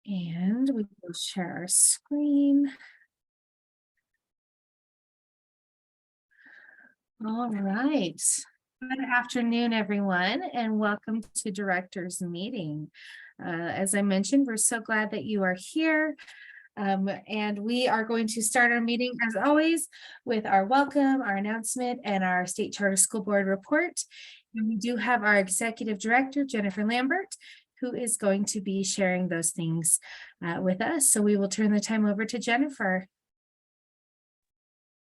And we will share our screen. All right. Good afternoon, everyone, and welcome to Directors Meeting. As I mentioned, we're so glad that you are here. And we are going to start our meeting, as always, with our welcome, our announcement, and our State Charter School Board report. And we do have our Executive Director, Jennifer Lambert, who is going to be sharing those things with us. So we will turn the time over to Jennifer.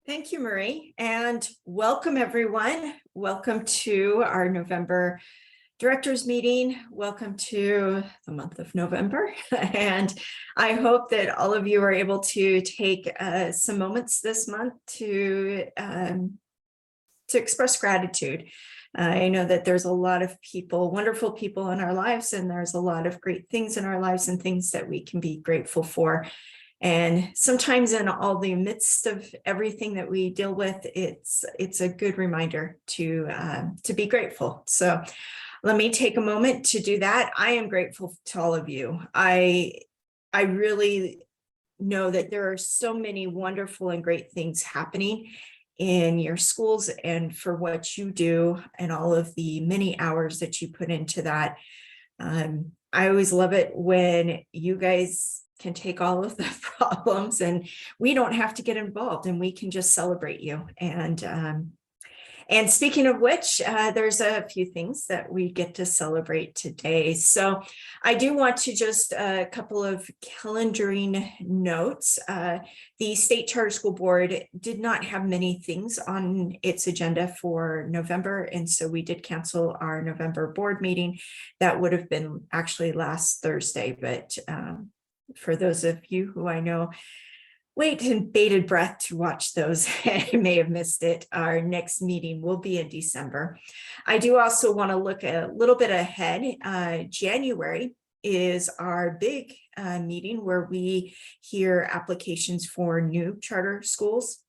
Thank you, Marie, and welcome everyone. Welcome to our November directors meeting. Welcome to the month of November. And I hope that all of you are able to take some moments this month to express gratitude. I know that there's a lot of people, wonderful people in our lives, and there's a lot of great things in our lives and things that we can be grateful for. And sometimes in all the midst of everything that we deal with, it's a good reminder to be grateful. So let me take a moment to do that. I am grateful to all of you. I really know that there are so many wonderful and great things happening in your schools and for what you do and all of the many hours that you put into that. I always love it when you guys can take all of the problems and we don't have to get involved and we can just celebrate you. And speaking of which, there's a few things that we get to celebrate today. So I do want to just a couple of calendaring notes. The State Charter School Board did not have many things on its agenda for November. And so we did cancel our November board meeting. That would have been actually last Thursday, but for those of you who I know wait in bated breath to watch those and may have missed it, our next meeting will be in December. I do also want to look a little bit ahead. January is our big meeting where we hear applications for new charter schools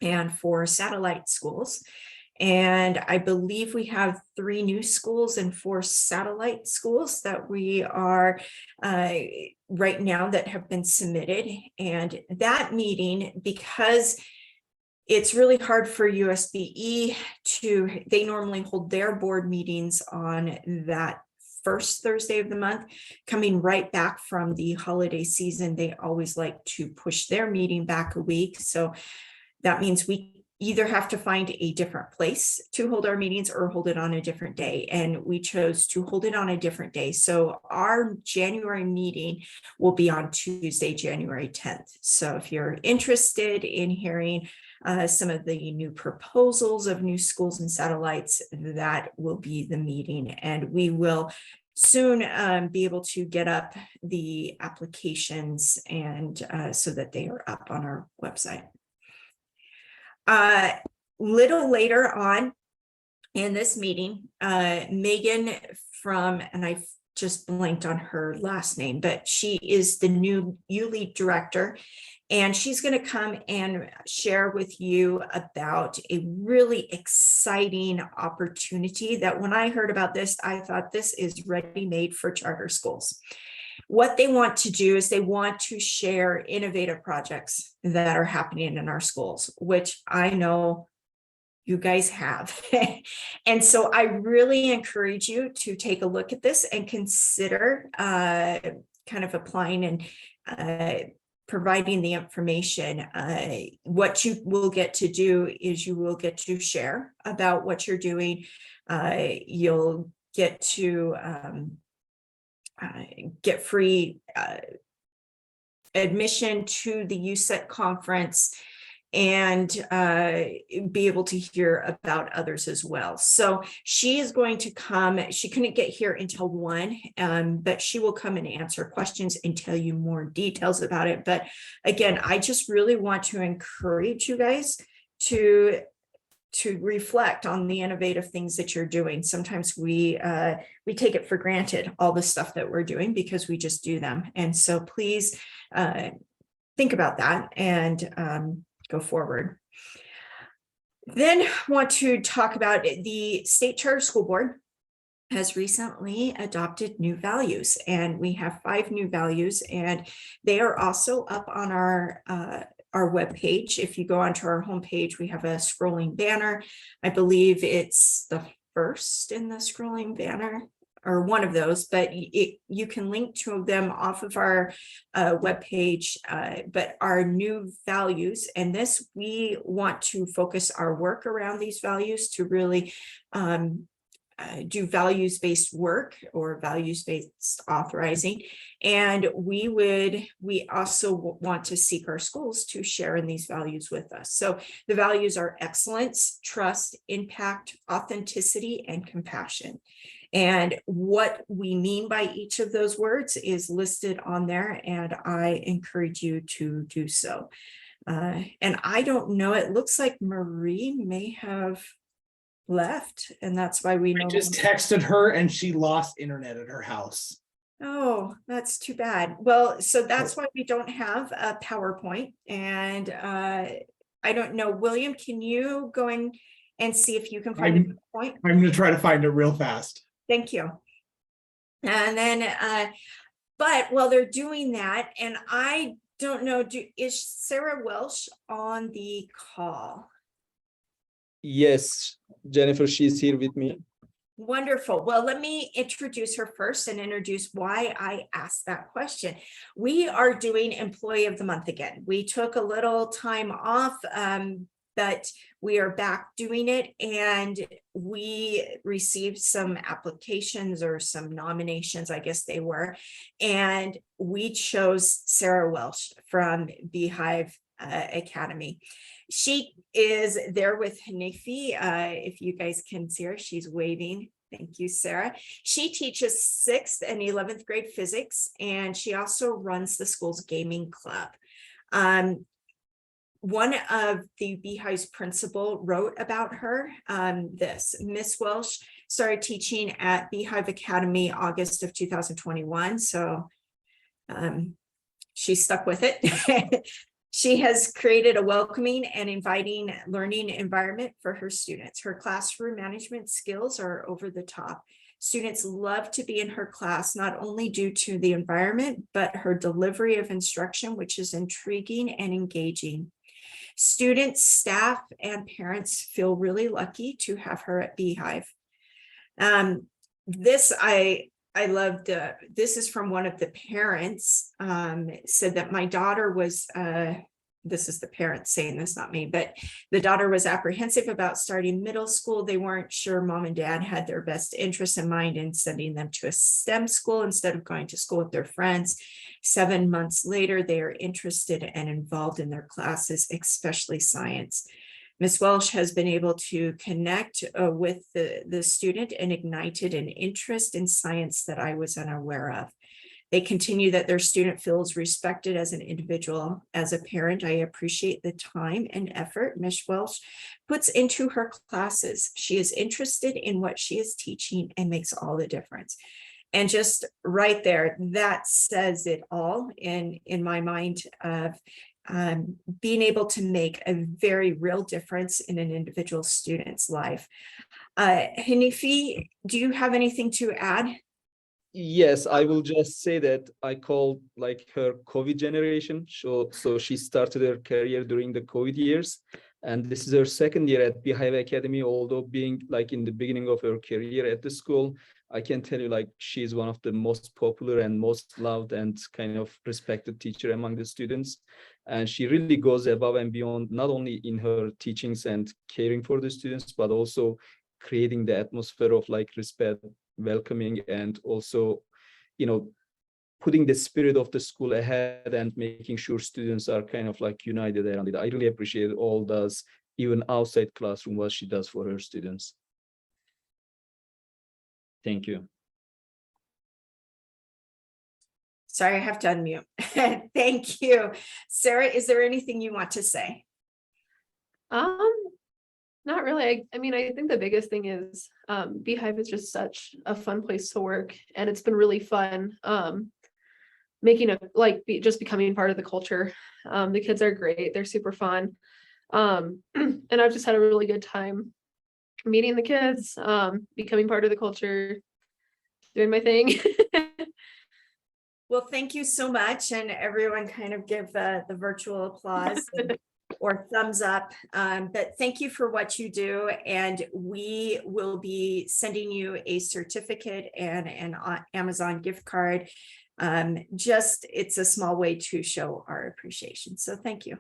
and for satellite schools. And I believe we have 3 new schools and 4 satellite schools that we are right now that have been submitted. And that meeting, because it's really hard for USBE they normally hold their board meetings on that first Thursday of the month, coming right back from the holiday season. They always like to push their meeting back a week. So that means we either have to find a different place to hold our meetings or hold it on a different day. And we chose to hold it on a different day. So our January meeting will be on Tuesday, January 10th. So if you're interested in hearing some of the new proposals of new schools and satellites, that will be the meeting. And we will soon be able to get up the applications and so that they are up on our website. Little later on in this meeting, Megan and I just blanked on her last name, but she is the new ULEAD director, and she's going to come and share with you about a really exciting opportunity that when I heard about this, I thought this is ready-made for charter schools. What they want to do is they want to share innovative projects that are happening in our schools, which I know you guys have. And so I really encourage you to take a look at this and consider kind of applying and providing the information. What you will get to do is you will get to share about what you're doing. You'll get to get free admission to the USET conference and be able to hear about others as well. So she is going to come. She couldn't get here until 1, but she will come and answer questions and tell you more details about it. But again, I just really want to encourage you guys to reflect on the innovative things that you're doing. Sometimes we take it for granted, all the stuff that we're doing, because we just do them. And so please think about that and go forward. Then want to talk about the State Charter School Board has recently adopted new values, and we have 5 new values, and they are also up on our webpage. If you go onto our homepage, we have a scrolling banner. I believe it's the first in the scrolling banner, or one of those, but you can link to them off of our webpage. But our new values, and this, we want to focus our work around these values to really do values-based work or values-based authorizing. And we also want to seek our schools to share in these values with us. So the values are excellence, trust, impact, authenticity, and compassion. And what we mean by each of those words is listed on there, and I encourage you to do so. And I don't know, it looks like Marie may have left, and that's why we I know. just texted her and she lost internet at her house. Oh, that's too bad. Well, so that's why we don't have a PowerPoint. And I don't know, William, can you go in and see if you can find a PowerPoint? I'm gonna try to find it real fast. Thank you. And then, but while they're doing that, and I don't know, is Sarah Welsh on the call? Yes, Jennifer, she's here with me. Wonderful. Well, let me introduce her first and introduce why I asked that question. We are doing Employee of the Month again. We took a little time off, but we are back doing it, and we received some applications or some nominations, I guess they were, and we chose Sarah Welsh from Beehive Academy. She is there with Hanifi. If you guys can see her, she's waving. Thank you, Sarah. She teaches 6th and 11th grade physics, and she also runs the school's gaming club. One of the Beehive's principal wrote about her this. Miss Welsh started teaching at Beehive Academy August of 2021, so she stuck with it. She has created a welcoming and inviting learning environment for her students. Her classroom management skills are over the top. Students love to be in her class, not only due to the environment, but her delivery of instruction, which is intriguing and engaging. Students, staff, and parents feel really lucky to have her at Beehive. This I loved. This is from one of the parents. Said that my daughter was, this is the parent saying this, not me, but the daughter was apprehensive about starting middle school. They weren't sure mom and dad had their best interests in mind in sending them to a STEM school instead of going to school with their friends. 7 months later, they are interested and involved in their classes, especially science. Ms. Welsh has been able to connect with the student and ignited an interest in science that I was unaware of. They continue that their student feels respected as an individual. As a parent, I appreciate the time and effort Ms. Welsh puts into her classes. She is interested in what she is teaching and makes all the difference. And just right there, that says it all in my mind of being able to make a very real difference in an individual student's life. Hanifi, do you have anything to add? Yes, I will just say that I call like her COVID generation. So she started her career during the COVID years, and this is her 2nd year at Beehive Academy. Although being like in the beginning of her career at the school, I can tell you like she's one of the most popular and most loved and kind of respected teacher among the students. And she really goes above and beyond, not only in her teachings and caring for the students, but also creating the atmosphere of like respect, welcoming, and also, putting the spirit of the school ahead and making sure students are kind of like united around it. I really appreciate all does, even outside classroom, what she does for her students. Thank you. Sorry, I have to unmute. Thank you. Sarah, is there anything you want to say? Not really. I mean, I think the biggest thing is Beehive is just such a fun place to work, and it's been really fun just becoming part of the culture. The kids are great. They're super fun. And I've just had a really good time meeting the kids, becoming part of the culture, doing my thing. Well, thank you so much. And everyone kind of give the virtual applause or thumbs up. But thank you for what you do. And we will be sending you a certificate and an Amazon gift card. It's a small way to show our appreciation. So thank you.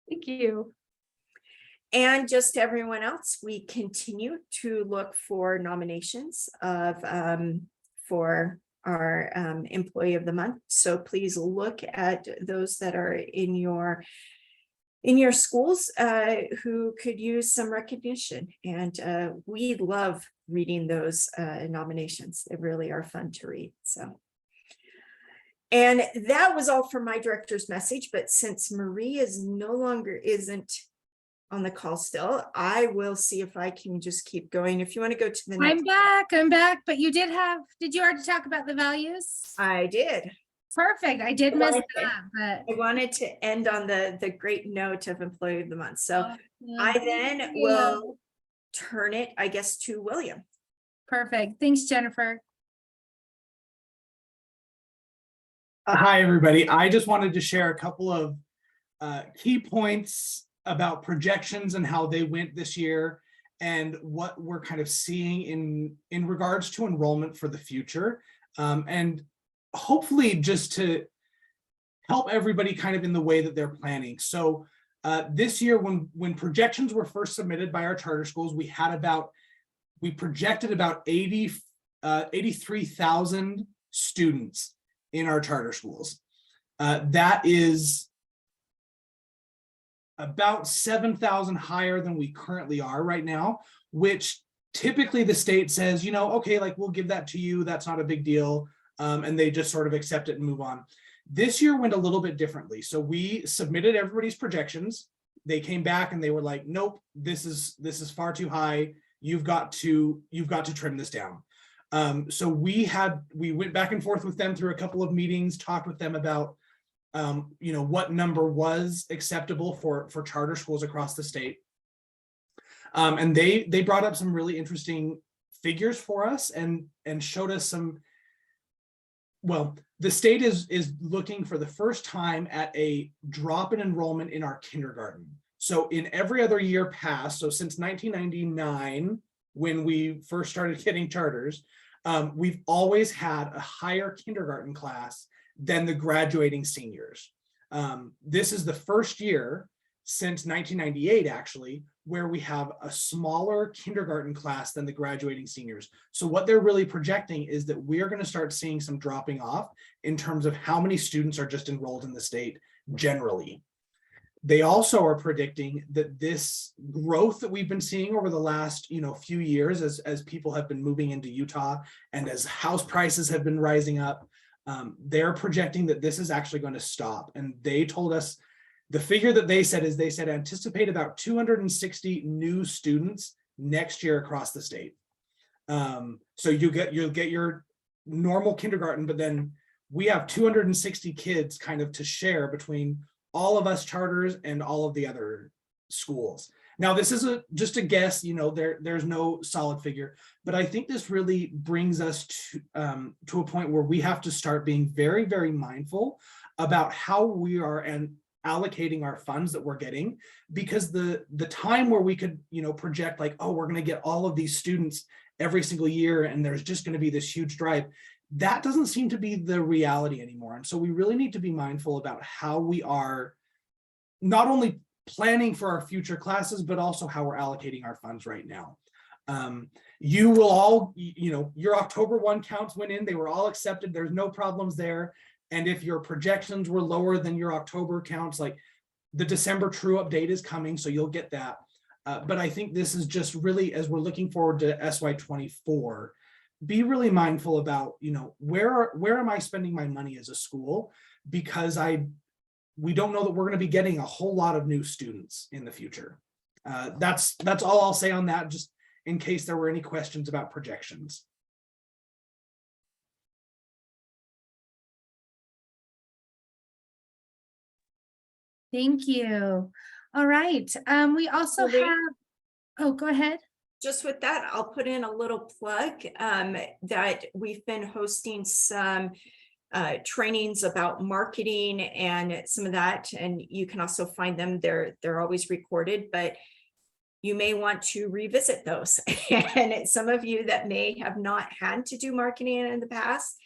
Thank you. And just to everyone else, we continue to look for nominations for our Employee of the Month. So please look at those that are in your schools who could use some recognition. And we love reading those nominations. They really are fun to read. So. And that was all for my director's message. But since Marie isn't on the call still, I will see if I can just keep going. If you want to go to the next. I'm back, but did you already talk about the values? I did. Perfect. I did miss that, but. I wanted to end on the great note of Employee of the Month. So I then Yeah. will turn it, I guess, to William. Perfect. Thanks, Jennifer. Hi, everybody. I just wanted to share a couple of key points about projections and how they went this year and what we're kind of seeing in regards to enrollment for the future. And hopefully just to help everybody kind of in the way that they're planning. So this year, when projections were first submitted by our charter schools, we projected about 83,000 students in our charter schools. That is about 7,000 higher than we currently are right now, which typically the state says, okay, like we'll give that to you. That's not a big deal. And they just sort of accept it and move on. This year went a little bit differently. So we submitted everybody's projections. They came back and they were like, nope, this is far too high. You've got to trim this down. So we went back and forth with them through a couple of meetings, talked with them about what number was acceptable for charter schools across the state. And they brought up some really interesting figures for us and showed us the state is looking for the first time at a drop in enrollment in our kindergarten. So in every other year past, so since 1999, when we first started getting charters, we've always had a higher kindergarten class than the graduating seniors. This is the first year since 1998, actually, where we have a smaller kindergarten class than the graduating seniors. So what they're really projecting is that we're going to start seeing some dropping off in terms of how many students are just enrolled in the state generally. They also are predicting that this growth that we've been seeing over the last few years as people have been moving into Utah and as house prices have been rising up, they're projecting that this is actually going to stop. And they told us the figure that they said anticipate about 260 new students next year across the state. So you'll get your normal kindergarten, but then we have 260 kids kind of to share between all of us charters and all of the other schools. Now, this is just a guess, there's no solid figure, but I think this really brings us to a point where we have to start being very, very mindful about how we are allocating our funds that we're getting, because the time where we could, project like, oh, we're going to get all of these students every single year and there's just going to be this huge drive, that doesn't seem to be the reality anymore. And so we really need to be mindful about how we are not only planning for our future classes, but also how we're allocating our funds right now. You will all, your October 1 counts went in, they were all accepted. There's no problems there. And if your projections were lower than your October counts, like the December true update is coming, so you'll get that. But I think this is just really, as we're looking forward to SY24, be really mindful about, where am I spending my money as a school? Because we don't know that we're going to be getting a whole lot of new students in the future. That's all I'll say on that, just in case there were any questions about projections. Thank you. All right. We also Marie? have, oh, go ahead. just with that, I'll put in a little plug that we've been hosting some trainings about marketing and some of that, and you can also find them. They're always recorded, but you may want to revisit those. And some of you that may have not had to do marketing in the past,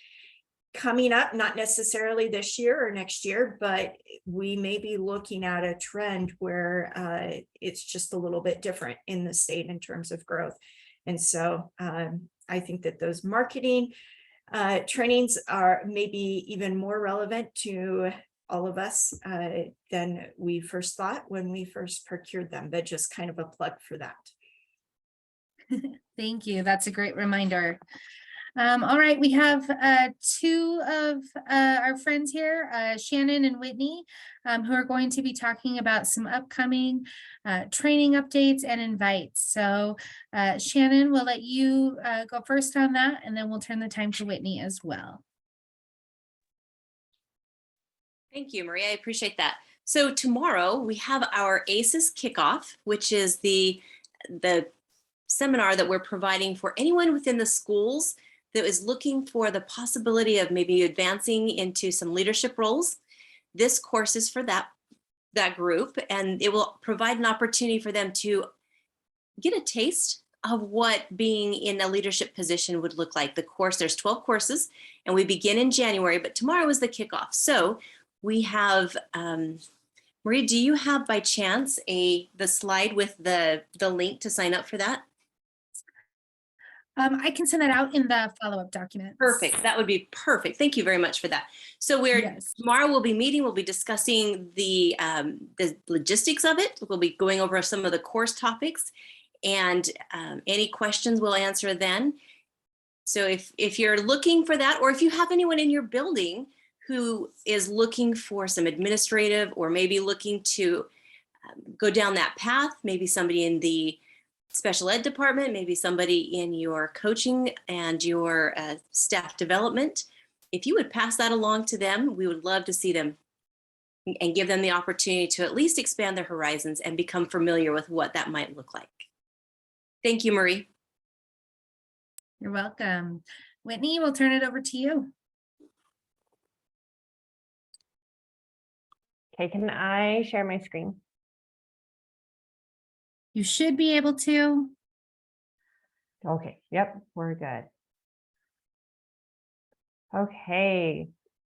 coming up, not necessarily this year or next year, but we may be looking at a trend where it's just a little bit different in the state in terms of growth. And so I think that those marketing trainings are maybe even more relevant to all of us than we first thought when we first procured them, but just kind of a plug for that. Thank you. That's a great reminder. All right, we have two of our friends here, Shannon and Whitney, who are going to be talking about some upcoming training updates and invites. So Shannon, we'll let you go first on that, and then we'll turn the time to Whitney as well. Thank you, Maria. I appreciate that. So tomorrow we have our ACES kickoff, which is the seminar that we're providing for anyone within the schools that is looking for the possibility of maybe advancing into some leadership roles. This course is for that group, and it will provide an opportunity for them to get a taste of what being in a leadership position would look like. The course, there's 12 courses, and we begin in January, but tomorrow is the kickoff. So we have, Maria, do you have by chance the slide with the link to sign up for that? I can send that out in the follow-up document. Perfect. That would be perfect. Thank you very much for that. So tomorrow we'll be meeting, we'll be discussing the logistics of it. We'll be going over some of the course topics, and any questions we'll answer then. So if you're looking for that, or if you have anyone in your building who is looking for some administrative, or maybe looking to go down that path, maybe somebody in the special ed department, maybe somebody in your coaching and your staff development, if you would pass that along to them, we would love to see them and give them the opportunity to at least expand their horizons and become familiar with what that might look like. Thank you, Marie. You're welcome. Whitney, we'll turn it over to you. Okay, can I share my screen? You should be able to. Okay, yep, we're good. Okay,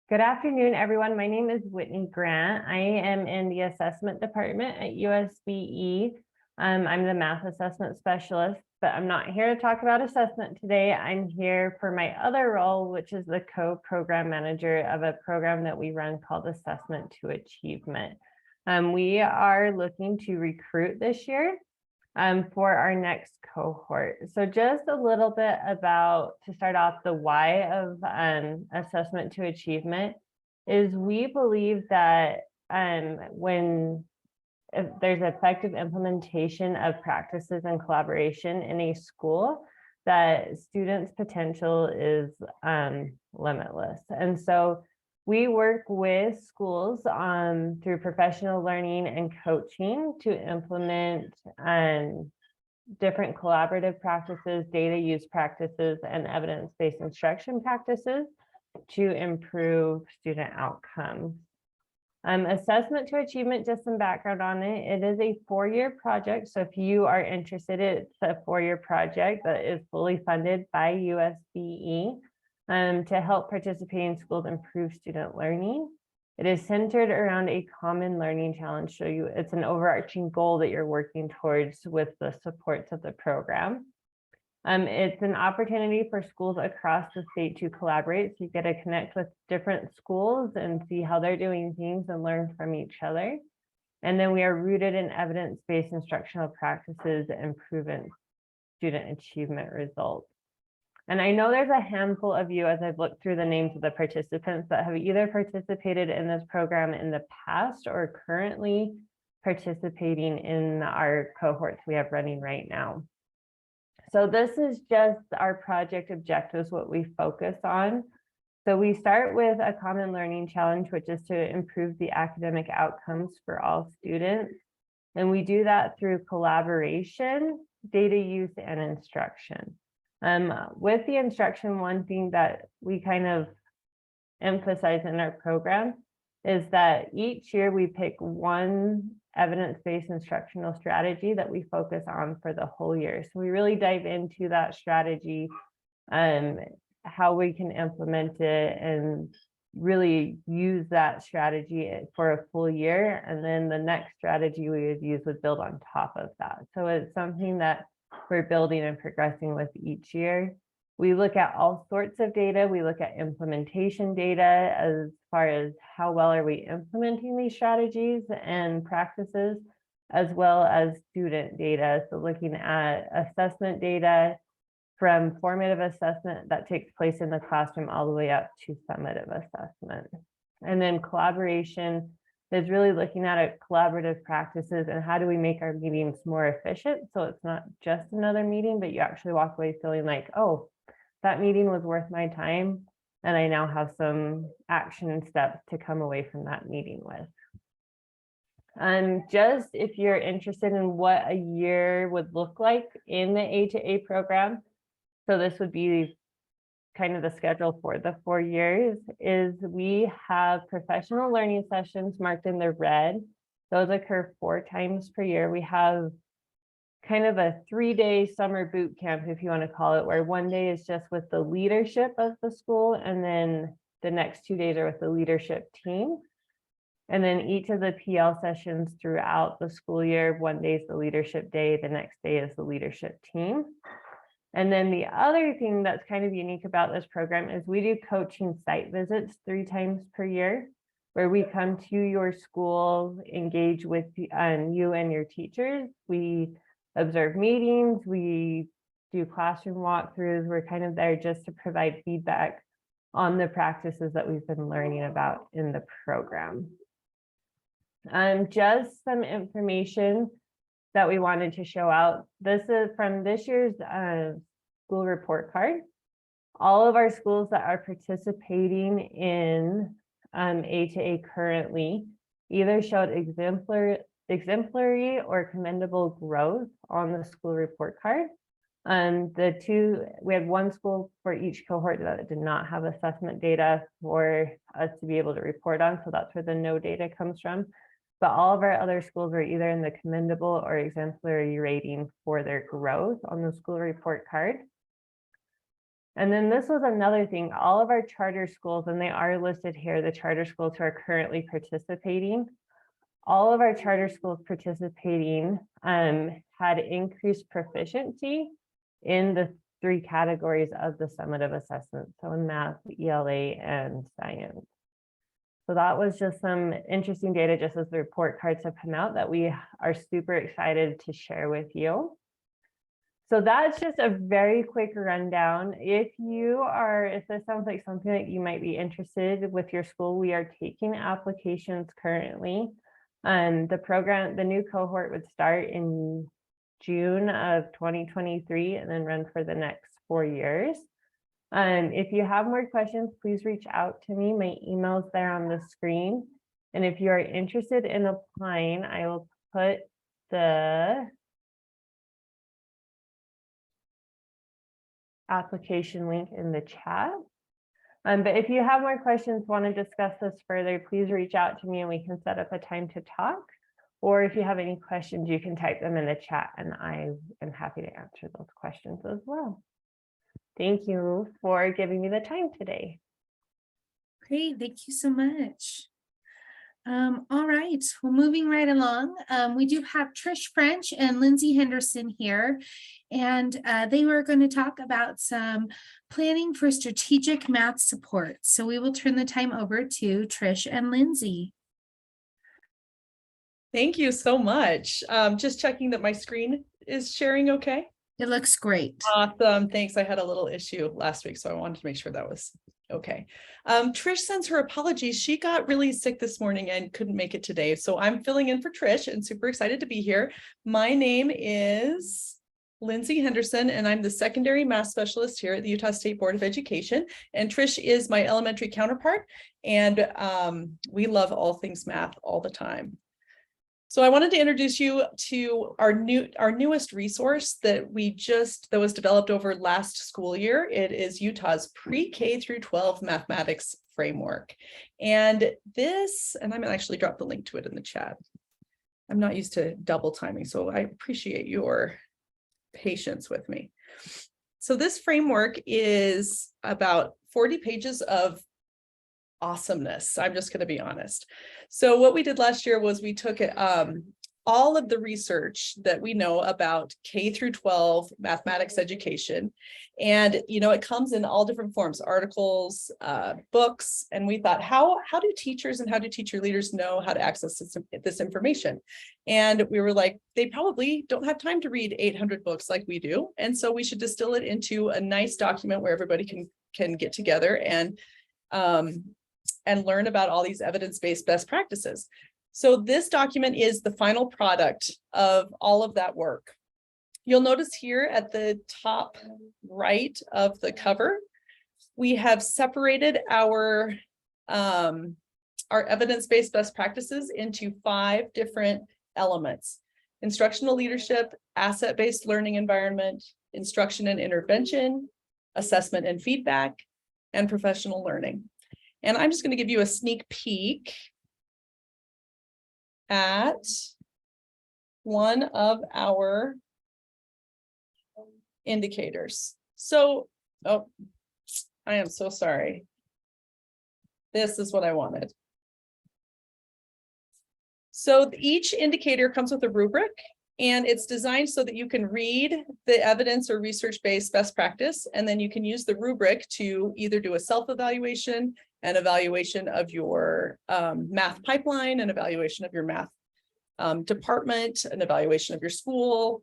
good afternoon, everyone. My name is Whitney Grant. I am in the assessment department at USBE. I'm the math assessment specialist, but I'm not here to talk about assessment today. I'm here for my other role, which is the co-program manager of a program that we run called Assessment to Achievement. We are looking to recruit this year for our next cohort. So just a little bit about, to start off, the why of Assessment to Achievement is we believe that when there's effective implementation of practices and collaboration in a school, that students' potential is limitless. And so we work with schools through professional learning and coaching to implement different collaborative practices, data use practices, and evidence-based instruction practices to improve student outcomes. Assessment to Achievement, just some background on it. It is a 4-year project. So if you are interested, it's a 4-year project that is fully funded by USBE to help participating schools improve student learning. It is centered around a common learning challenge. So it's an overarching goal that you're working towards with the supports of the program. It's an opportunity for schools across the state to collaborate. So you get to connect with different schools and see how they're doing things and learn from each other. And then we are rooted in evidence-based instructional practices and proven student achievement results. And I know there's a handful of you, as I've looked through the names of the participants, that have either participated in this program in the past or currently participating in our cohorts we have running right now. So this is just our project objectives, what we focus on. So we start with a common learning challenge, which is to improve the academic outcomes for all students. And we do that through collaboration data use and instruction. With the instruction, one thing that we kind of emphasize in our program is that each year we pick one evidence-based instructional strategy that we focus on for the whole year. So we really dive into that strategy and how we can implement it and really use that strategy for a full year. And then the next strategy we would use would build on top of that. So it's something that we're building and progressing with each year. We look at all sorts of data. We look at implementation data as far as how well are we implementing these strategies and practices, as well as student data. So looking at assessment data from formative assessment that takes place in the classroom all the way up to summative assessment. And then collaboration is really looking at collaborative practices and how do we make our meetings more efficient. So it's not just another meeting, but you actually walk away feeling like, oh, that meeting was worth my time. And I now have some action steps to come away from that meeting with. Just if you're interested in what a year would look like in the A2A program, so this would be kind of the schedule for the 4 years, is we have professional learning sessions marked in the red. Those occur 4 times per year. We have kind of a 3-day summer boot camp, if you want to call it, where 1 day is just with the leadership of the school, and then the next 2 days are with the leadership team. And then each of the PL sessions throughout the school year, 1 day is the leadership day, the next day is the leadership team. And then the other thing that's kind of unique about this program is we do coaching site visits 3 times per year, where we come to your school, engage with you and your teachers. We observe meetings, we do classroom walkthroughs. We're kind of there just to provide feedback on the practices that we've been learning about in the program. Just some information that we wanted to show out. This is from this year's school report card. All of our schools that are participating in A2A currently either showed exemplary or commendable growth on the school report card. We had 1 school for each cohort that did not have assessment data for us to be able to report on. So that's where the no data comes from. But all of our other schools were either in the commendable or exemplary rating for their growth on the school report card. And then this was another thing, all of our charter schools, and they are listed here, the charter schools who are currently participating, all of our charter schools participating had increased proficiency in the 3 categories of the summative assessment. So in math, ELA, and science. So that was just some interesting data just as the report cards have come out that we are super excited to share with you. So that's just a very quick rundown. If this sounds like something that you might be interested with your school, we are taking applications currently. The new cohort would start in June of 2023 and then run for the next 4 years. If you have more questions, please reach out to me. My email's there on the screen. And if you are interested in applying, I will put the application link in the chat. But if you have more questions, want to discuss this further, please reach out to me and we can set up a time to talk. Or if you have any questions, you can type them in the chat and I am happy to answer those questions as well. Thank you for giving me the time today. Great, thank you so much. All right, well, moving right along, we do have Trish French and Lindsay Henderson here, and they were going to talk about some planning for strategic math support. So we will turn the time over to Trish and Lindsay. Thank you so much. Just checking that my screen is sharing okay. It looks great. Awesome. Thanks. I had a little issue last week, so I wanted to make sure that was okay. Trish sends her apologies. She got really sick this morning and couldn't make it today. So I'm filling in for Trish and super excited to be here. My name is Lindsay Henderson, and I'm the secondary math specialist here at the Utah State Board of Education. And Trish is my elementary counterpart. And we love all things math all the time. So I wanted to introduce you to our newest resource that was developed over last school year. It is Utah's pre-K through 12 mathematics framework. And I'm gonna actually drop the link to it in the chat. I'm not used to double timing, so I appreciate your patience with me. So this framework is about 40 pages of awesomeness. I'm just going to be honest. So what we did last year was we took all of the research that we know about K through 12 mathematics education, and it comes in all different forms, articles, books, and we thought, how do teachers and how do teacher leaders know how to access this information? And we were like, they probably don't have time to read 800 books like we do, and so we should distill it into a nice document where everybody can get together and learn about all these evidence-based best practices. So this document is the final product of all of that work. You'll notice here at the top right of the cover, we have separated our evidence-based best practices into 5 different elements: instructional leadership, asset-based learning environment, instruction and intervention, assessment and feedback, and professional learning. And I'm just going to give you a sneak peek at one of our indicators. So, I am so sorry. This is what I wanted. So each indicator comes with a rubric, and it's designed so that you can read the evidence or research-based best practice, and then you can use the rubric to either do a self-evaluation, an evaluation of your math pipeline, an evaluation of your math department, an evaluation of your school,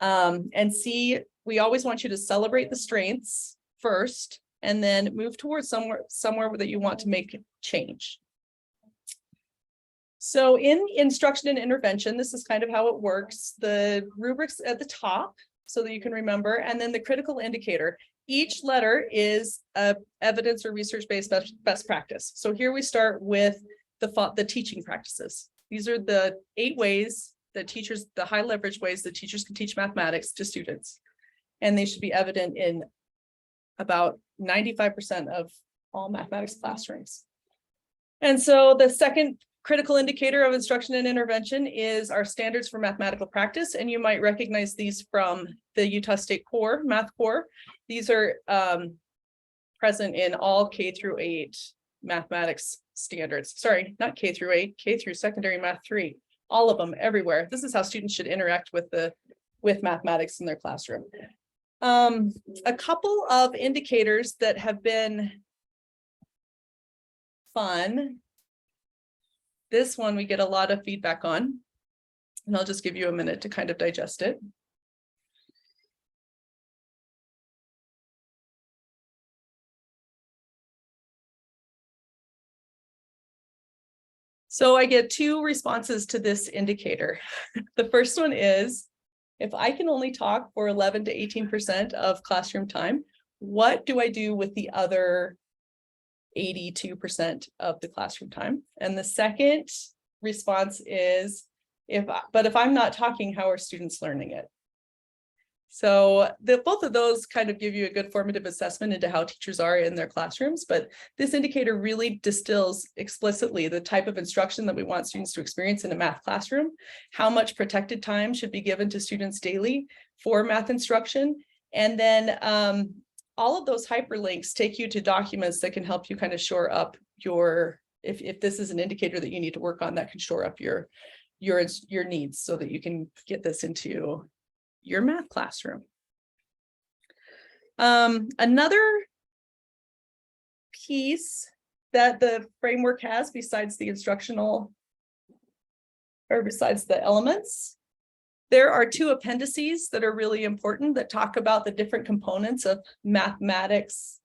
and see, we always want you to celebrate the strengths first, and then move towards somewhere that you want to make change. So in instruction and intervention, this is kind of how it works. The rubrics at the top so that you can remember, and then the critical indicator. Each letter is a evidence or research-based best practice. So here we start with the teaching practices. These are the 8 ways that teachers, the high leverage ways that teachers can teach mathematics to students. And they should be evident in about 95% of all mathematics classrooms. And so the second critical indicator of instruction and intervention is our standards for mathematical practice. And you might recognize these from the Utah State Core, Math Core. These are present in all K through 8 mathematics standards. Sorry, not K through 8, K through secondary math 3, all of them everywhere. This is how students should interact with mathematics in their classroom. A couple of indicators that have been fun. This one we get a lot of feedback on, and I'll just give you a minute to kind of digest it. So I get 2 responses to this indicator. The first one is, if I can only talk for 11 to 18% of classroom time, what do I do with the other 82% of the classroom time? And the second response is, if I'm not talking, how are students learning it? So both of those kind of give you a good formative assessment into how teachers are in their classrooms, but this indicator really distills explicitly the type of instruction that we want students to experience in a math classroom, how much protected time should be given to students daily for math instruction, and then all of those hyperlinks take you to documents that can help you kind of shore up your, if this is an indicator that you need to work on, that can shore up your needs so that you can get this into your math classroom. Another piece that the framework has, besides the instructional, or besides the elements, there are 2 appendices that are really important that talk about the different components of mathematics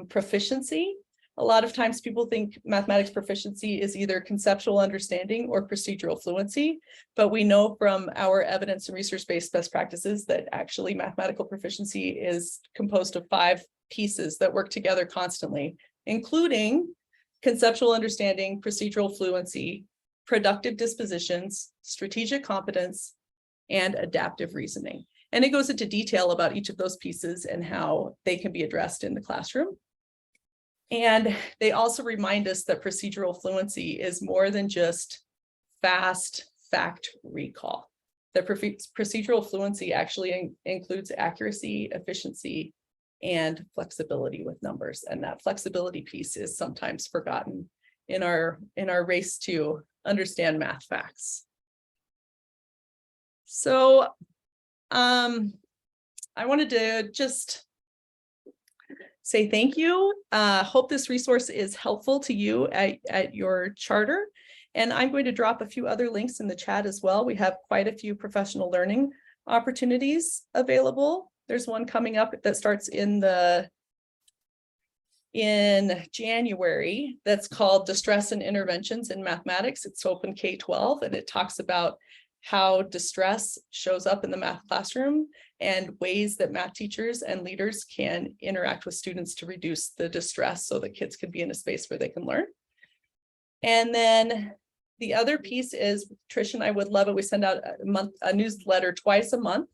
proficiency. A lot of times people think mathematics proficiency is either conceptual understanding or procedural fluency, but we know from our evidence and research-based best practices that actually mathematical proficiency is composed of 5 pieces that work together constantly, including conceptual understanding, procedural fluency, productive dispositions, strategic competence, and adaptive reasoning. And it goes into detail about each of those pieces and how they can be addressed in the classroom. And they also remind us that procedural fluency is more than just fast fact recall. That procedural fluency actually includes accuracy, efficiency, and flexibility with numbers. And that flexibility piece is sometimes forgotten in our race to understand math facts. So I wanted to just say thank you. Hope this resource is helpful to you at your charter. And I'm going to drop a few other links in the chat as well. We have quite a few professional learning opportunities available. There's one coming up that starts in January that's called Distress and Interventions in Mathematics. It's open K-12, and it talks about how distress shows up in the math classroom and ways that math teachers and leaders can interact with students to reduce the distress so that kids can be in a space where they can learn. And then the other piece is, Trish and I would love it. We send out a newsletter twice a month,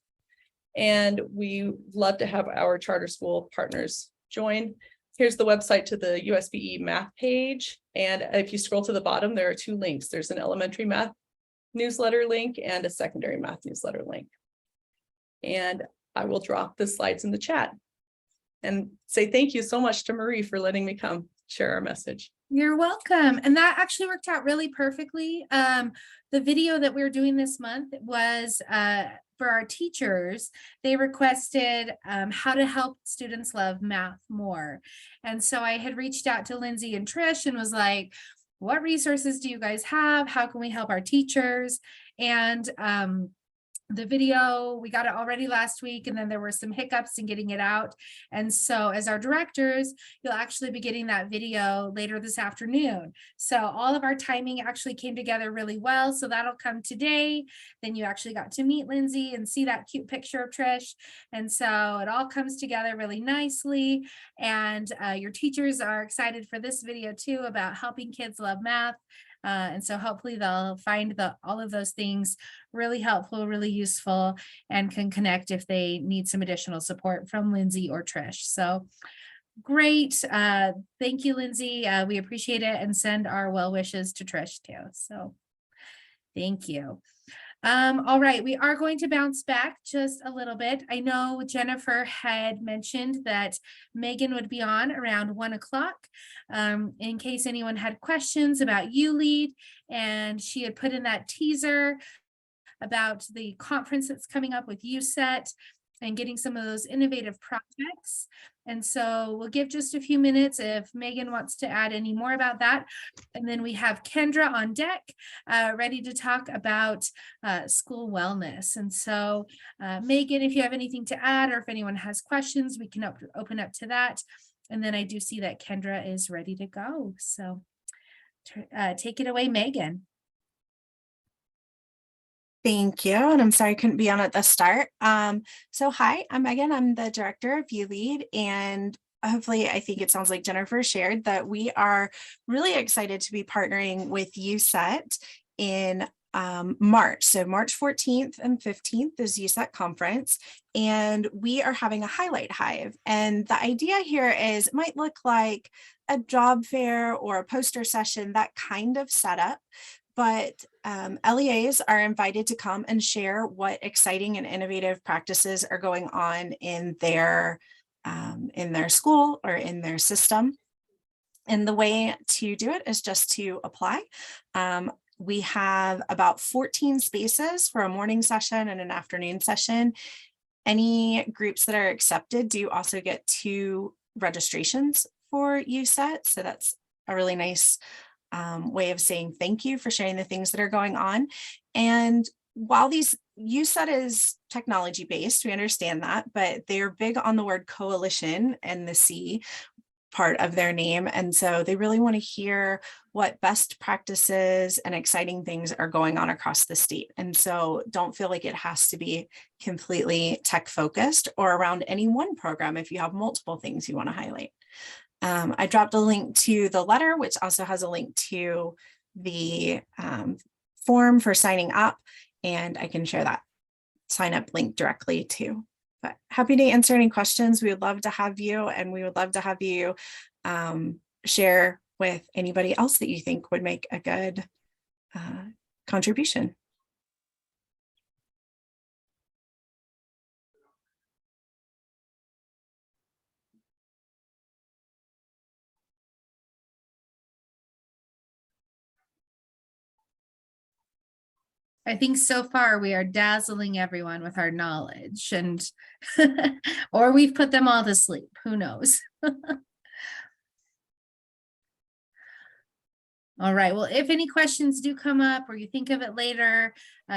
and we love to have our charter school partners join. Here's the website to the USBE math page. And if you scroll to the bottom, there are two links. There's an elementary math newsletter link and a secondary math newsletter link. And I will drop the slides in the chat and say thank you so much to Marie for letting me come share our message. You're welcome. And that actually worked out really perfectly. The video that we're doing this month was for our teachers. They requested how to help students love math more. And so I had reached out to Lindsay and Trish and was like, what resources do you guys have? How can we help our teachers? And the video, we got it already last week, and then there were some hiccups in getting it out. And so as our directors, you'll actually be getting that video later this afternoon. So all of our timing actually came together really well. So that'll come today. Then you actually got to meet Lindsay and see that cute picture of Trish. And so it all comes together really nicely. And your teachers are excited for this video too about helping kids love math. And so hopefully they'll find all of those things really helpful, really useful, and can connect if they need some additional support from Lindsay or Trish. So great. Thank you, Lindsay. We appreciate it, and send our well wishes to Trish too. So thank you. All right, we are going to bounce back just a little bit. I know Jennifer had mentioned that Megan would be on around 1 o'clock in case anyone had questions about ULEAD, and she had put in that teaser about the conference that's coming up with USET and getting some of those innovative projects. And so we'll give just a few minutes if Megan wants to add any more about that. And then we have Kendra on deck, ready to talk about school wellness. And so Megan, if you have anything to add, or if anyone has questions, we can open up to that. And then I do see that Kendra is ready to go. So take it away, Megan. Thank you. And I'm sorry I couldn't be on at the start. So hi, I'm Megan. I'm the director of ULEAD, and hopefully I think it sounds like Jennifer shared that we are really excited to be partnering with USET in March. So March 14th and 15th is USET conference, and we are having a highlight hive. And the idea here is it might look like a job fair or a poster session, that kind of setup. But LEAs are invited to come and share what exciting and innovative practices are going on in their school or in their system. And the way to do it is just to apply. We have about 14 spaces for a morning session and an afternoon session. Any groups that are accepted do also get 2 registrations for USET. So that's a really nice way of saying thank you for sharing the things that are going on. And while USET is technology based, we understand that, but they're big on the word coalition and the C part of their name. And so they really want to hear what best practices and exciting things are going on across the state. And so don't feel like it has to be completely tech focused or around any one program if you have multiple things you want to highlight. I dropped a link to the letter, which also has a link to the form for signing up, and I can share that sign up link directly too. But happy to answer any questions. We would love to have you, and we would love to have you share with anybody else that you think would make a good contribution. I think so far we are dazzling everyone with our knowledge, and or we've put them all to sleep. Who knows? All right. Well, if any questions do come up or you think of it later,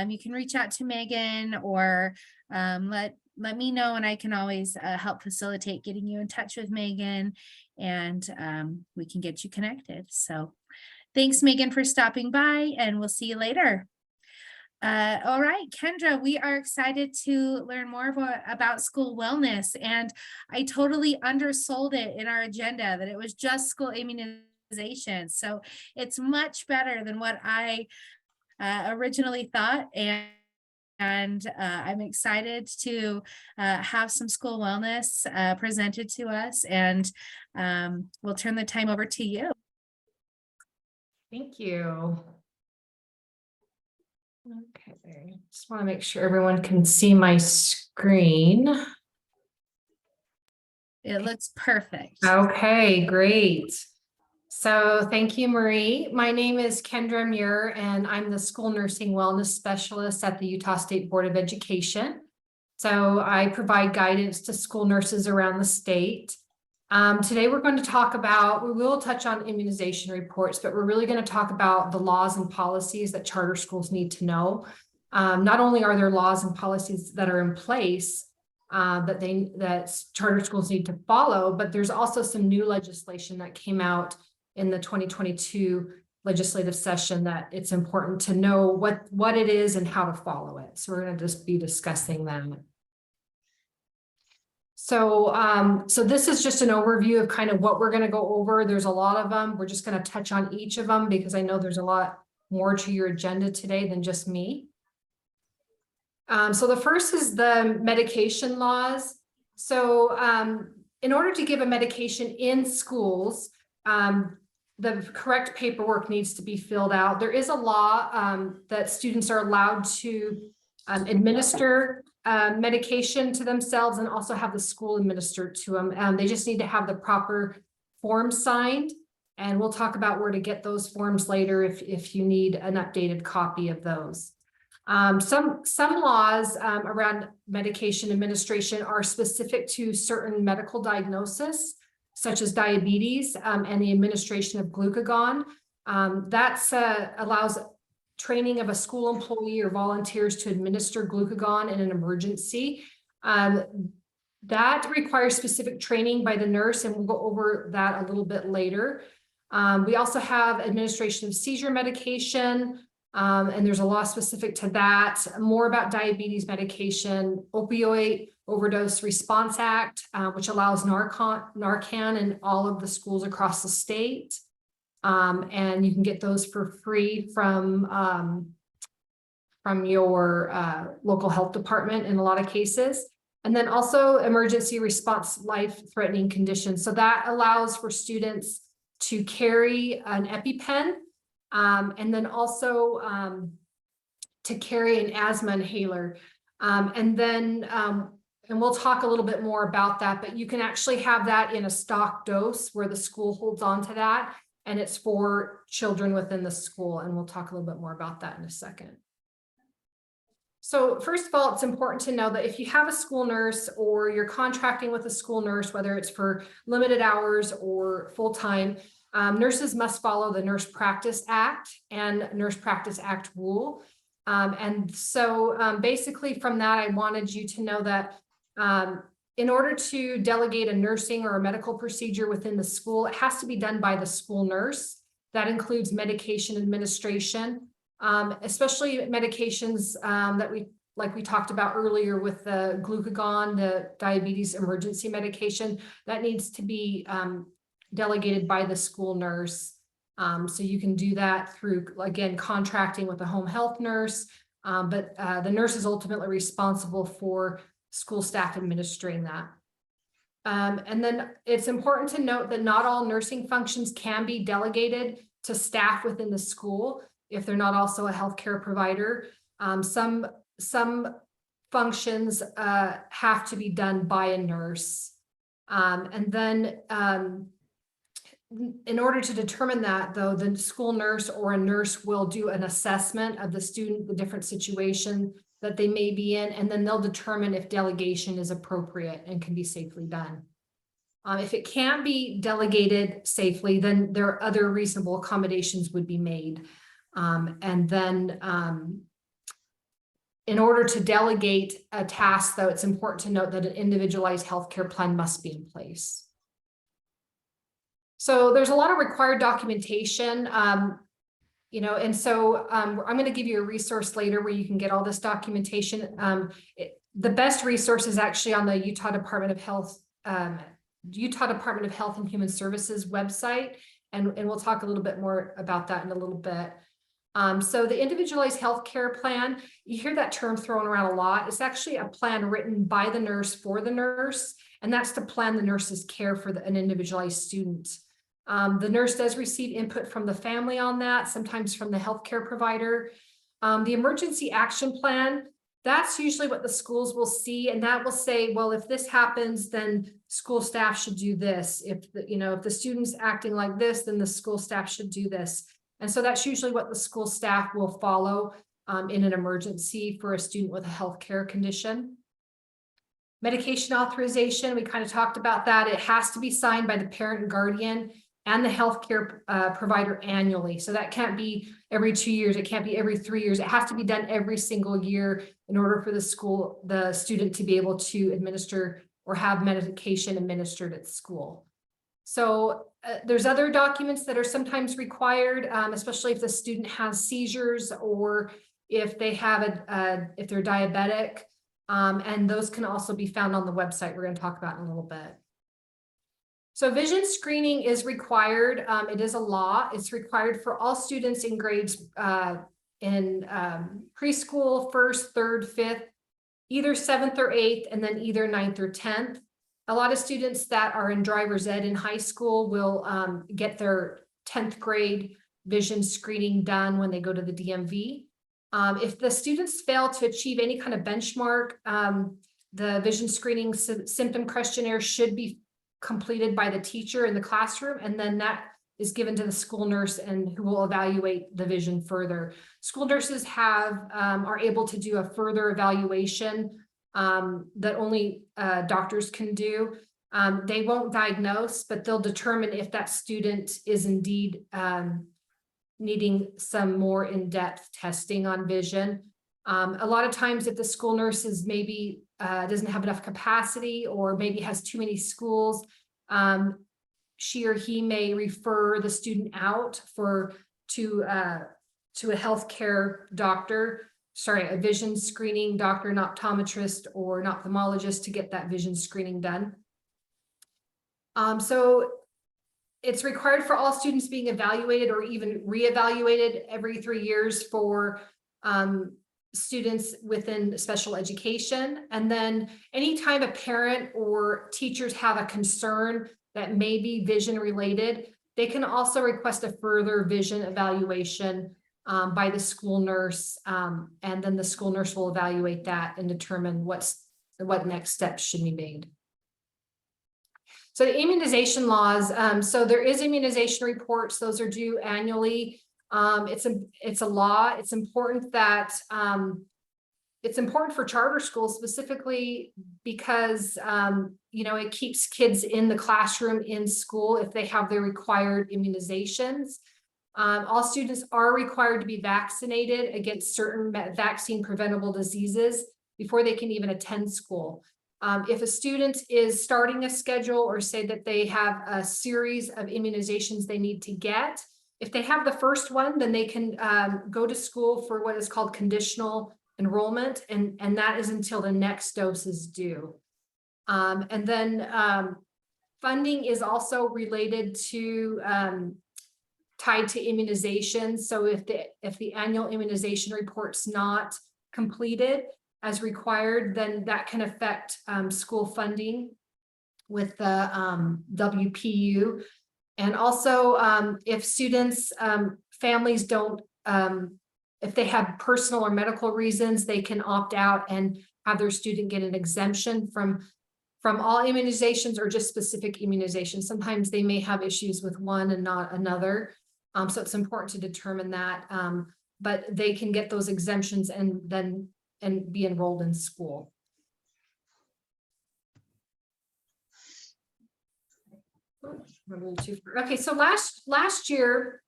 you can reach out to Megan or let me know, and I can always help facilitate getting you in touch with Megan, and we can get you connected. So thanks, Megan, for stopping by, and we'll see you later. All right, Kendra, we are excited to learn more about school wellness, and I totally undersold it in our agenda that it was just school immunization. So it's much better than what I originally thought, and I'm excited to have some school wellness presented to us, and we'll turn the time over to you. Thank you. Okay, just want to make sure everyone can see my screen. It looks perfect. Okay, great. So thank you, Marie. My name is Kendra Muir, and I'm the School Nursing Wellness Specialist at the Utah State Board of Education. So I provide guidance to school nurses around the state. Today we're going to talk about, we will touch on immunization reports, but we're really going to talk about the laws and policies that charter schools need to know. Not only are there laws and policies that are in place that charter schools need to follow, but there's also some new legislation that came out in the 2022 legislative session that it's important to know what it is and how to follow it. So we're going to just be discussing that. So, so this is just an overview of kind of what we're going to go over. There's a lot of them. We're just going to touch on each of them because I know there's a lot more to your agenda today than just me. So the first is the medication laws. So in order to give a medication in schools, the correct paperwork needs to be filled out. There is a law that students are allowed to administer medication to themselves and also have the school administer to them. They just need to have the proper forms signed, and we'll talk about where to get those forms later if you need an updated copy of those. Some laws around medication administration are specific to certain medical diagnosis, such as diabetes and the administration of glucagon. That allows training of a school employee or volunteers to administer glucagon in an emergency. That requires specific training by the nurse, and we'll go over that a little bit later. We also have administration of seizure medication, and there's a law specific to that. More about diabetes medication, Opioid Overdose Response Act, which allows Narcan in all of the schools across the state. And you can get those for free from your local health department in a lot of cases. And then also emergency response life-threatening conditions. So that allows for students to carry an EpiPen, and then also to carry an asthma inhaler. And we'll talk a little bit more about that, but you can actually have that in a stock dose where the school holds on to that, and it's for children within the school. And we'll talk a little bit more about that in a second. So first of all, it's important to know that if you have a school nurse or you're contracting with a school nurse, whether it's for limited hours or full-time, nurses must follow the Nurse Practice Act and Nurse Practice Act rule. And so basically from that, I wanted you to know that in order to delegate a nursing or a medical procedure within the school, it has to be done by the school nurse. That includes medication administration, especially medications that we talked about earlier with the glucagon, the diabetes emergency medication, that needs to be delegated by the school nurse. So you can do that through, again, contracting with a home health nurse, but the nurse is ultimately responsible for school staff administering that. And then it's important to note that not all nursing functions can be delegated to staff within the school if they're not also a healthcare provider. Some functions have to be done by a nurse. And then in order to determine that, though, the school nurse or a nurse will do an assessment of the student, the different situation that they may be in, and then they'll determine if delegation is appropriate and can be safely done. If it can't be delegated safely, then there are other reasonable accommodations would be made. And then in order to delegate a task, though, it's important to note that an individualized healthcare plan must be in place. So there's a lot of required documentation, and so I'm going to give you a resource later where you can get all this documentation. The best resource is actually on the Utah Department of Health and Human Services website, and we'll talk a little bit more about that in a little bit. So the individualized healthcare plan, you hear that term thrown around a lot. It's actually a plan written by the nurse for the nurse, and that's to plan the nurse's care for an individualized student. The nurse does receive input from the family on that, sometimes from the healthcare provider. The emergency action plan, that's usually what the schools will see, and that will say, well, if this happens, then school staff should do this. If the student's acting like this, then the school staff should do this. And so that's usually what the school staff will follow in an emergency for a student with a healthcare condition. Medication authorization, we kind of talked about that. It has to be signed by the parent and guardian and the healthcare provider annually. So that can't be every 2 years. It can't be every 3 years. It has to be done every single year in order for the student to be able to administer or have medication administered at school. So there's other documents that are sometimes required, especially if the student has seizures or if they have if they're diabetic, and those can also be found on the website we're going to talk about in a little bit. So vision screening is required. It is a law. It's required for all students in grades in preschool, 1st, 3rd, 5th, either 7th or 8th, and then either 9th or 10th. A lot of students that are in driver's ed in high school will get their 10th grade vision screening done when they go to the DMV. If the students fail to achieve any kind of benchmark, the vision screening symptom questionnaire should be completed by the teacher in the classroom, and then that is given to the school nurse and who will evaluate the vision further. School nurses are able to do a further evaluation that only doctors can do. They won't diagnose, but they'll determine if that student is indeed needing some more in-depth testing on vision. A lot of times if the school nurse is maybe doesn't have enough capacity or maybe has too many schools, she or he may refer the student out to a healthcare doctor, a vision screening doctor, an optometrist or an ophthalmologist to get that vision screening done. So it's required for all students being evaluated or even reevaluated every 3 years for students within special education. And then anytime a parent or teachers have a concern that may be vision related, they can also request a further vision evaluation by the school nurse. And then the school nurse will evaluate that and determine what next steps should be made. So the immunization laws, so there is immunization reports, those are due annually. It's a law. It's important that it's important for charter schools specifically because it keeps kids in the classroom in school if they have their required immunizations. All students are required to be vaccinated against certain vaccine preventable diseases before they can even attend school. If a student is starting a schedule or say that they have a series of immunizations they need to get, if they have the first one, then they can go to school for what is called conditional enrollment, and that is until the next dose is due. And then funding is also related to tied to immunization. So if the annual immunization report's not completed as required, then that can affect school funding with the WPU. And also if students, families don't, if they have personal or medical reasons, they can opt out and have their student get an exemption from all immunizations or just specific immunizations. Sometimes they may have issues with one and not another. So it's important to determine that, but they can get those exemptions and be enrolled in school. Okay, so last year,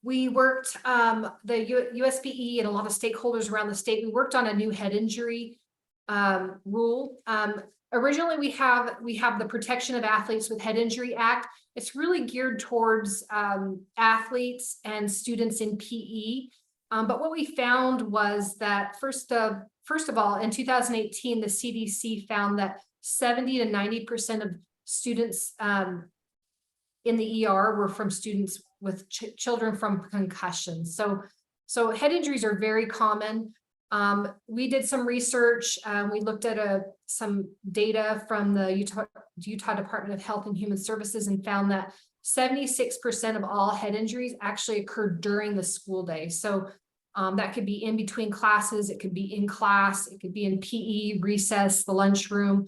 we worked, the USBE and a lot of stakeholders around the state, we worked on a new head injury rule. Originally, we have the Protection of Athletes with Head Injury Act. It's really geared towards athletes and students in PE. But what we found was that first of all, in 2018, the CDC found that 70 to 90% of students in the ER were from students with children from concussions. So head injuries are very common. We did some research. We looked at some data from the Utah Department of Health and Human Services and found that 76% of all head injuries actually occurred during the school day. So that could be in between classes, it could be in class, it could be in PE, recess, the lunchroom.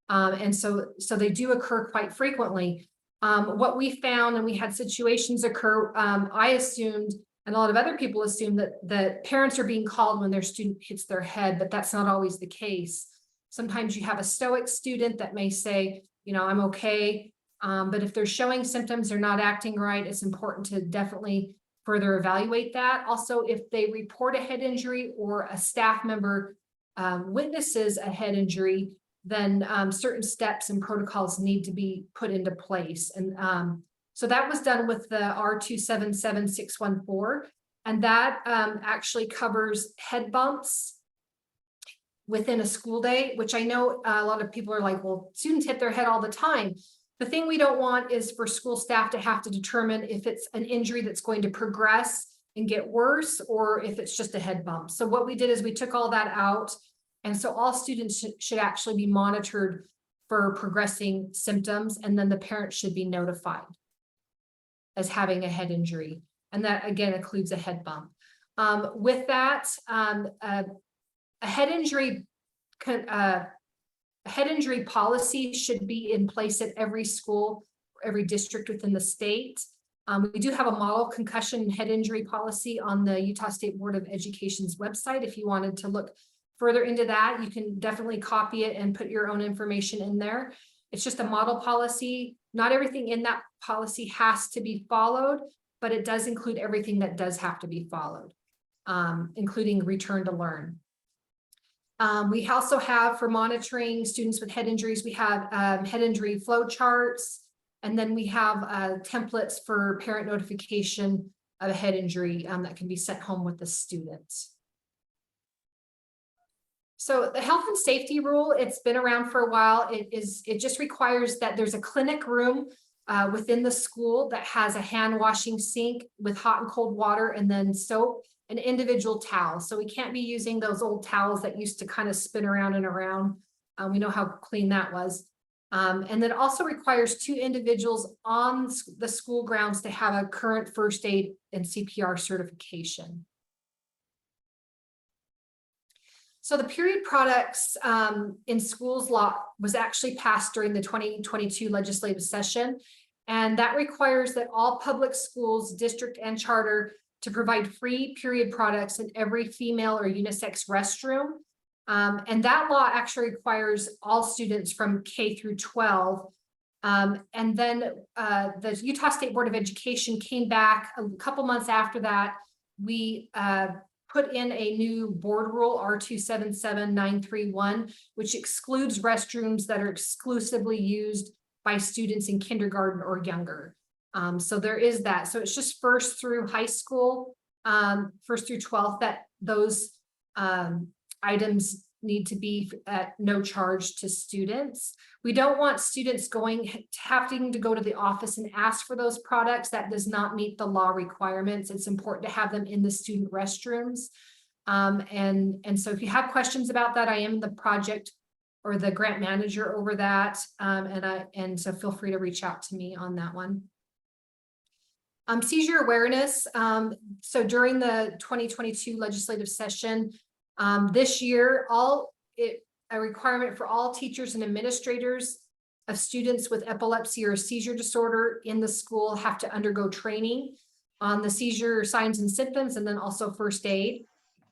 And so they do occur quite frequently. What we found, and we had situations occur, I assumed, and a lot of other people assume that parents are being called when their student hits their head, but that's not always the case. Sometimes you have a stoic student that may say, I'm okay. But if they're showing symptoms, they're not acting right, it's important to definitely further evaluate that. Also, if they report a head injury or a staff member witnesses a head injury, then certain steps and protocols need to be put into place. And so that was done with the R277614, and that actually covers head bumps within a school day, which I know a lot of people are like, well, students hit their head all the time. The thing we don't want is for school staff to have to determine if it's an injury that's going to progress and get worse, or if it's just a head bump. So what we did is we took all that out. And so all students should actually be monitored for progressing symptoms, and then the parent should be notified as having a head injury. And that again includes a head bump. With that, a head injury policy should be in place at every school, every district within the state. We do have a model concussion and head injury policy on the Utah State Board of Education's website. If you wanted to look further into that, you can definitely copy it and put your own information in there. It's just a model policy. Not everything in that policy has to be followed, but it does include everything that does have to be followed, including return to learn. We also have, for monitoring students with head injuries, we have head injury flow charts, and then we have templates for parent notification of a head injury that can be sent home with the students. So the health and safety rule, it's been around for a while. It just requires that there's a clinic room within the school that has a hand washing sink with hot and cold water, and then soap, and individual towels. So we can't be using those old towels that used to kind of spin around and around. We know how clean that was. And then also requires 2 individuals on the school grounds to have a current first aid and CPR certification. So the period products in schools law was actually passed during the 2022 legislative session. And that requires that all public schools, district and charter, to provide free period products in every female or unisex restroom. And that law actually requires all students from K through 12. And then the Utah State Board of Education came back a couple months after that. We put in a new board rule, R277931, which excludes restrooms that are exclusively used by students in kindergarten or younger. So there is that. So it's just first through high school, first through 12th, that those items need to be at no charge to students. We don't want students having to go to the office and ask for those products. That does not meet the law requirements. It's important to have them in the student restrooms. And so if you have questions about that, I am the project or the grant manager over that. And so feel free to reach out to me on that one. Seizure awareness. So during the 2022 legislative session, this year, a requirement for all teachers and administrators of students with epilepsy or seizure disorder in the school have to undergo training on the seizure signs and symptoms, and then also first aid.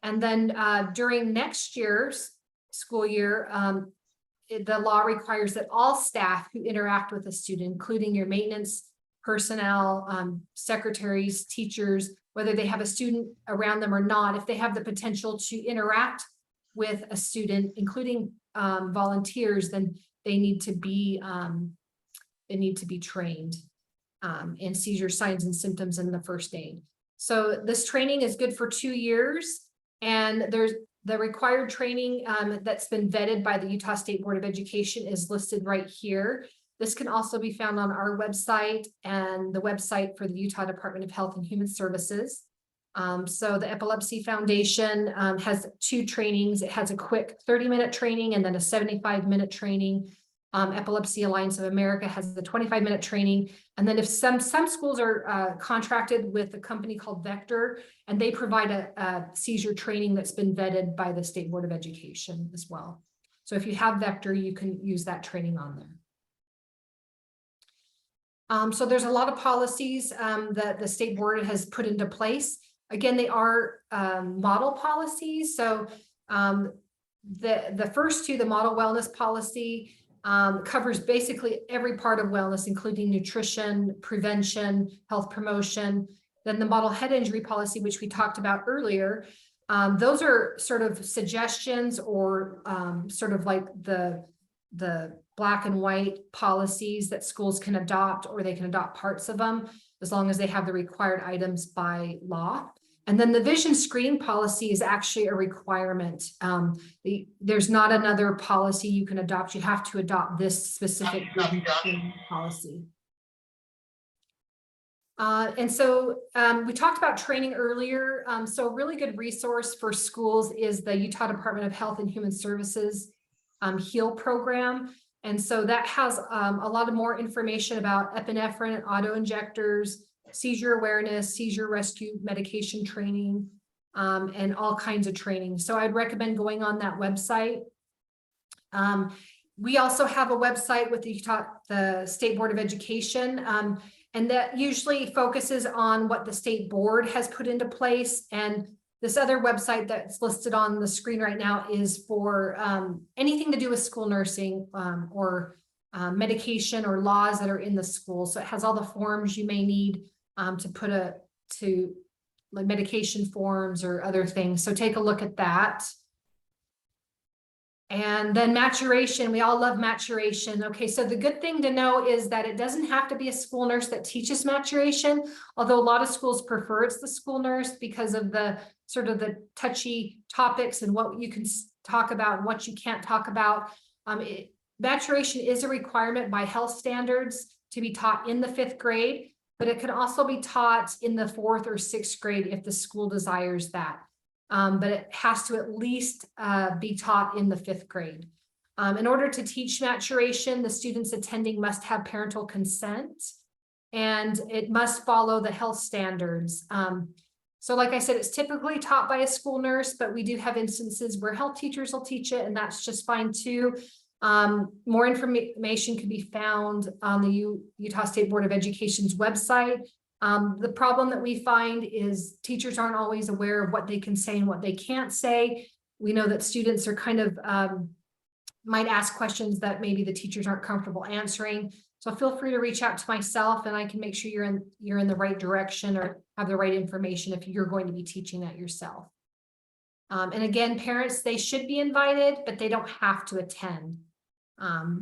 And then during next year's school year, the law requires that all staff who interact with a student, including your maintenance personnel, secretaries, teachers, whether they have a student around them or not, if they have the potential to interact with a student, including volunteers, then they need to be trained in seizure signs and symptoms and the first aid. So this training is good for 2 years, and there's the required training that's been vetted by the Utah State Board of Education is listed right here. This can also be found on our website and the website for the Utah Department of Health and Human Services. So the Epilepsy Foundation has 2 trainings. It has a quick 30-minute training and then a 75-minute training. Epilepsy Alliance of America has the 25-minute training. And then if some schools are contracted with a company called Vector, and they provide a seizure training that's been vetted by the State Board of Education as well. So if you have Vector, you can use that training on there. So there's a lot of policies that the state board has put into place. Again, they are model policies. So the first 2, the model wellness policy, covers basically every part of wellness, including nutrition, prevention, health promotion. Then the model head injury policy, which we talked about earlier, those are sort of suggestions or sort of like the black and white policies that schools can adopt, or they can adopt parts of them as long as they have the required items by law. And then the vision screen policy is actually a requirement. There's not another policy you can adopt. You have to adopt this specific vision screen policy. And so we talked about training earlier. So a really good resource for schools is the Utah Department of Health and Human Services HEAL program. And so that has a lot of more information about epinephrine, auto injectors, seizure awareness, seizure rescue medication training, and all kinds of training. So I'd recommend going on that website. We also have a website with the State Board of Education, and that usually focuses on what the state board has put into place. And this other website that's listed on the screen right now is for anything to do with school nursing or medication or laws that are in the school. So it has all the forms you may need to put like medication forms or other things. So take a look at that. And then maturation, we all love maturation. Okay, so the good thing to know is that it doesn't have to be a school nurse that teaches maturation, although a lot of schools prefer it's the school nurse because of the sort of the touchy topics and what you can talk about and what you can't talk about. Maturation is a requirement by health standards to be taught in the 5th grade, but it can also be taught in the 4th or 6th grade if the school desires that. But it has to at least be taught in the 5th grade. In order to teach maturation, the students attending must have parental consent, and it must follow the health standards. So like I said, it's typically taught by a school nurse, but we do have instances where health teachers will teach it, and that's just fine too. More information can be found on the Utah State Board of Education's website. The problem that we find is teachers aren't always aware of what they can say and what they can't say. We know that students are kind of might ask questions that maybe the teachers aren't comfortable answering. So feel free to reach out to myself, and I can make sure you're in the right direction or have the right information if you're going to be teaching that yourself. And again, parents, they should be invited, but they don't have to attend.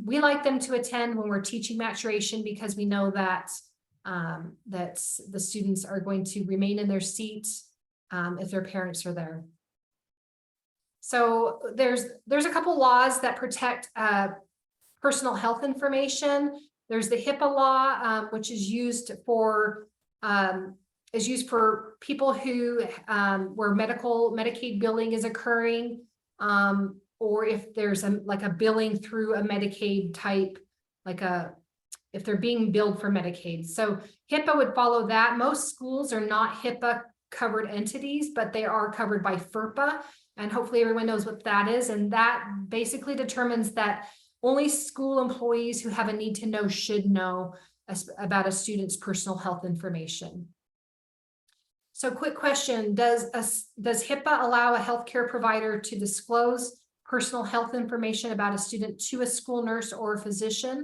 We like them to attend when we're teaching maturation because we know that that the students are going to remain in their seats if their parents are there. So there's a couple laws that protect personal health information. There's the HIPAA law, which is used for people who where Medicaid billing is occurring, or if there's a billing through a Medicaid type, if they're being billed for Medicaid. So HIPAA would follow that. Most schools are not HIPAA covered entities, but they are covered by FERPA. And hopefully everyone knows what that is. And that basically determines that only school employees who have a need to know should know about a student's personal health information. So quick question, does HIPAA allow a healthcare provider to disclose personal health information about a student to a school nurse or a physician?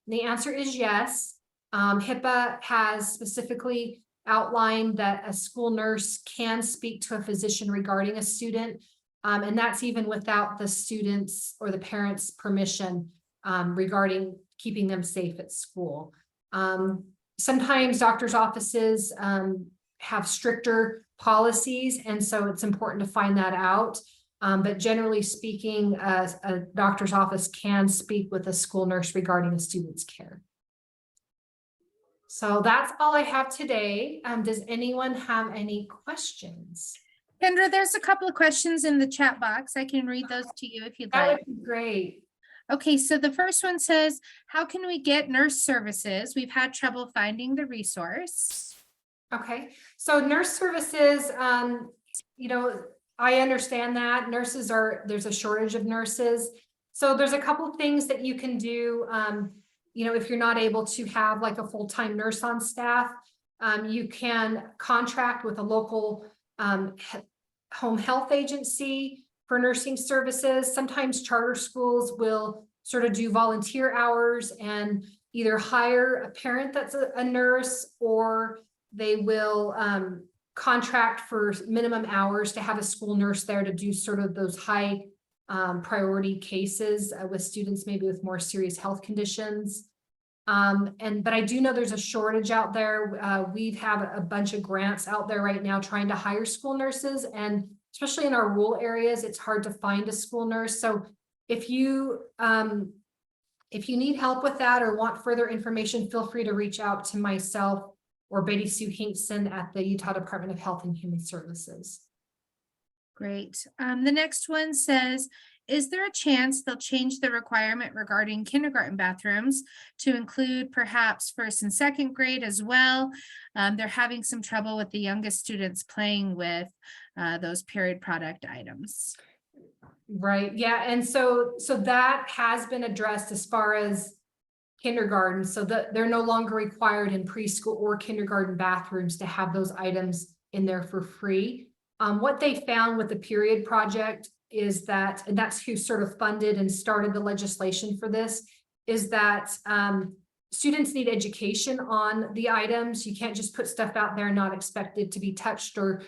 And the answer is yes. HIPAA has specifically outlined that a school nurse can speak to a physician regarding a student, and that's even without the students or the parents' permission regarding keeping them safe at school. Sometimes doctors' offices have stricter policies, and so it's important to find that out. But generally speaking, a doctor's office can speak with a school nurse regarding a student's care. So that's all I have today. Does anyone have any questions? Kendra, there's a couple of questions in the chat box. I can read those to you if you'd That like. would be great. Okay, so the first one says, how can we get nurse services? We've had trouble finding the resource. Okay, so nurse services, you know, I understand that there's a shortage of nurses. So there's a couple of things that you can do. You know, if you're not able to have like a full-time nurse on staff, you can contract with a local home health agency for nursing services. Sometimes charter schools will sort of do volunteer hours and either hire a parent that's a nurse, or they will contract for minimum hours to have a school nurse there to do sort of those high priority cases with students maybe with more serious health conditions. But I do know there's a shortage out there. We have a bunch of grants out there right now trying to hire school nurses, and especially in our rural areas, it's hard to find a school nurse. So if you need help with that or want further information, feel free to reach out to myself or Betty Sue Hinkson at the Utah Department of Health and Human Services. Great. The next one says, is there a chance they'll change the requirement regarding kindergarten bathrooms to include perhaps first and second grade as well? They're having some trouble with the youngest students playing with those period product items. Right, yeah, and so that has been addressed as far as kindergarten, so that they're no longer required in preschool or kindergarten bathrooms to have those items in there for free. What they found with the period project is that, and that's who sort of funded and started the legislation for this, is that students need education on the items. You can't just put stuff out there and not expect it to be touched or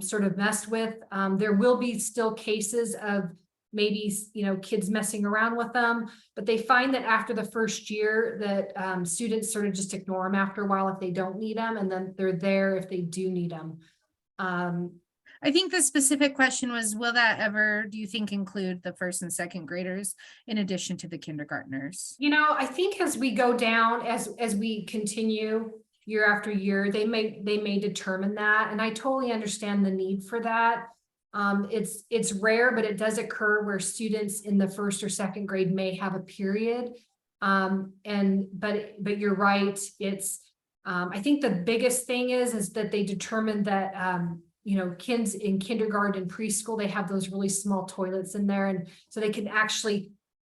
sort of messed with. There will be still cases of maybe, you know, kids messing around with them, but they find that after the first year that students sort of just ignore them after a while if they don't need them, and then they're there if they do need them. I think the specific question was, will that ever, do you think, include the first and second graders in addition to the kindergartners? You know, I think as we go down, as we continue year after year, they may determine that, and I totally understand the need for that. It's rare, but it does occur where students in the first or second grade may have a period. But you're right. It's I think the biggest thing is that they determined that you know, kids in kindergarten and preschool, they have those really small toilets in there, and so they can actually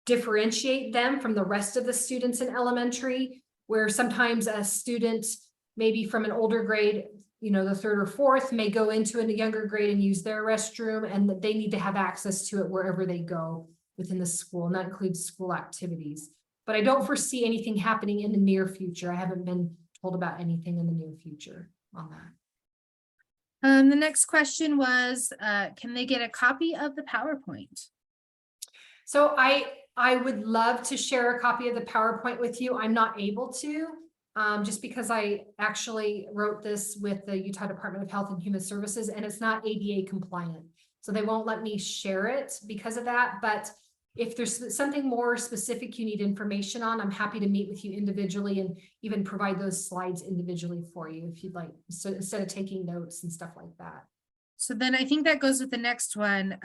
differentiate them from the rest of the students in elementary, where sometimes a student maybe from an older grade, you know, the third or fourth, may go into a younger grade and use their restroom, and that they need to have access to it wherever they go within the school, and that includes school activities. But I don't foresee anything happening in the near future. I haven't been told about anything in the near future on that. The next question was, can they get a copy of the PowerPoint? So I would love to share a copy of the PowerPoint with you. I'm not able to, just because I actually wrote this with the Utah Department of Health and Human Services, and it's not ADA compliant. so they won't let me share it because of that. But if there's something more specific you need information on, I'm happy to meet with you individually and even provide those slides individually for you if you'd like, so instead of taking notes and stuff like that. So then I think that goes with the next one.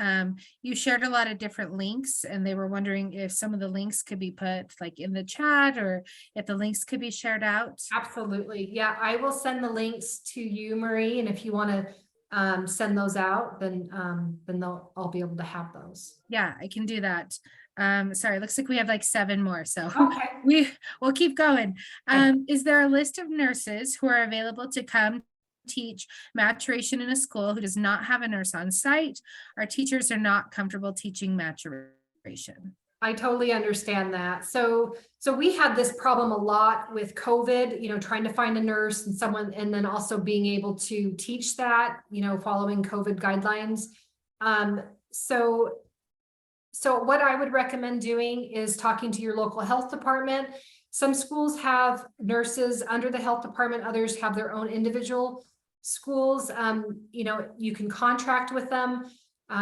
You shared a lot of different links and they were wondering if some of the links could be put like in the chat or if the links could be shared out. Absolutely. Yeah, I will send the links to you, Marie. And if you want to send those out, then I'll be able to have those. Yeah, I can do that. Sorry, looks like we have like 7 more, so Okay. we'll keep going. Okay. Is there a list of nurses who are available to come teach maturation in a school who does not have a nurse on site? Our teachers are not comfortable teaching maturation. I totally understand that. So we had this problem a lot with COVID, trying to find a nurse and someone, and then also being able to teach that, following COVID guidelines. So what I would recommend doing is talking to your local health department. Some schools have nurses under the health department, others have their own individual schools. You can contract with them.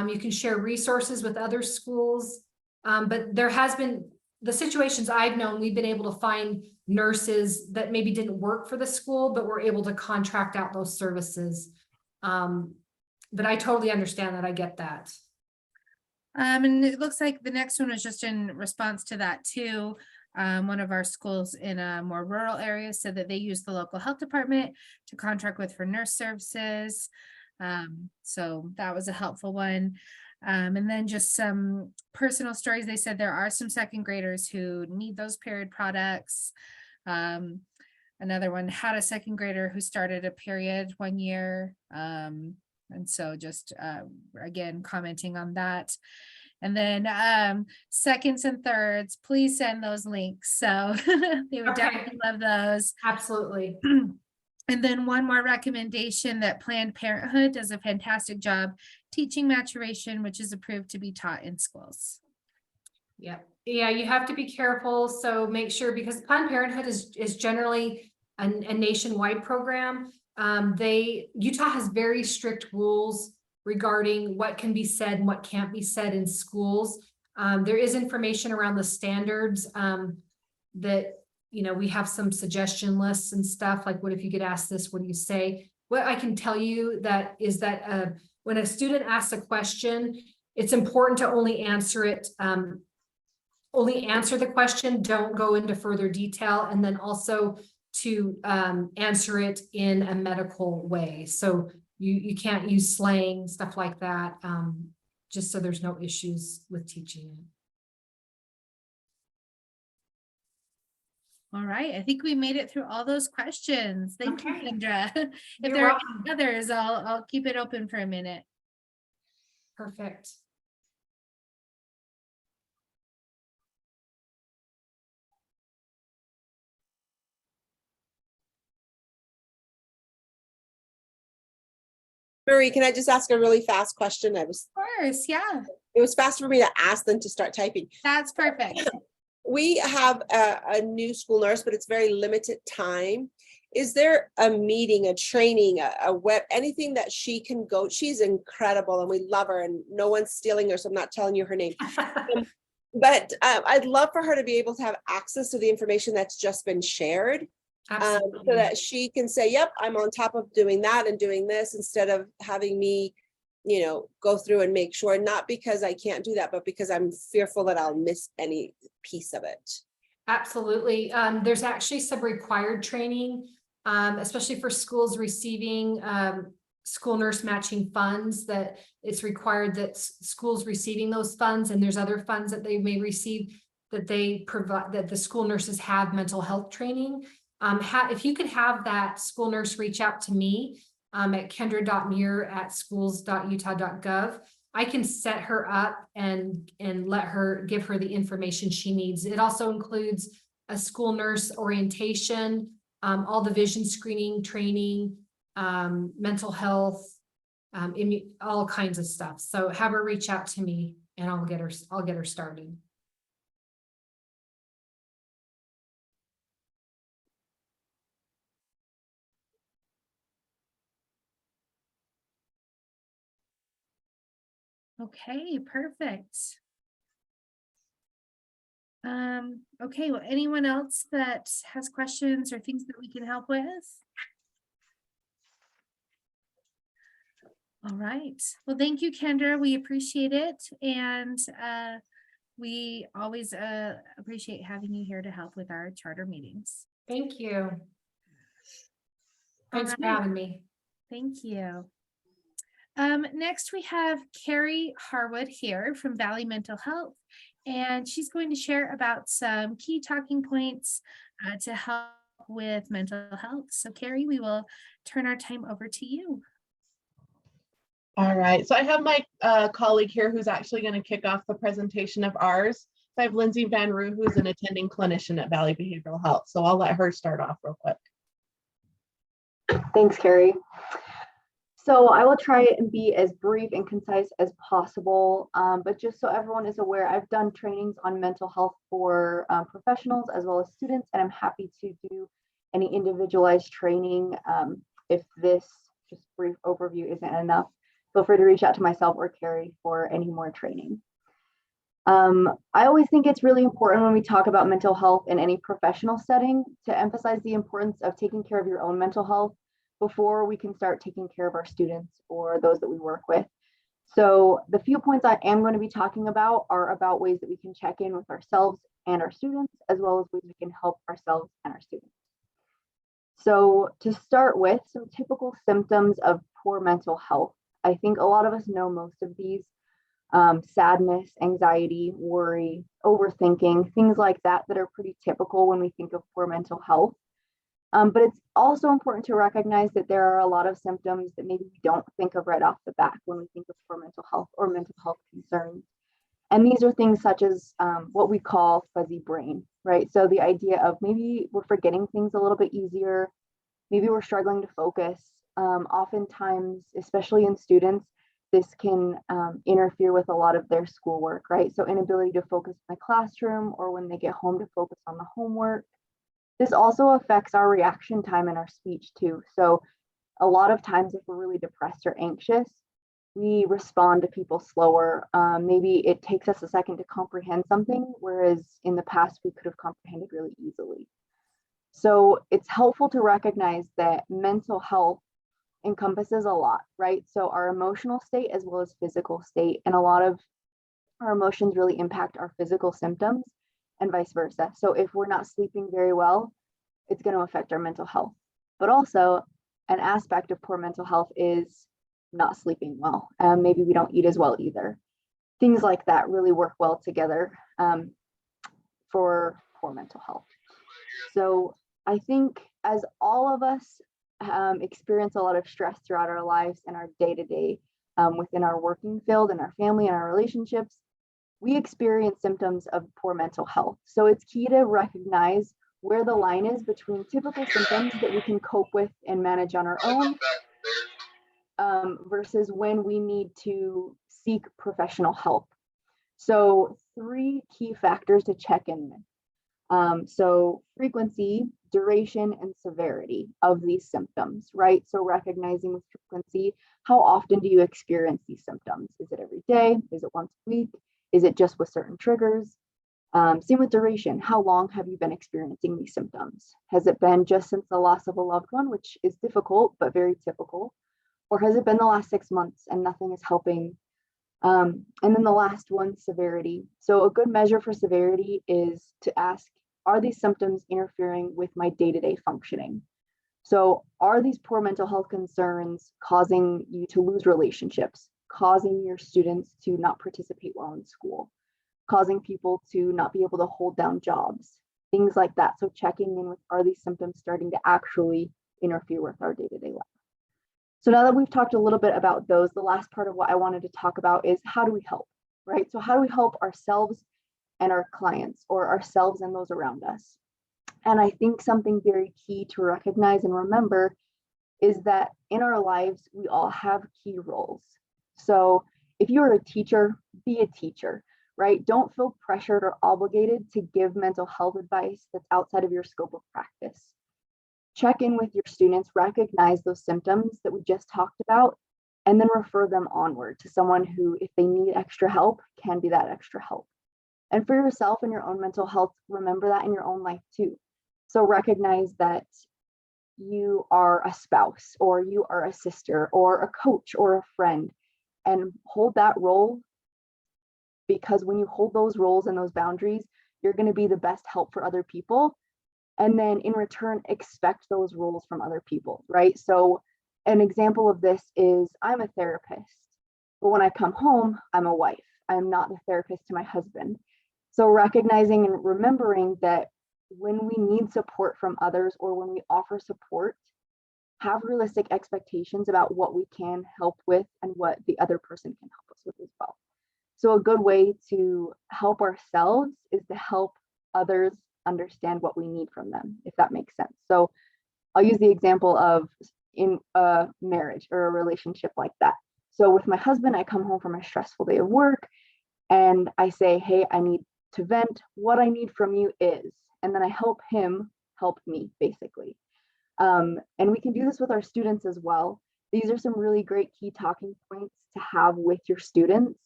You can share resources with other schools. But there has been the situations I've known, we've been able to find nurses that maybe didn't work for the school, but were able to contract out those services. But I totally understand that. I get that. And it looks like the next one was just in response to that too. One of our schools in a more rural area said that they use the local health department to contract with for nurse services. So that was a helpful one. And then just some personal stories. They said there are some second graders who need those period products. Another one had a second grader who started a period one year. And so just again, commenting on that. And then seconds and thirds, please send those links. So they would definitely love those. Absolutely. And then one more recommendation that Planned Parenthood does a fantastic job teaching maturation, which is approved to be taught in schools. Yeah, you have to be careful. So make sure, because Planned Parenthood is generally a nationwide program. Utah has very strict rules regarding what can be said and what can't be said in schools. There is information around the standards that, we have some suggestion lists and stuff like, what if you get asked this, what do you say? What I can tell you that is that when a student asks a question, it's important to only answer it, only answer the question, don't go into further detail, and then also to answer it in a medical way. So you can't use slang, stuff like that, just so there's no issues with teaching it. All right, I think we made it through all those questions. Thank you, Kendra. If You're there are welcome. any others, I'll keep it open for a minute. Perfect. Marie, can I just ask a really fast question? Of course, yeah. It was fast for me to ask than to start typing. That's perfect. We have a new school nurse, but it's very limited time. Is there a meeting, a training, a web, anything that she can go? She's incredible and we love her and no one's stealing her, so I'm not telling you her name. But I'd love for her to be able to have access to the information that's just been shared. So that she can say, yep, I'm on top of doing that and doing this, instead of having me, go through and make sure, not because I can't do that, but because I'm fearful that I'll miss any piece of it. Absolutely. There's actually some required training, especially for schools receiving school nurse matching funds, that it's required that schools receiving those funds, and there's other funds that they may receive that they provide, that the school nurses have mental health training. If you could have that school nurse reach out to me at kendra.muir@schools.utah.gov, I can set her up and let her, give her the information she needs. It also includes a school nurse orientation, all the vision screening training, mental health, all kinds of stuff. So have her reach out to me and I'll get her started. Okay, perfect. Okay, well, anyone else that has questions or things that we can help with? All right. Well, thank you, Kendra. We appreciate it. And we always appreciate having you here to help with our charter meetings. Thank you. Thanks for right. having me. Thank you. Next, we have Carrie Harwood here from Valley Mental Health, and she's going to share about some key talking points to help with mental health. So Carrie, we will turn our time over to you. All right, so I have my colleague here who's actually going to kick off the presentation of ours. So I have Lindsay Van Roo, who's an attending clinician at Valley Behavioral Health. So I'll let her start off real quick. Thanks, Carrie. So I will try and be as brief and concise as possible, but just so everyone is aware, I've done trainings on mental health for professionals as well as students, and I'm happy to do any individualized training. If this just brief overview isn't enough, feel free to reach out to myself or Carrie for any more training. I always think it's really important when we talk about mental health in any professional setting to emphasize the importance of taking care of your own mental health before we can start taking care of our students or those that we work with. So the few points I am going to be talking about are about ways that we can check in with ourselves and our students, as well as ways we can help ourselves and our students. So to start with, some typical symptoms of poor mental health. I think a lot of us know most of these. Sadness, anxiety, worry, overthinking, things like that are pretty typical when we think of poor mental health. But it's also important to recognize that there are a lot of symptoms that maybe we don't think of right off the bat when we think of poor mental health or mental health concerns. And these are things such as what we call fuzzy brain, right? So the idea of maybe we're forgetting things a little bit easier, maybe we're struggling to focus. Oftentimes, especially in students, this can interfere with a lot of their schoolwork, right? So inability to focus in the classroom or when they get home to focus on the homework. This also affects our reaction time and our speech too. So a lot of times if we're really depressed or anxious, we respond to people slower. Maybe it takes us a second to comprehend something, whereas in the past we could have comprehended really easily. So it's helpful to recognize that mental health encompasses a lot, right? So our emotional state as well as physical state, and a lot of our emotions really impact our physical symptoms and vice versa. So if we're not sleeping very well, it's going to affect our mental health. But also an aspect of poor mental health is not sleeping well. Maybe we don't eat as well either. Things like that really work well together for poor mental health. So I think as all of us experience a lot of stress throughout our lives and our day-to-day within our working field and our family and our relationships, we experience symptoms of poor mental health. So it's key to recognize where the line is between typical symptoms that we can cope with and manage on our own versus when we need to seek professional help. So 3 key factors to check in with. So frequency, duration, and severity of these symptoms, right? So recognizing with frequency, how often do you experience these symptoms? Is it every day? Is it once a week? Is it just with certain triggers? Same with duration. How long have you been experiencing these symptoms? Has it been just since the loss of a loved one, which is difficult, but very typical? Or has it been the last 6 months and nothing is helping? And then the last one, severity. So a good measure for severity is to ask, are these symptoms interfering with my day-to-day functioning? So are these poor mental health concerns causing you to lose relationships, causing your students to not participate well in school, causing people to not be able to hold down jobs, things like that? So checking in with, are these symptoms starting to actually interfere with our day-to-day life? So now that we've talked a little bit about those, the last part of what I wanted to talk about is how do we help, right? So how do we help ourselves and our clients, or ourselves and those around us? And I think something very key to recognize and remember is that in our lives, we all have key roles. So if you're a teacher, be a teacher, right? Don't feel pressured or obligated to give mental health advice that's outside of your scope of practice. Check in with your students, recognize those symptoms that we just talked about, and then refer them onward to someone who, if they need extra help, can be that extra help. And for yourself and your own mental health, remember that in your own life too. So recognize that you are a spouse, or you are a sister, or a coach, or a friend, and hold that role, because when you hold those roles and those boundaries, you're going to be the best help for other people. And then in return, expect those roles from other people, right? So an example of this is, I'm a therapist, but when I come home, I'm a wife. I'm not the therapist to my husband. So recognizing and remembering that when we need support from others, or when we offer support, have realistic expectations about what we can help with and what the other person can help us with as well. So a good way to help ourselves is to help others understand what we need from them, if that makes sense. So I'll use the example of in a marriage or a relationship like that. So with my husband, I come home from a stressful day of work and I say, hey, I need to vent. What I need from you is, and then I help him help me, basically. And we can do this with our students as well. These are some really great key talking points to have with your students,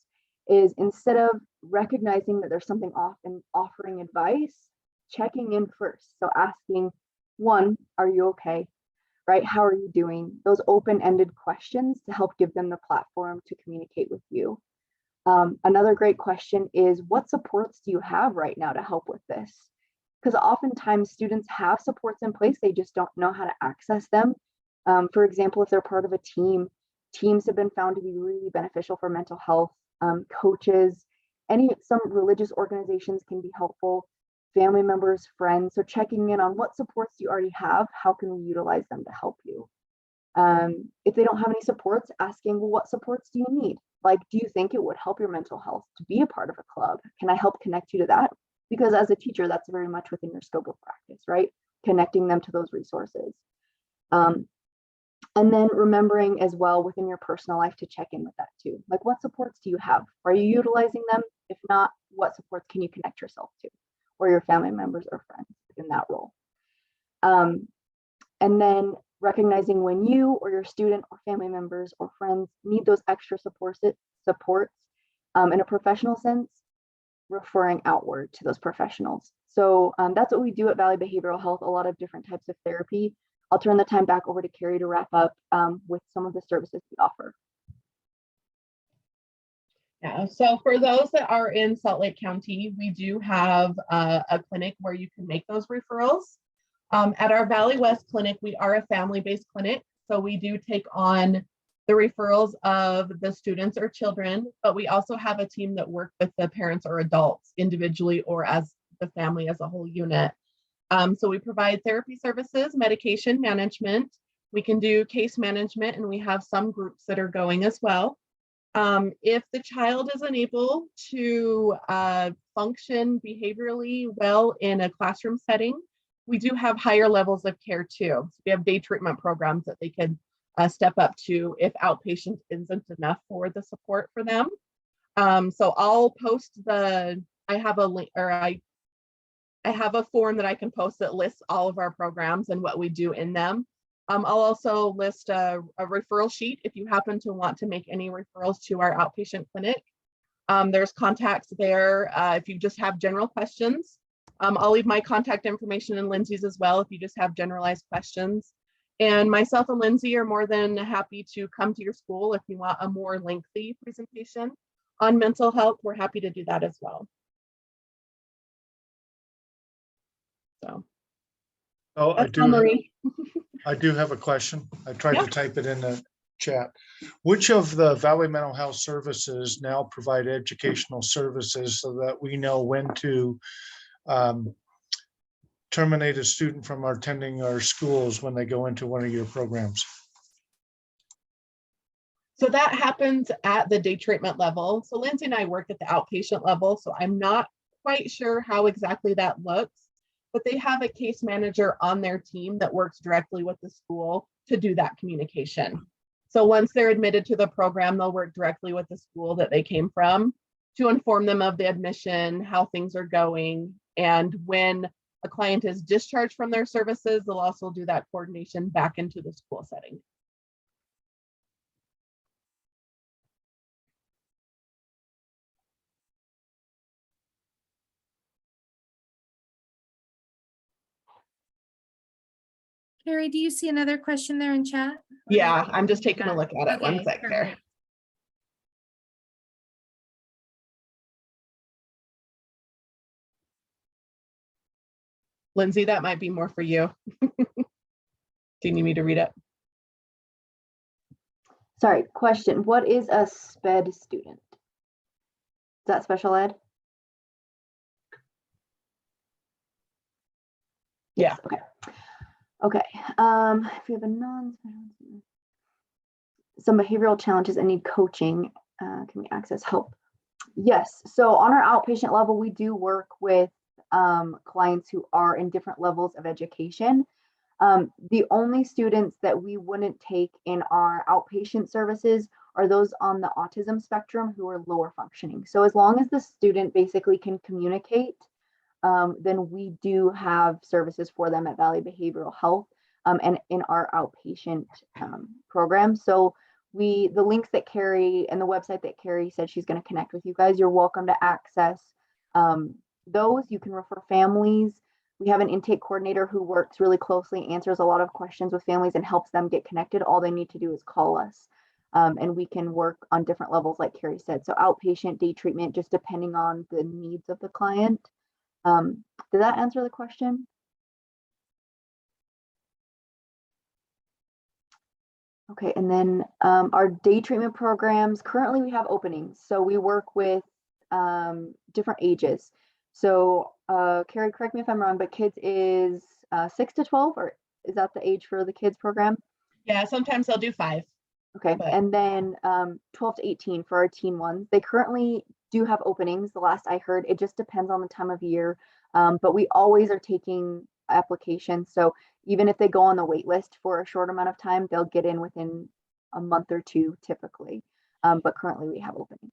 is instead of recognizing that there's something off and offering advice, checking in first. So asking, one, are you okay? Right? How are you doing? Those open-ended questions to help give them the platform to communicate with you. Another great question is, what supports do you have right now to help with this? Because oftentimes students have supports in place, they just don't know how to access them. For example, if they're part of a team, teams have been found to be really beneficial for mental health. Coaches, some religious organizations can be helpful, family members, friends. So checking in on what supports do you already have, how can we utilize them to help you? If they don't have any supports, asking, well, what supports do you need? Like, do you think it would help your mental health to be a part of a club? Can I help connect you to that? Because as a teacher, that's very much within your scope of practice, right? Connecting them to those resources. And then remembering as well within your personal life to check in with that too. Like, what supports do you have? Are you utilizing them? If not, what supports can you connect yourself to, or your family members or friends in that role? And then recognizing when you or your student or family members or friends need those extra supports in a professional sense, referring outward to those professionals. So that's what we do at Valley Behavioral Health, a lot of different types of therapy. I'll turn the time back over to Carrie to wrap up with some of the services we offer. Yeah, so for those that are in Salt Lake County, we do have a clinic where you can make those referrals. At our Valley West clinic, we are a family-based clinic, so we do take on the referrals of the students or children, but we also have a team that work with the parents or adults individually or as the family as a whole unit. So we provide therapy services, medication management. We can do case management, and we have some groups that are going as well. If the child is unable to function behaviorally well in a classroom setting, we do have higher levels of care too. So we have day treatment programs that they can step up to if outpatient isn't enough for the support for them. So I'll post I have a link, or I have a form that I can post that lists all of our programs and what we do in them. I'll also list a referral sheet if you happen to want to make any referrals to our outpatient clinic. There's contacts there if you just have general questions. I'll leave my contact information in Lindsay's as well if you just have generalized questions. And myself and Lindsay are more than happy to come to your school if you want a more lengthy presentation on mental health. We're happy to do that as well. So, oh, I do have a question. I tried to type it in the chat. Which of the Valley Mental Health Services now provide educational services so that we know when to terminate a student from attending our schools when they go into one of your programs? So that happens at the day treatment level. So Lindsay and I work at the outpatient level, so I'm not quite sure how exactly that looks, but they have a case manager on their team that works directly with the school to do that communication. So once they're admitted to the program, they'll work directly with the school that they came from to inform them of the admission, how things are going, and when a client is discharged from their services, they'll also do that coordination back into the school setting. Carrie, do you see another question there in chat? Yeah, I'm just taking a look at it. One Okay, sec there. perfect. Lindsay, that might be more for you. Do you need me to read it? Sorry, question. What is a SPED student? Is that special ed? Yeah. Okay. Okay. If you have a non-special, some behavioral challenges and need coaching, can we access help? Yes. So on our outpatient level, we do work with clients who are in different levels of education. The only students that we wouldn't take in our outpatient services are those on the autism spectrum who are lower functioning. So as long as the student basically can communicate, then we do have services for them at Valley Behavioral Health and in our outpatient program. So the links that Carrie and the website that Carrie said she's going to connect with you guys, you're welcome to access those. You can refer families. We have an intake coordinator who works really closely, answers a lot of questions with families and helps them get connected. All they need to do is call us. And we can work on different levels, like Carrie said. So outpatient, day treatment, just depending on the needs of the client. Did that answer the question? Okay, and then our day treatment programs, currently we have openings. So we work with different ages. So Carrie, correct me if I'm wrong, but kids is 6 to 12, or is that the age for the kids program? Yeah, sometimes they'll do 5. Okay, but... and then 12 to 18 for our teen ones. They currently do have openings. The last I heard, it just depends on the time of year, but we always are taking applications. So even if they go on the wait list for a short amount of time, they'll get in within a month or two typically. But currently we have openings.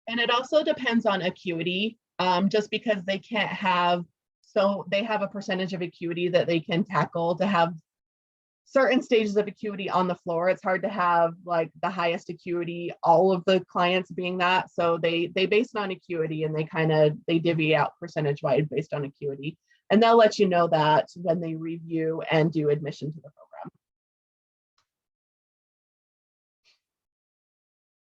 And it also depends on acuity, just because they can't have, so they have a percentage of acuity that they can tackle to have certain stages of acuity on the floor. It's hard to have like the highest acuity, all of the clients being that. So they base it on acuity and they divvy out percentage wide based on acuity. And they'll let you know that when they review and do admission to the program.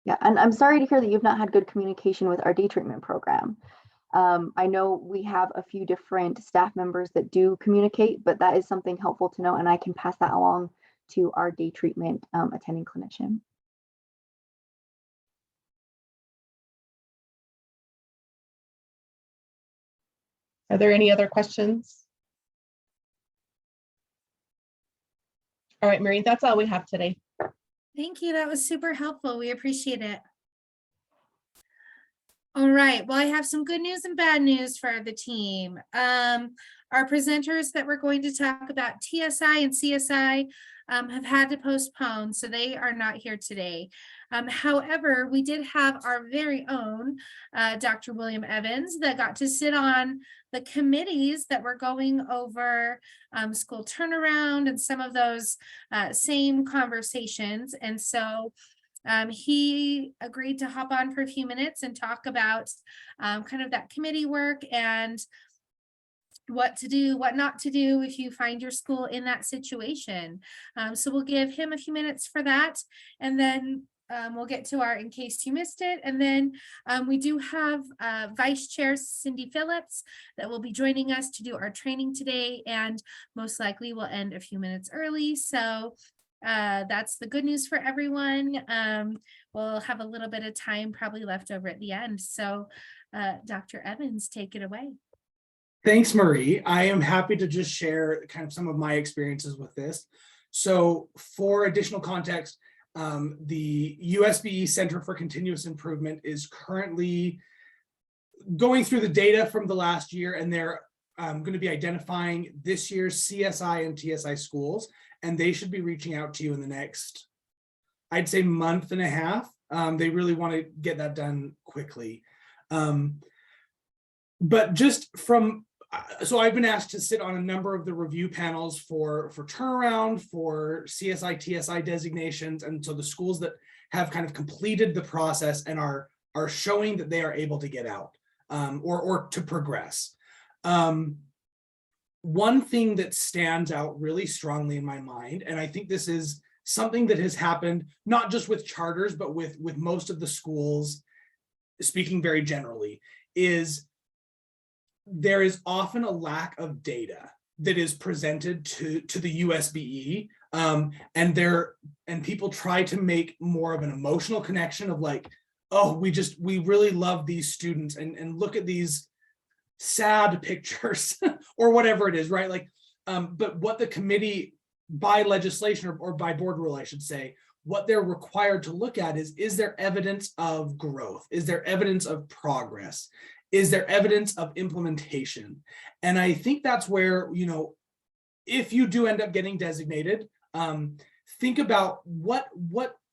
Yeah, and I'm sorry to hear that you've not had good communication with our day treatment program. I know we have a few different staff members that do communicate, but that is something helpful to know, and I can pass that along to our day treatment attending clinician. Are there any other questions? All right, Marie, that's all we have today. Thank you. That was super helpful. We appreciate it. All right. Well, I have some good news and bad news for the team. Our presenters that we're going to talk about TSI and CSI have had to postpone, so they are not here today. However, we did have our very own Dr. William Evans that got to sit on the committees that were going over school turnaround and some of those same conversations. And so he agreed to hop on for a few minutes and talk about kind of that committee work and what to do, what not to do if you find your school in that situation. So we'll give him a few minutes for that, and then we'll get to our in case you missed it. And then we do have Vice Chair Cindy Phillips that will be joining us to do our training today, and most likely we'll end a few minutes early. So that's the good news for everyone. We'll have a little bit of time probably left over at the end. So Dr. Evans, take it away. Thanks, Marie. I am happy to just share kind of some of my experiences with this. So for additional context, the USBE Center for Continuous Improvement is currently going through the data from the last year, and they're going to be identifying this year's CSI and TSI schools, and they should be reaching out to you in the next, I'd say, month and a half. They really want to get that done quickly. But just from, so I've been asked to sit on a number of the review panels for turnaround, for CSI, TSI designations. And so the schools that have kind of completed the process and are showing that they are able to get out or to progress. one thing that stands out really strongly in my mind, and I think this is something that has happened not just with charters, but with most of the schools, speaking very generally, is there is often a lack of data that is presented to the USBE, and people try to make more of an emotional connection of like, oh, we really love these students, and look at these sad pictures or whatever it is, right? Like, but what the committee by legislation or by board rule, I should say, what they're required to look at is there evidence of growth? Is there evidence of progress? Is there evidence of implementation? And I think that's where, you know, if you do end up getting designated, think about what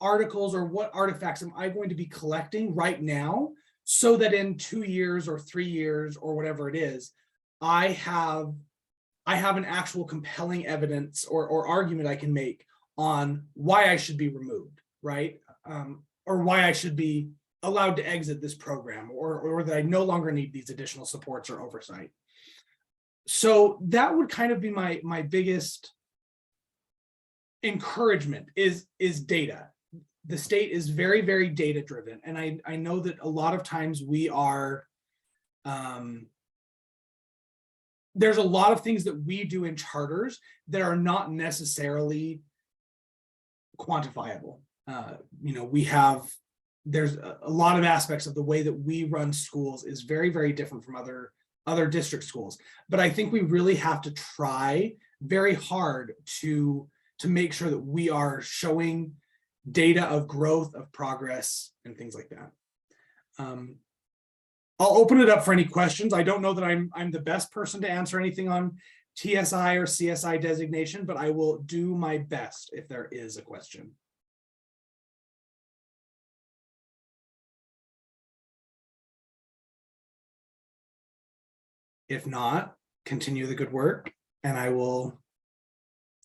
articles or what artifacts am I going to be collecting right now, so that in 2 years or 3 years or whatever it is, I have an actual compelling evidence or argument I can make on why I should be removed, right? Or why I should be allowed to exit this program, or that I no longer need these additional supports or oversight. So that would kind of be my biggest encouragement is data. The state is very, very data driven. And I know that a lot of times we are, there's a lot of things that we do in charters that are not necessarily quantifiable. You know, there's a lot of aspects of the way that we run schools is very, very different from other district schools. But I think we really have to try very hard to make sure that we are showing data of growth, of progress, and things like that. I'll open it up for any questions. I don't know that I'm the best person to answer anything on TSI or CSI designation, but I will do my best if there is a question. If not, continue the good work, and I will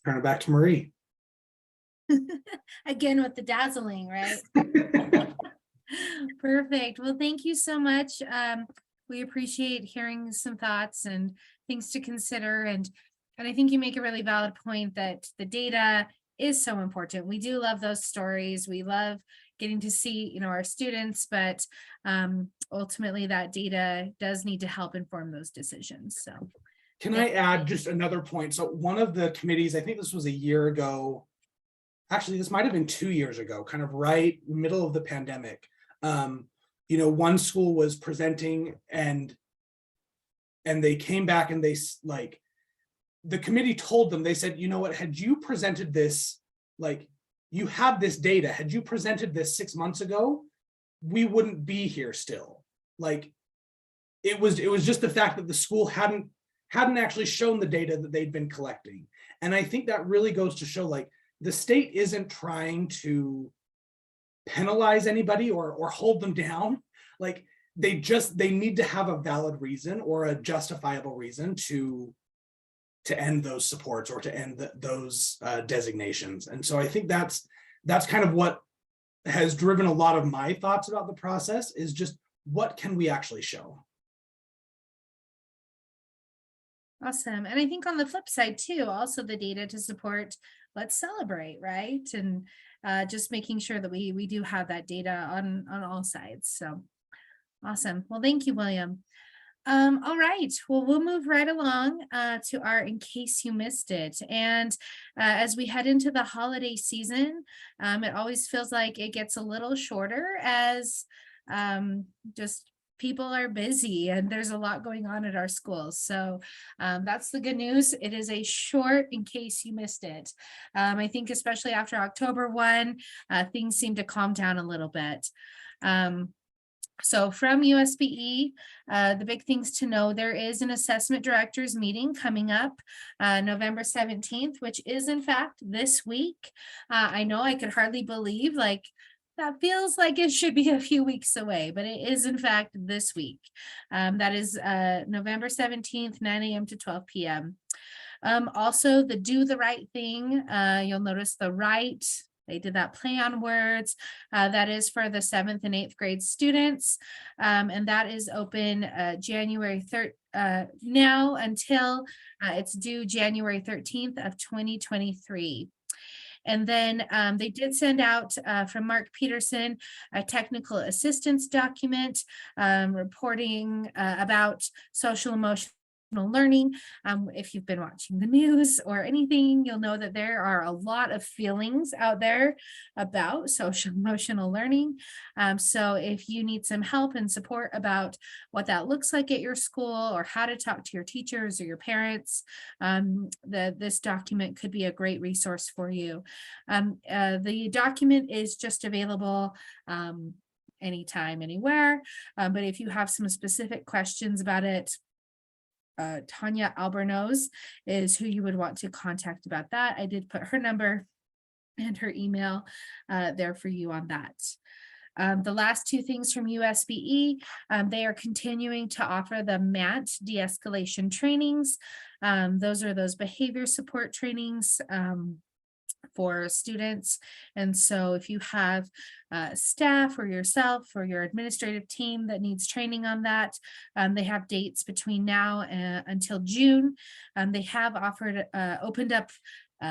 turn it back to Marie. Again with the dazzling, right? Perfect. Well, thank you so much. We appreciate hearing some thoughts and things to consider. And I think you make a really valid point that the data is so important. We do love those stories. We love getting to see, you know, our students, but ultimately that data does need to help inform those decisions. So can I add just another point? So one of the committees, I think this was a year ago, actually this might have been 2 years ago, kind of right middle of the pandemic. You know, one school was presenting and they came back and they like, the committee told them, they said, you know what, had you presented this, like you have this data, had you presented this 6 months ago, we wouldn't be here still. Like it was just the fact that the school hadn't actually shown the data that they'd been collecting. And I think that really goes to show like the state isn't trying to penalize anybody or hold them down. Like they need to have a valid reason or a justifiable reason to end those supports or to end those designations. And so I think that's kind of what has driven a lot of my thoughts about the process, is just what can we actually show? awesome. And I think on the flip side too, also the data to support Let's Celebrate, right? And just making sure that we do have that data on all sides. So awesome. Well, thank you, William. All right, well, we'll move right along to our In Case You Missed It. And as we head into the holiday season, it always feels like it gets a little shorter as just people are busy and there's a lot going on at our schools. So that's the good news. It is a short In Case You Missed It. I think especially after October 1, things seem to calm down a little bit. So from USBE, the big things to know, there is an assessment directors meeting coming up November 17th, which is in fact this week. I know I could hardly believe, like, that feels like it should be a few weeks away, but it is in fact this week. That is November 17th, 9 a.m. to 12 p.m. Also the Do the Right Thing, you'll notice the right They did that play on words. That is for the 7th and 8th grade students. And that is open January 3rd now until it's due January 13th of 2023. And then they did send out from Mark Peterson a technical assistance document reporting about social emotional learning. If you've been watching the news or anything, you'll know that there are a lot of feelings out there about social emotional learning. So if you need some help and support about what that looks like at your school or how to talk to your teachers or your parents, this document could be a great resource for you. The document is just available anytime, anywhere. But if you have some specific questions about it, Tanya Albornoz is who you would want to contact about that. I did put her number and her email there for you on that. The last two things from USBE, they are continuing to offer the MAT de-escalation trainings. Those are those behavior support trainings for students. And so if you have staff or yourself or your administrative team that needs training on that, they have dates between now and until June. They have offered, opened up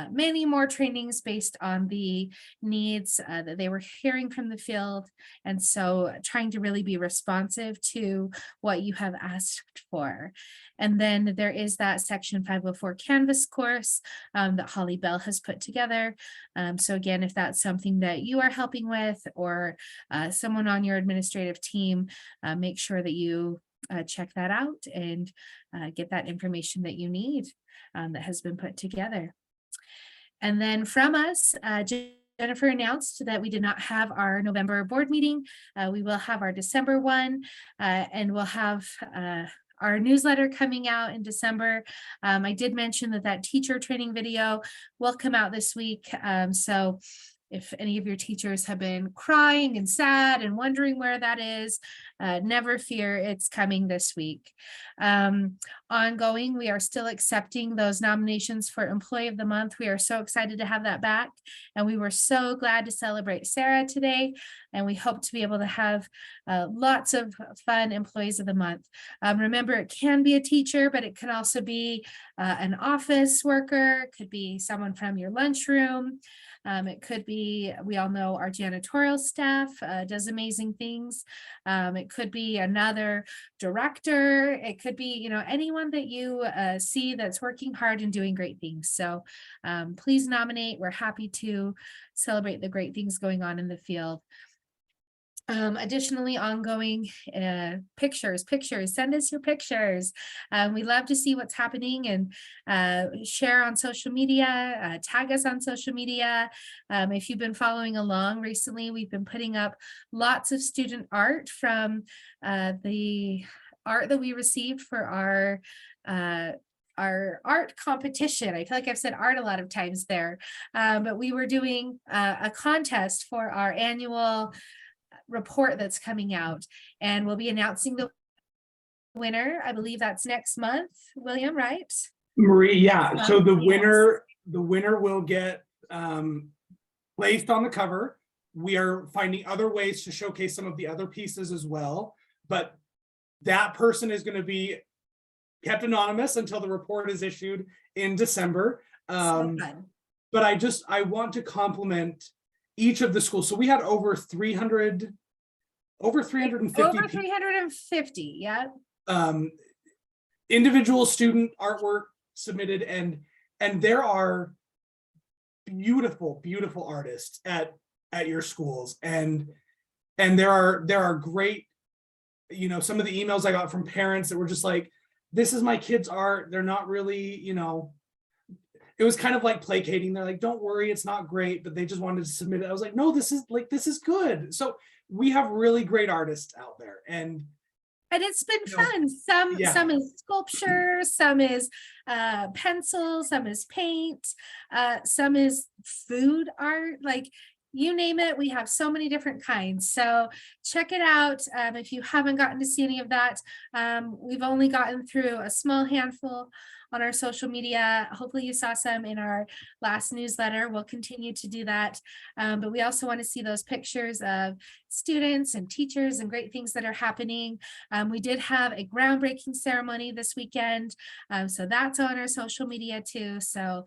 many more trainings based on the needs that they were hearing from the field. And so trying to really be responsive to what you have asked for. And then there is that Section 504 Canvas course that Holly Bell has put together. So again, if that's something that you are helping with or someone on your administrative team, make sure that you check that out and get that information that you need that has been put together. And then from us, Jennifer announced that we did not have our November board meeting. We will have our December one, and we'll have our newsletter coming out in December. I did mention that teacher training video will come out this week. So if any of your teachers have been crying and sad and wondering where that is, never fear, it's coming this week. Ongoing, we are still accepting those nominations for Employee of the Month. We are so excited to have that back. And we were so glad to celebrate Sarah today. And we hope to be able to have lots of fun Employees of the Month. Remember, it can be a teacher, but it can also be an office worker, it could be someone from your lunchroom. It could be, we all know our janitorial staff does amazing things. It could be another director. It could be, anyone that you see that's working hard and doing great things. So please nominate. We're happy to celebrate the great things going on in the field. Additionally, ongoing pictures, send us your pictures. We love to see what's happening and share on social media, tag us on social media. If you've been following along recently, we've been putting up lots of student art from the art that we received for our art competition. I feel like I've said art a lot of times there, but we were doing a contest for our annual report that's coming out, and we'll be announcing the winner. I believe that's next month, William, right? Marie, yeah. So the Yes. winner will get placed on the cover. We are finding other ways to showcase some of the other pieces as well, but that person is going to be kept anonymous until the report is issued in December. So fun. But I want to compliment each of the schools. So we had over 350 Over 350, yeah. Individual student artwork submitted, and there are beautiful artists at your schools, and there are great, some of the emails I got from parents that were just like, this is my kid's art. They're not really, it was kind of like placating. They're like, don't worry, it's not great, but they just wanted to submit it. I was like, no, this is good. So we have really great artists out there, and it's been fun. Some is sculpture, some is pencil, some is paint, some is food art. Like you name it, we have so many different kinds. So check it out. If you haven't gotten to see any of that, we've only gotten through a small handful on our social media. Hopefully you saw some in our last newsletter. We'll continue to do that. But we also want to see those pictures of students and teachers and great things that are happening. We did have a groundbreaking ceremony this weekend. So that's on our social media too. So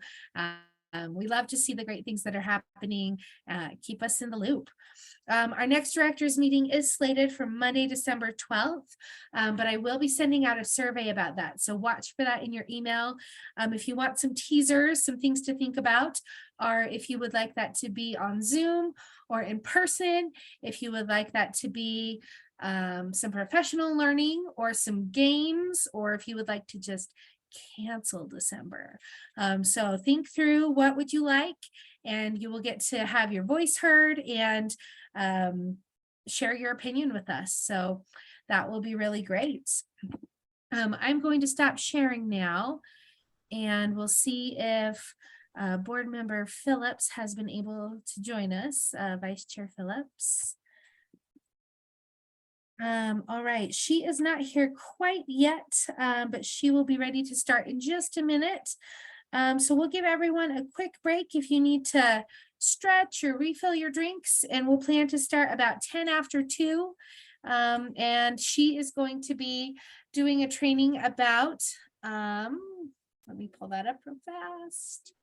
we love to see the great things that are happening. Keep us in the loop. Our next directors meeting is slated for Monday, December 12th, but I will be sending out a survey about that. So watch for that in your email. If you want some teasers, some things to think about, or if you would like that to be on Zoom or in person, if you would like that to be some professional learning or some games, or if you would like to just cancel December. So think through what would you like, and you will get to have your voice heard and share your opinion with us. So that will be really great. I'm going to stop sharing now, and we'll see if Board Member Phillips has been able to join us, Vice Chair Phillips. All right, she is not here quite yet, but she will be ready to start in just a minute. So we'll give everyone a quick break if you need to stretch or refill your drinks, and we'll plan to start about 10 after 2. And she is going to be doing a training about, let me pull that up real fast.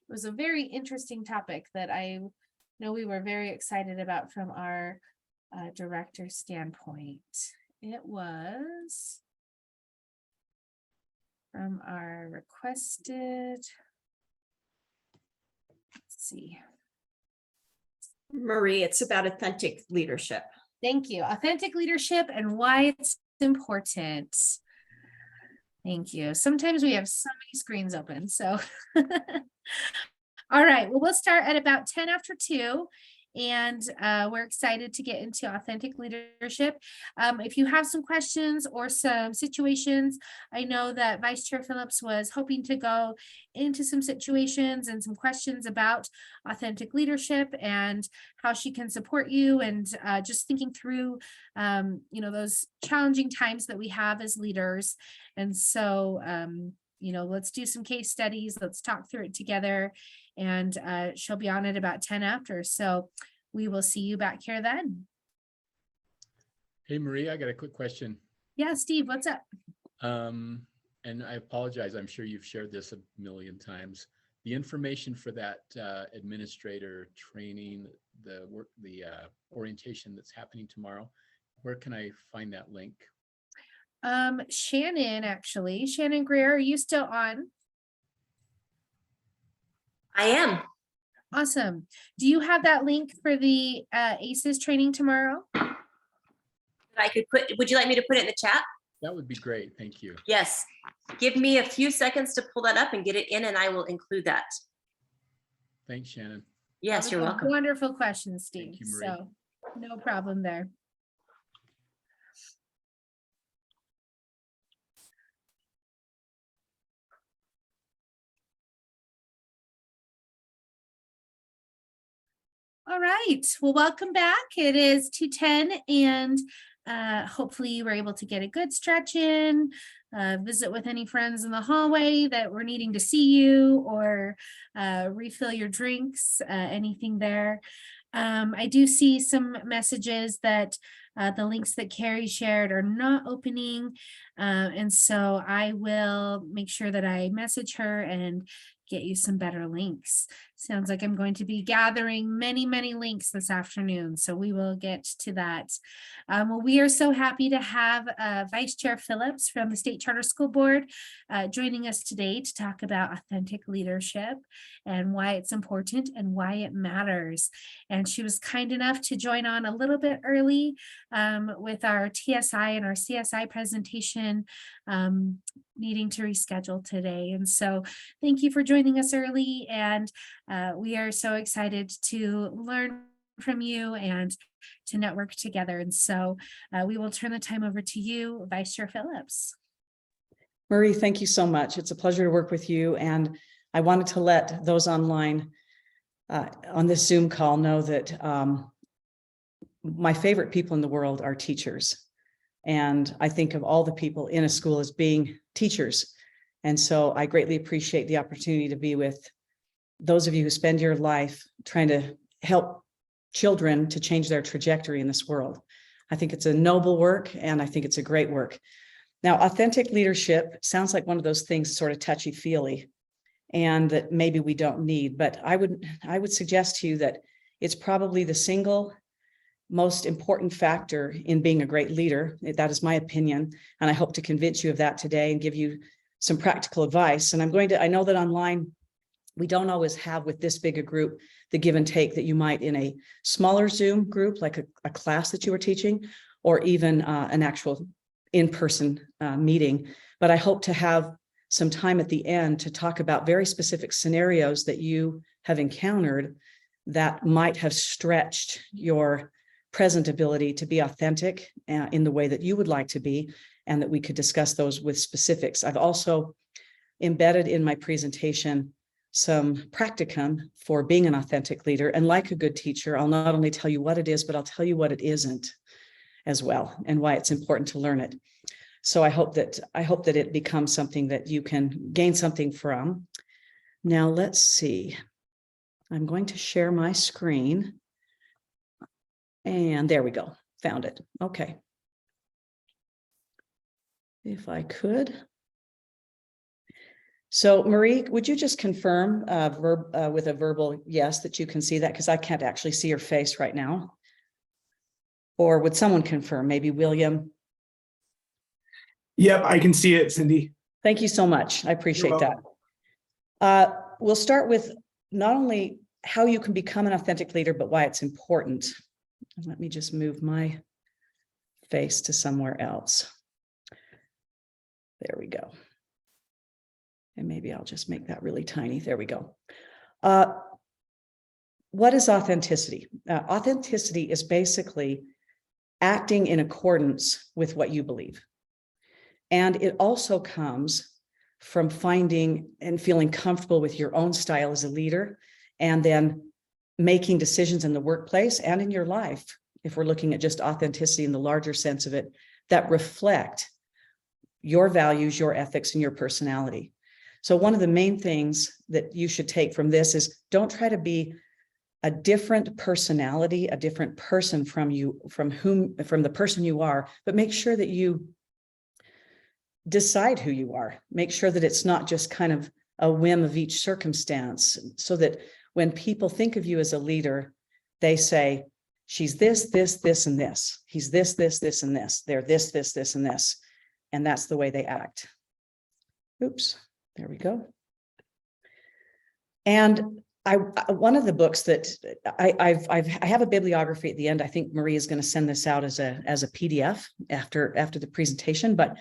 It was a very interesting topic that I know we were very excited about from our director standpoint. It was from our requested, let's see. Marie, it's about authentic leadership. Thank you. Authentic leadership and why it's important. Thank you. Sometimes we have so many screens open, so. All right, well, we'll start at about 10 after 2. And we're excited to get into authentic leadership. If you have some questions or some situations, I know that Vice Chair Phillips was hoping to go into some situations and some questions about authentic leadership and how she can support you, and just thinking through, those challenging times that we have as leaders. And so, let's do some case studies. Let's talk through it together. And she'll be on at about 10 after. So we will see you back here then. Hey, Marie, I got a quick question. Yeah, Steve, what's up? And I apologize. I'm sure you've shared this a million times. The information for that administrator training, the orientation that's happening tomorrow, where can I find that link? Shannon, actually. Shannon Greer, are you still on? I am. Awesome. Do you have that link for the ACES training tomorrow? Would you like me to put it in the chat? That would be great. Thank you. Yes. Give me a few seconds to pull that up and get it in, and I will include that. Thanks, Shannon. Yes, you're welcome. Wonderful question, Steve. Thank you, Marie. So no problem there. All right, well, welcome back. It is 2:10, and hopefully you were able to get a good stretch in, visit with any friends in the hallway that were needing to see you, or refill your drinks, anything there. I do see some messages that the links that Carrie shared are not opening, and so I will make sure that I message her and get you some better links. Sounds like I'm going to be gathering many, many links this afternoon, so we will get to that. Well, we are so happy to have Vice Chair Phillips from the State Charter School Board joining us today to talk about authentic leadership and why it's important and why it matters. And she was kind enough to join on a little bit early with our TSI and our CSI presentation, needing to reschedule today. And so thank you for joining us early, and we are so excited to learn from you and to network together. And so we will turn the time over to you, Vice Chair Phillips. Marie, thank you so much. It's a pleasure to work with you. And I wanted to let those online on this Zoom call know that my favorite people in the world are teachers. And I think of all the people in a school as being teachers. And so I greatly appreciate the opportunity to be with those of you who spend your life trying to help children to change their trajectory in this world. I think it's a noble work, and I think it's a great work. Now, authentic leadership sounds like one of those things sort of touchy-feely and that maybe we don't need, but I would suggest to you that it's probably the single most important factor in being a great leader. That is my opinion, and I hope to convince you of that today and give you some practical advice. And I know that online, we don't always have with this big a group the give and take that you might in a smaller Zoom group, like a class that you are teaching, or even an actual in-person meeting. But I hope to have some time at the end to talk about very specific scenarios that you have encountered that might have stretched your present ability to be authentic in the way that you would like to be, and that we could discuss those with specifics. I've also embedded in my presentation some practicum for being an authentic leader. And like a good teacher, I'll not only tell you what it is, but I'll tell you what it isn't as well, and why it's important to learn it. So I hope that it becomes something that you can gain something from. Now let's see. I'm going to share my screen. And there we go. Found it. Okay. If I could. So Marie, would you just confirm with a verbal yes that you can see that? Because I can't actually see your face right now. Or would someone confirm? Maybe William? Yep, I can see it, Cindy. Thank you so much. I appreciate that. We'll start with not only how you can become an authentic leader, but why it's important. Let me just move my face to somewhere else. There we go. And maybe I'll just make that really tiny. There we go. What is authenticity? Authenticity is basically acting in accordance with what you believe. And it also comes from finding and feeling comfortable with your own style as a leader, and then making decisions in the workplace and in your life, if we're looking at just authenticity in the larger sense of it, that reflect your values, your ethics, and your personality. So one of the main things that you should take from this is don't try to be a different personality, a different person from the person you are, but make sure that you decide who you are. Make sure that it's not just kind of a whim of each circumstance, so that when people think of you as a leader, they say, she's this, this, this, and this. He's this, this, this, and this. They're this, this, this, and this. And that's the way they act. Oops, there we go. And one of the books that I have a bibliography at the end. I think Marie is going to send this out as a PDF after the presentation, but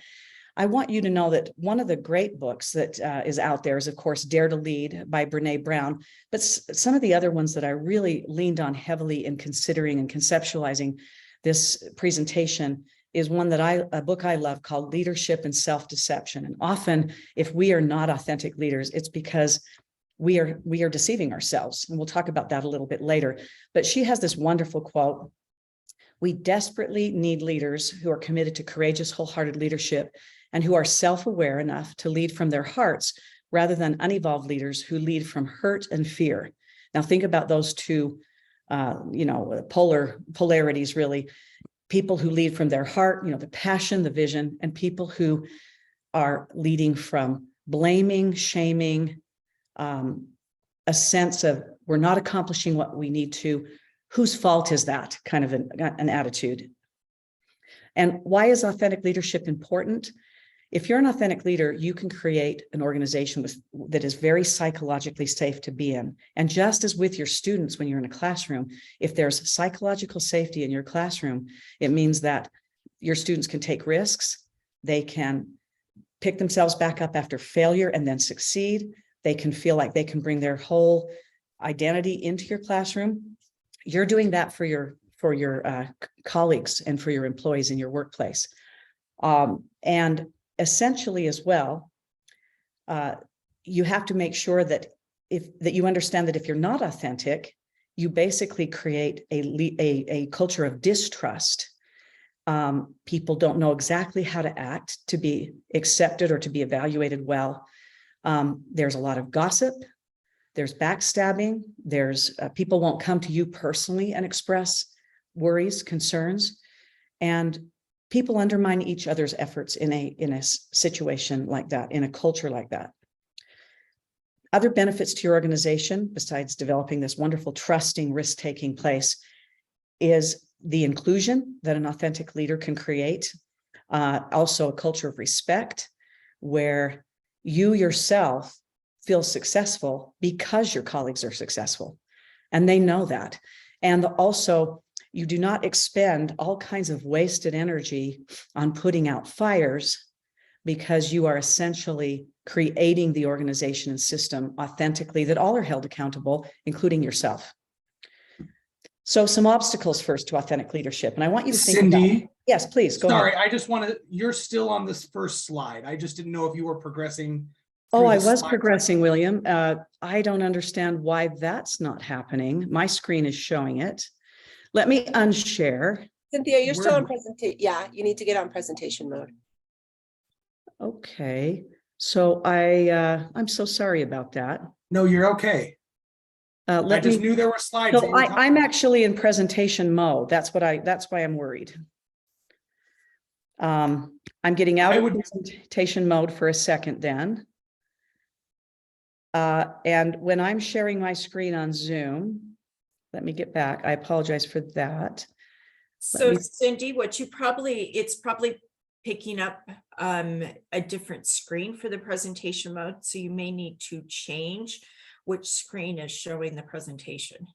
I want you to know that one of the great books that is out there is, of course, Dare to Lead by Brené Brown. But some of the other ones that I really leaned on heavily in considering and conceptualizing this presentation is a book I love called Leadership and Self-Deception. And often, if we are not authentic leaders, it's because we are deceiving ourselves. And we'll talk about that a little bit later. But she has this wonderful quote: "We desperately need leaders who are committed to courageous, wholehearted leadership and who are self-aware enough to lead from their hearts rather than unevolved leaders who lead from hurt and fear." Now think about those two, polarities, really. People who lead from their heart, the passion, the vision, and people who are leading from blaming, shaming, a sense of we're not accomplishing what we need to. Whose fault is that? Kind of an attitude. And why is authentic leadership important? If you're an authentic leader, you can create an organization that is very psychologically safe to be in. And just as with your students, when you're in a classroom, if there's psychological safety in your classroom, it means that your students can take risks. They can pick themselves back up after failure and then succeed. They can feel like they can bring their whole identity into your classroom. You're doing that for your colleagues and for your employees in your workplace. And essentially as well, you have to make sure that that you understand that if you're not authentic, you basically create a culture of distrust. People don't know exactly how to act to be accepted or to be evaluated well. There's a lot of gossip. There's backstabbing. There's people won't come to you personally and express worries, concerns, and people undermine each other's efforts in a situation like that, in a culture like that. Other benefits to your organization, besides developing this wonderful, trusting, risk-taking place, is the inclusion that an authentic leader can create. Also a culture of respect, where you yourself feel successful because your colleagues are successful, and they know that. And also, you do not expend all kinds of wasted energy on putting out fires, because you are essentially creating the organization and system authentically that all are held accountable, including yourself. So some obstacles first to authentic leadership. And I want you to think Cindy. about, yes, please go ahead. Sorry, I just want to, you're still on this first slide. I just didn't know if you were progressing. Oh, through I the was slides. progressing, William. I don't understand why that's not happening. My screen is showing it. Let me unshare. Cynthia, you're still Where- on presentation. Yeah, you need to get on presentation mode. Okay, so I'm so sorry about that. No, you're okay. I Let just me, knew there were slides. that so you were talking I'm about. actually in presentation mode. That's why I'm worried. I'm getting out of presentation mode for a second then. And when I'm sharing my screen on Zoom, let me get back. I apologize for that. So Cindy, it's probably picking up a different screen for the presentation mode. So you may need to change which screen is showing the presentation.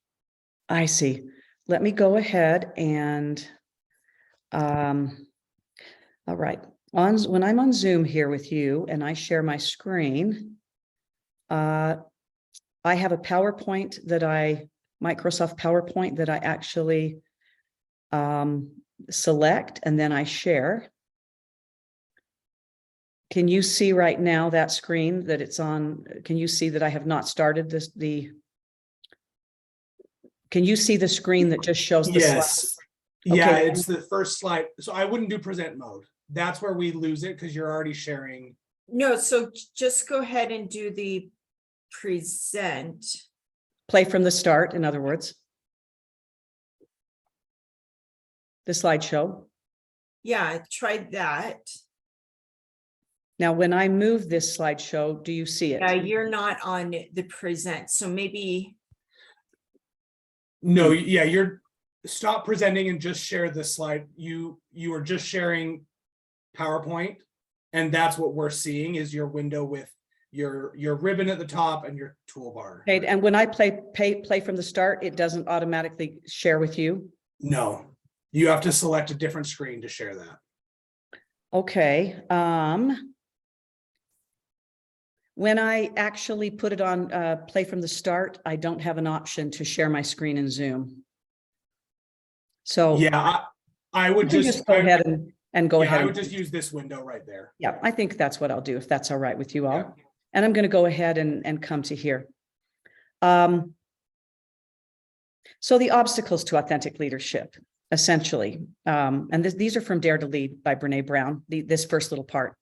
I see. Let me go ahead and, all right. When I'm on Zoom here with you and I share my screen, I have a PowerPoint Microsoft PowerPoint that I actually select and then I share. Can you see right now that screen that it's on? Can you see that I have not started this? Can you see the screen that just shows the Yes. slides? Yeah, Okay. it's the first slide. So I wouldn't do present mode. That's where we lose it because you're already sharing. No, so just go ahead and do the present. Play from the start, in other words. The slideshow. Yeah, try that. Now, when I move this slideshow, do you see it? Yeah, you're not on the present, so maybe. No, yeah, you're stop presenting and just share this slide. You are just sharing PowerPoint, and that's what we're seeing is your window with your ribbon at the top and your toolbar. Okay, and when I play from the start, it doesn't automatically share with you? No, you have to select a different screen to share that. Okay. When I actually put it on play from the start, I don't have an option to share my screen in Zoom. So yeah, I would just go ahead and go yeah, ahead. I would just use this window right there. Yeah, I think that's what I'll do if that's all right with you all. Yeah. And I'm going to go ahead and come to here. So the obstacles to authentic leadership, essentially, and these are from Dare to Lead by Brene Brown, this first little part.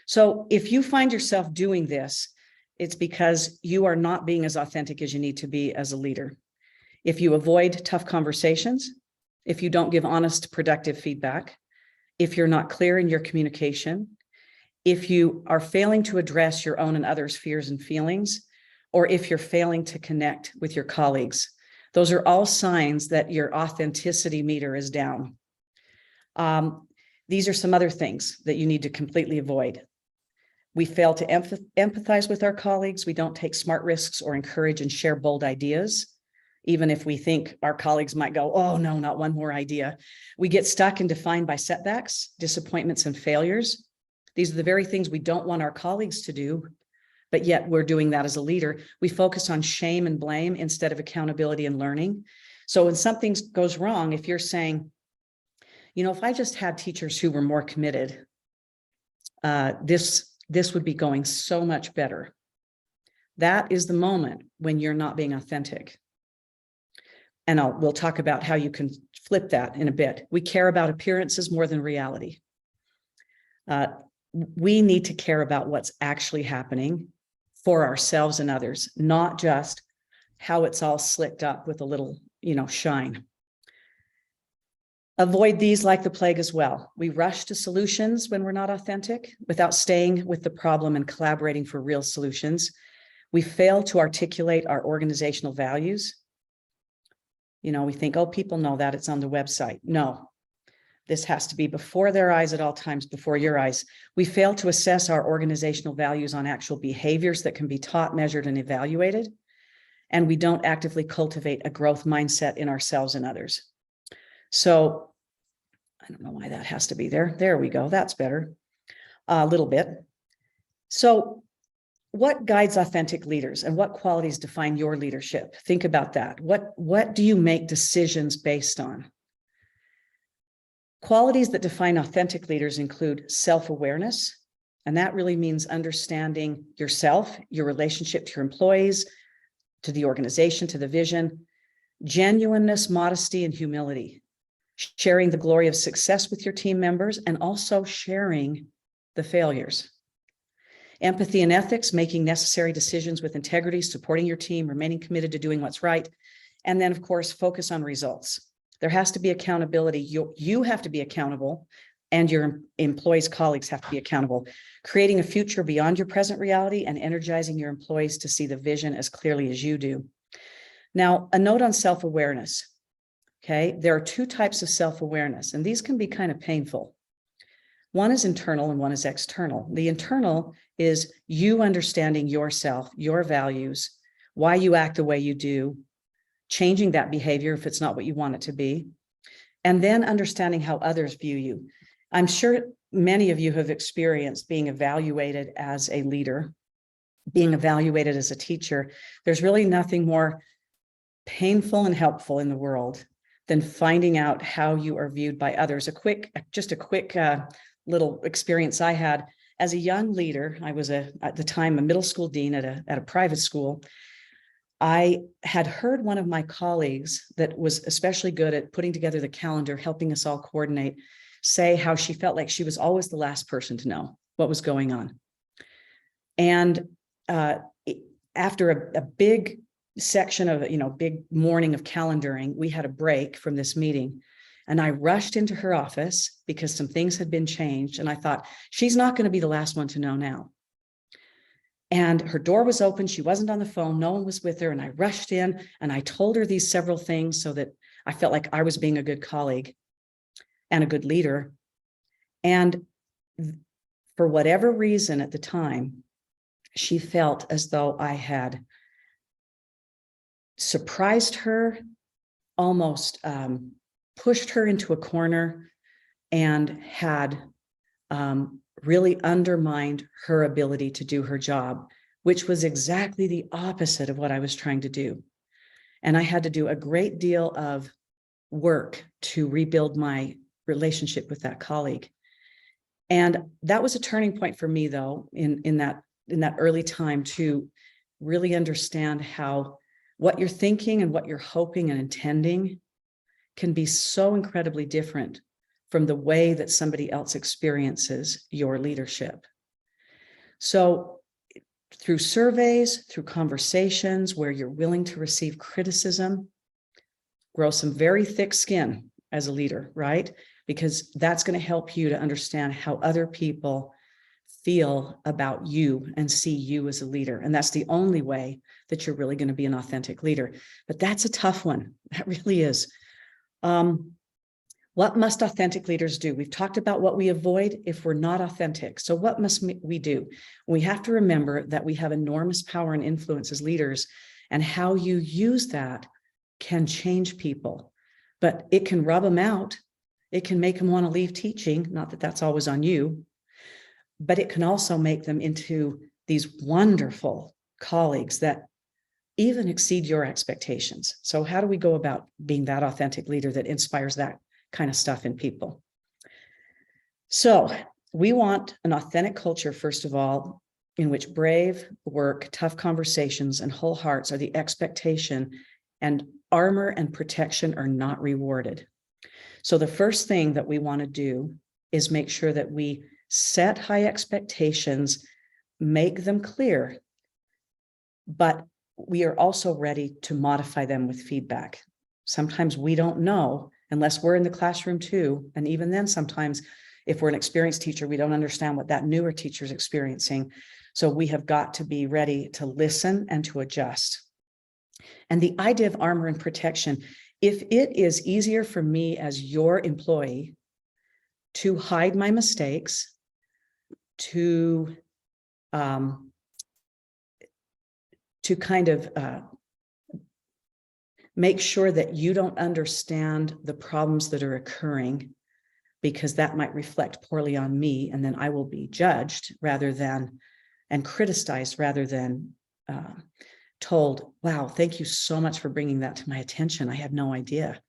So if you find yourself doing this, it's because you are not being as authentic as you need to be as a leader. If you avoid tough conversations, if you don't give honest, productive feedback, if you're not clear in your communication, if you are failing to address your own and others' fears and feelings, or if you're failing to connect with your colleagues, those are all signs that your authenticity meter is down. These are some other things that you need to completely avoid. We fail to empathize with our colleagues. We don't take smart risks or encourage and share bold ideas, even if we think our colleagues might go, oh no, not one more idea. We get stuck and defined by setbacks, disappointments, and failures. These are the very things we don't want our colleagues to do, but yet we're doing that as a leader. We focus on shame and blame instead of accountability and learning. So when something goes wrong, if you're saying, you know, if I just had teachers who were more committed, this would be going so much better. That is the moment when you're not being authentic. And we'll talk about how you can flip that in a bit. We care about appearances more than reality. We need to care about what's actually happening for ourselves and others, not just how it's all slicked up with a little, shine. Avoid these like the plague as well. We rush to solutions when we're not authentic without staying with the problem and collaborating for real solutions. We fail to articulate our organizational values. We think, oh, people know that, it's on the website. No, this has to be before their eyes at all times, before your eyes. We fail to assess our organizational values on actual behaviors that can be taught, measured, and evaluated. And we don't actively cultivate a growth mindset in ourselves and others. So I don't know why that has to be there. There we go. That's better. A little bit. So what guides authentic leaders and what qualities define your leadership? Think about that. What do you make decisions based on? Qualities that define authentic leaders include self-awareness, and that really means understanding yourself, your relationship to your employees, to the organization, to the vision, genuineness, modesty, and humility, sharing the glory of success with your team members, and also sharing the failures. Empathy and ethics, making necessary decisions with integrity, supporting your team, remaining committed to doing what's right. And then, of course, focus on results. There has to be accountability. You have to be accountable, and your employees, colleagues have to be accountable. Creating a future beyond your present reality and energizing your employees to see the vision as clearly as you do. Now, a note on self-awareness. Okay, there are two types of self-awareness, and these can be kind of painful. One is internal and one is external. The internal is you understanding yourself, your values, why you act the way you do, changing that behavior if it's not what you want it to be, and then understanding how others view you. I'm sure many of you have experienced being evaluated as a leader, being evaluated as a teacher. There's really nothing more painful and helpful in the world than finding out how you are viewed by others. Just a quick little experience I had as a young leader. I was at the time a middle school dean at a private school. I had heard one of my colleagues that was especially good at putting together the calendar, helping us all coordinate, say how she felt like she was always the last person to know what was going on. And after a big section of, big morning of calendaring, we had a break from this meeting. And I rushed into her office because some things had been changed. And I thought, she's not going to be the last one to know now. And her door was open. She wasn't on the phone. No one was with her. And I rushed in and I told her these several things so that I felt like I was being a good colleague and a good leader. And for whatever reason at the time, she felt as though I had surprised her, almost pushed her into a corner, and had really undermined her ability to do her job, which was exactly the opposite of what I was trying to do. And I had to do a great deal of work to rebuild my relationship with that colleague. And that was a turning point for me, though, in that early time, to really understand how what you're thinking and what you're hoping and intending can be so incredibly different from the way that somebody else experiences your leadership. So through surveys, through conversations where you're willing to receive criticism, grow some very thick skin as a leader, right? Because that's going to help you to understand how other people feel about you and see you as a leader. And that's the only way that you're really going to be an authentic leader. But that's a tough one. That really is. What must authentic leaders do? We've talked about what we avoid if we're not authentic. So what must we do? We have to remember that we have enormous power and influence as leaders, and how you use that can change people, but it can rub them out. It can make them want to leave teaching. Not that that's always on you, but it can also make them into these wonderful colleagues that even exceed your expectations. So how do we go about being that authentic leader that inspires that kind of stuff in people? So we want an authentic culture, first of all, in which brave work, tough conversations, and whole hearts are the expectation, and armor and protection are not rewarded. So the first thing that we want to do is make sure that we set high expectations, make them clear, but we are also ready to modify them with feedback. Sometimes we don't know unless we're in the classroom too. And even then, sometimes if we're an experienced teacher, we don't understand what that newer teacher is experiencing. So we have got to be ready to listen and to adjust. And the idea of armor and protection, if it is easier for me as your employee to hide my mistakes, to kind of make sure that you don't understand the problems that are occurring, because that might reflect poorly on me, and then I will be judged rather than, and criticized rather than told, wow, thank you so much for bringing that to my attention. I had no idea.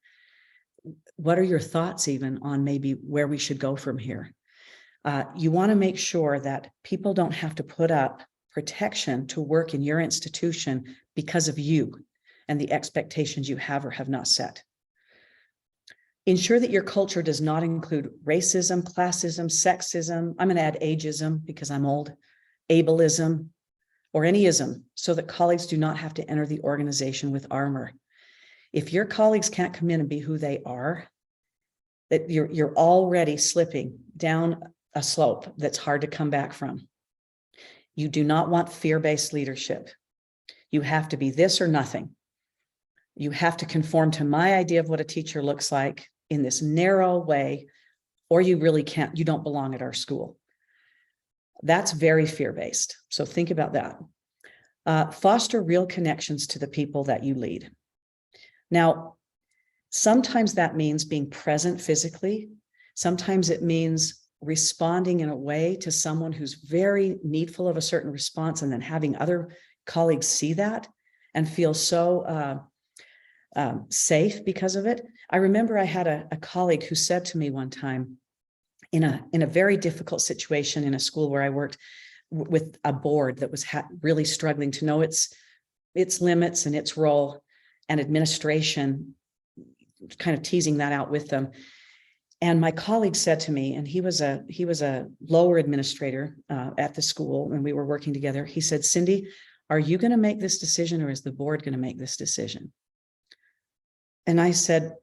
What are your thoughts even on maybe where we should go from here? You want to make sure that people don't have to put up protection to work in your institution because of you and the expectations you have or have not set. Ensure that your culture does not include racism, classism, sexism. I'm going to add ageism because I'm old, ableism, or any ism, so that colleagues do not have to enter the organization with armor. If your colleagues can't come in and be who they are, that you're already slipping down a slope that's hard to come back from. You do not want fear-based leadership. You have to be this or nothing. You have to conform to my idea of what a teacher looks like in this narrow way, or you really can't, you don't belong at our school. That's very fear-based. So think about that. Foster real connections to the people that you lead. Now, sometimes that means being present physically. Sometimes it means responding in a way to someone who's very needful of a certain response, and then having other colleagues see that and feel so safe because of it. I remember I had a colleague who said to me one time, in a very difficult situation in a school where I worked, with a board that was really struggling to know its limits and its role, and administration kind of teasing that out with them. And my colleague said to me, and he was a lower administrator at the school, and we were working together. He said, "Cindy, are you going to make this decision, or is the board going to make this decision?" And I said,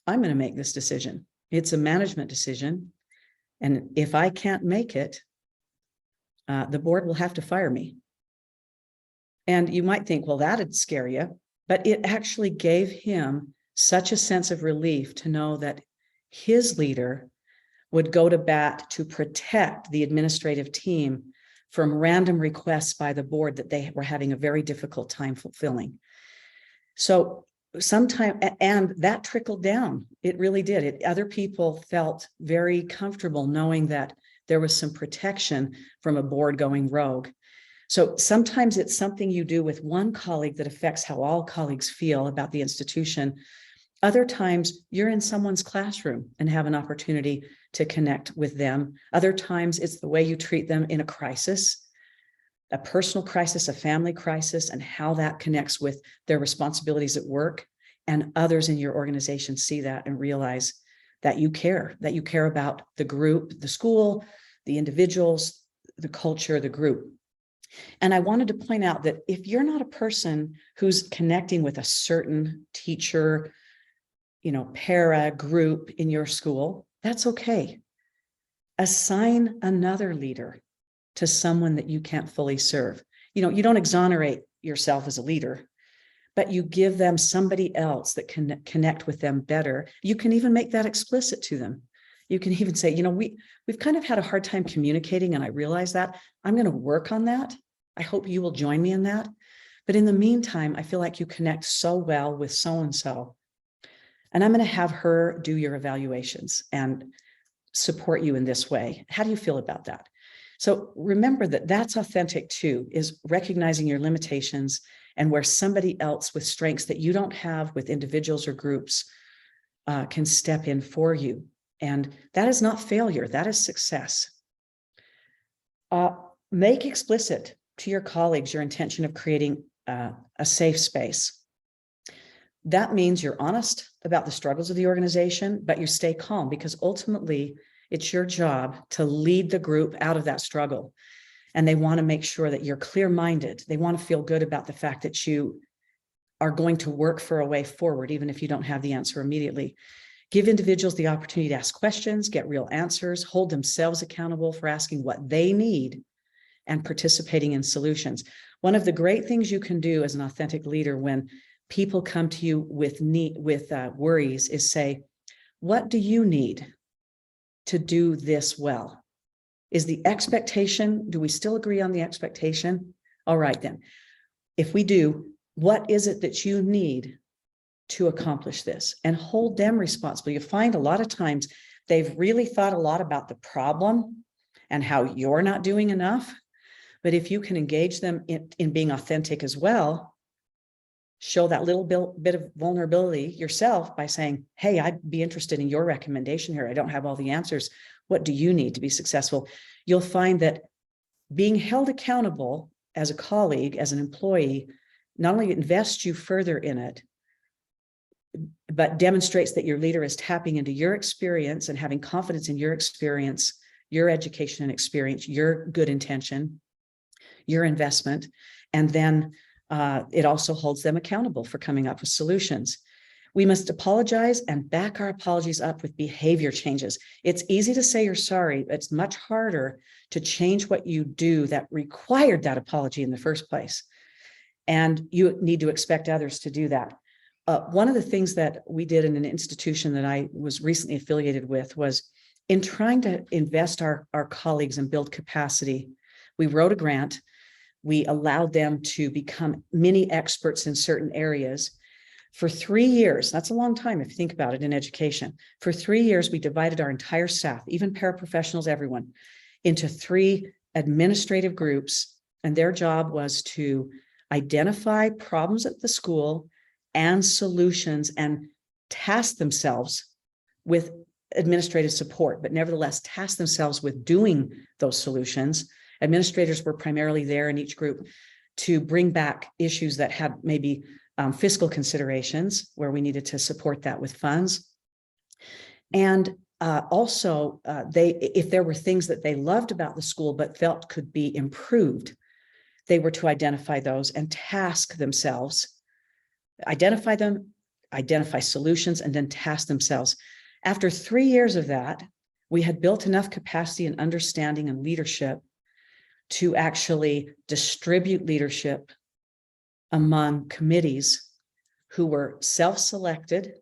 "I'm going to make this decision. It's a management decision. And if I can't make it, the board will have to fire me." And you might think, well, that'd scare you, but it actually gave him such a sense of relief to know that his leader would go to bat to protect the administrative team from random requests by the board that they were having a very difficult time fulfilling. So sometimes, and that trickled down. It really did. Other people felt very comfortable knowing that there was some protection from a board going rogue. So sometimes it's something you do with one colleague that affects how all colleagues feel about the institution. Other times you're in someone's classroom and have an opportunity to connect with them. Other times it's the way you treat them in a crisis, a personal crisis, a family crisis, and how that connects with their responsibilities at work. And others in your organization see that and realize that you care about the group, the school, the individuals, the culture, the group. And I wanted to point out that if you're not a person who's connecting with a certain teacher, para group in your school, that's okay. Assign another leader to someone that you can't fully serve. You don't exonerate yourself as a leader, but you give them somebody else that can connect with them better. You can even make that explicit to them. You can even say, we've kind of had a hard time communicating, and I realize that. I'm going to work on that. I hope you will join me in that. But in the meantime, I feel like you connect so well with so-and-so, and I'm going to have her do your evaluations and support you in this way. How do you feel about that? So remember that that's authentic too, is recognizing your limitations and where somebody else with strengths that you don't have with individuals or groups can step in for you. And that is not failure, that is success. make explicit to your colleagues your intention of creating a safe space. That means you're honest about the struggles of the organization, but you stay calm, because ultimately it's your job to lead the group out of that struggle. And they want to make sure that you're clear-minded. They want to feel good about the fact that you are going to work for a way forward, even if you don't have the answer immediately. Give individuals the opportunity to ask questions, get real answers, hold themselves accountable for asking what they need and participating in solutions. One of the great things you can do as an authentic leader when people come to you with worries is say, what do you need to do this well? Is the expectation, do we still agree on the expectation? All right, then. If we do, what is it that you need to accomplish this? And hold them responsible. You find a lot of times they've really thought a lot about the problem and how you're not doing enough. But if you can engage them in being authentic as well, show that little bit of vulnerability yourself by saying, hey, I'd be interested in your recommendation here. I don't have all the answers. What do you need to be successful? You'll find that being held accountable as a colleague, as an employee, not only invests you further in it, but demonstrates that your leader is tapping into your experience and having confidence in your experience, your education and experience, your good intention, your investment. And then it also holds them accountable for coming up with solutions. We must apologize and back our apologies up with behavior changes. It's easy to say you're sorry. It's much harder to change what you do that required that apology in the first place. And you need to expect others to do that. One of the things that we did in an institution that I was recently affiliated with was in trying to invest our colleagues and build capacity. We wrote a grant. We allowed them to become mini experts in certain areas. For 3 years, that's a long time if you think about it in education. For 3 years, we divided our entire staff, even paraprofessionals, everyone, into 3 administrative groups. And their job was to identify problems at the school and solutions and task themselves with administrative support, but nevertheless task themselves with doing those solutions. Administrators were primarily there in each group to bring back issues that had maybe fiscal considerations where we needed to support that with funds. And also, if there were things that they loved about the school but felt could be improved, they were to identify those and task themselves, identify them, identify solutions, and then task themselves. After 3 years of that, we had built enough capacity and understanding and leadership to actually distribute leadership among committees who were self-selected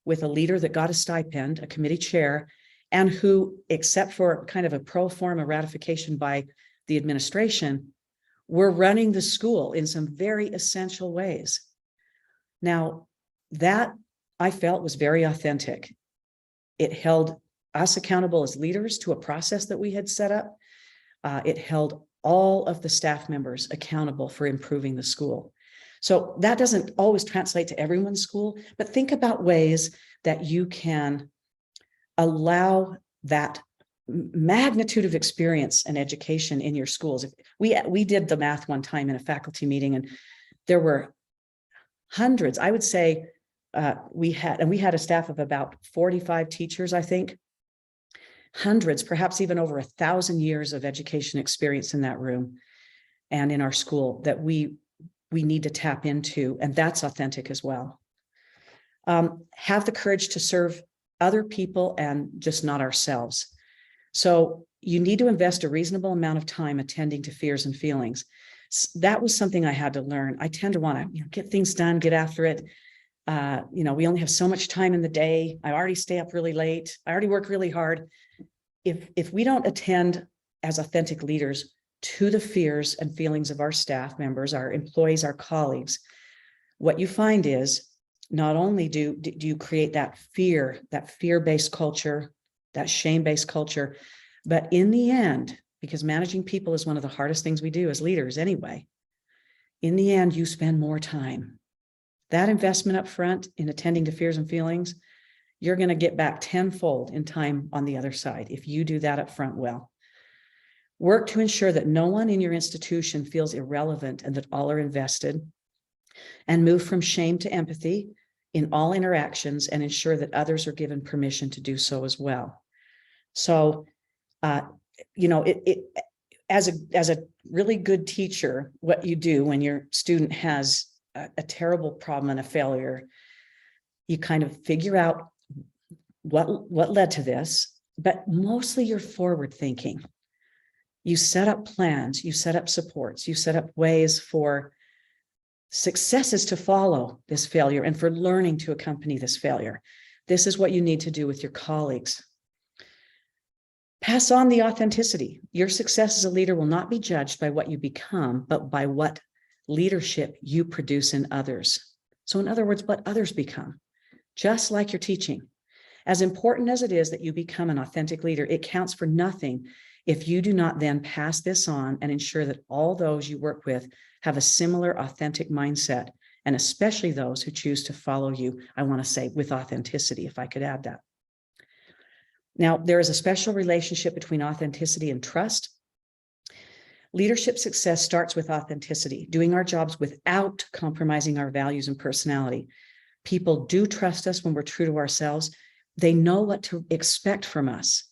with a leader that got a stipend, a committee chair, and who, except for kind of a pro forma ratification by the administration, were running the school in some very essential ways. Now, that I felt was very authentic. It held us accountable as leaders to a process that we had set up. It held all of the staff members accountable for improving the school. So that doesn't always translate to everyone's school, but think about ways that you can allow that magnitude of experience and education in your schools. We did the math one time in a faculty meeting, and there were hundreds, I would say, we had a staff of about 45 teachers, I think. Hundreds, perhaps even over 1,000 years of education experience in that room and in our school that we need to tap into, and that's authentic as well. Have the courage to serve other people and just not ourselves. So you need to invest a reasonable amount of time attending to fears and feelings. That was something I had to learn. I tend to want to get things done, get after it. We only have so much time in the day. I already stay up really late. I already work really hard. If we don't attend as authentic leaders to the fears and feelings of our staff members, our employees, our colleagues, what you find is not only do you create that fear-based culture, that shame-based culture, but in the end, because managing people is one of the hardest things we do as leaders anyway, in the end, you spend more time. That investment up front in attending to fears and feelings, you're going to get back tenfold in time on the other side if you do that up front well. Work to ensure that no one in your institution feels irrelevant and that all are invested. And move from shame to empathy in all interactions and ensure that others are given permission to do so as well. So, you know, as a really good teacher, what you do when your student has a terrible problem and a failure, you kind of figure out what led to this, but mostly you're forward thinking. You set up plans, you set up supports, you set up ways for successes to follow this failure and for learning to accompany this failure. This is what you need to do with your colleagues. Pass on the authenticity. Your success as a leader will not be judged by what you become, but by what leadership you produce in others. So in other words, what others become, just like your teaching. As important as it is that you become an authentic leader, it counts for nothing if you do not then pass this on and ensure that all those you work with have a similar authentic mindset, and especially those who choose to follow you, I want to say with authenticity, if I could add that. Now, there is a special relationship between authenticity and trust. Leadership success starts with authenticity, doing our jobs without compromising our values and personality. People do trust us when we're true to ourselves. They know what to expect from us,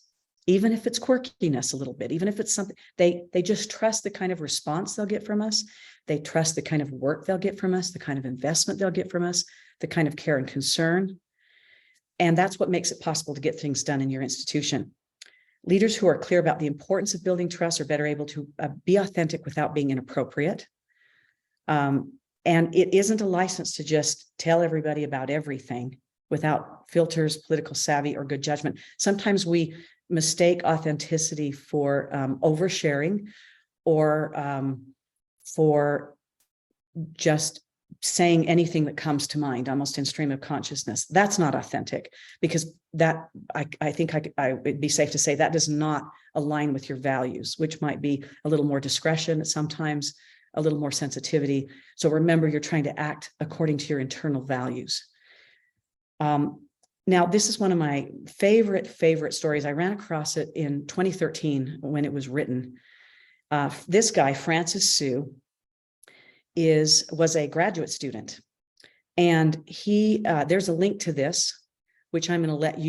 even if it's quirkiness a little bit, even if it's something, they just trust the kind of response they'll get from us. They trust the kind of work they'll get from us, the kind of investment they'll get from us, the kind of care and concern. And that's what makes it possible to get things done in your institution. Leaders who are clear about the importance of building trust are better able to be authentic without being inappropriate. And it isn't a license to just tell everybody about everything without filters, political savvy, or good judgment. Sometimes we mistake authenticity for oversharing or for just saying anything that comes to mind, almost in stream of consciousness. That's not authentic, because that I think it'd be safe to say that does not align with your values, which might be a little more discretion, sometimes a little more sensitivity. So remember, you're trying to act according to your internal values. Now, this is one of my favorite stories. I ran across it in 2013 when it was written. This guy, Francis Sue, was a graduate student, and there's a link to this, which I'm going to let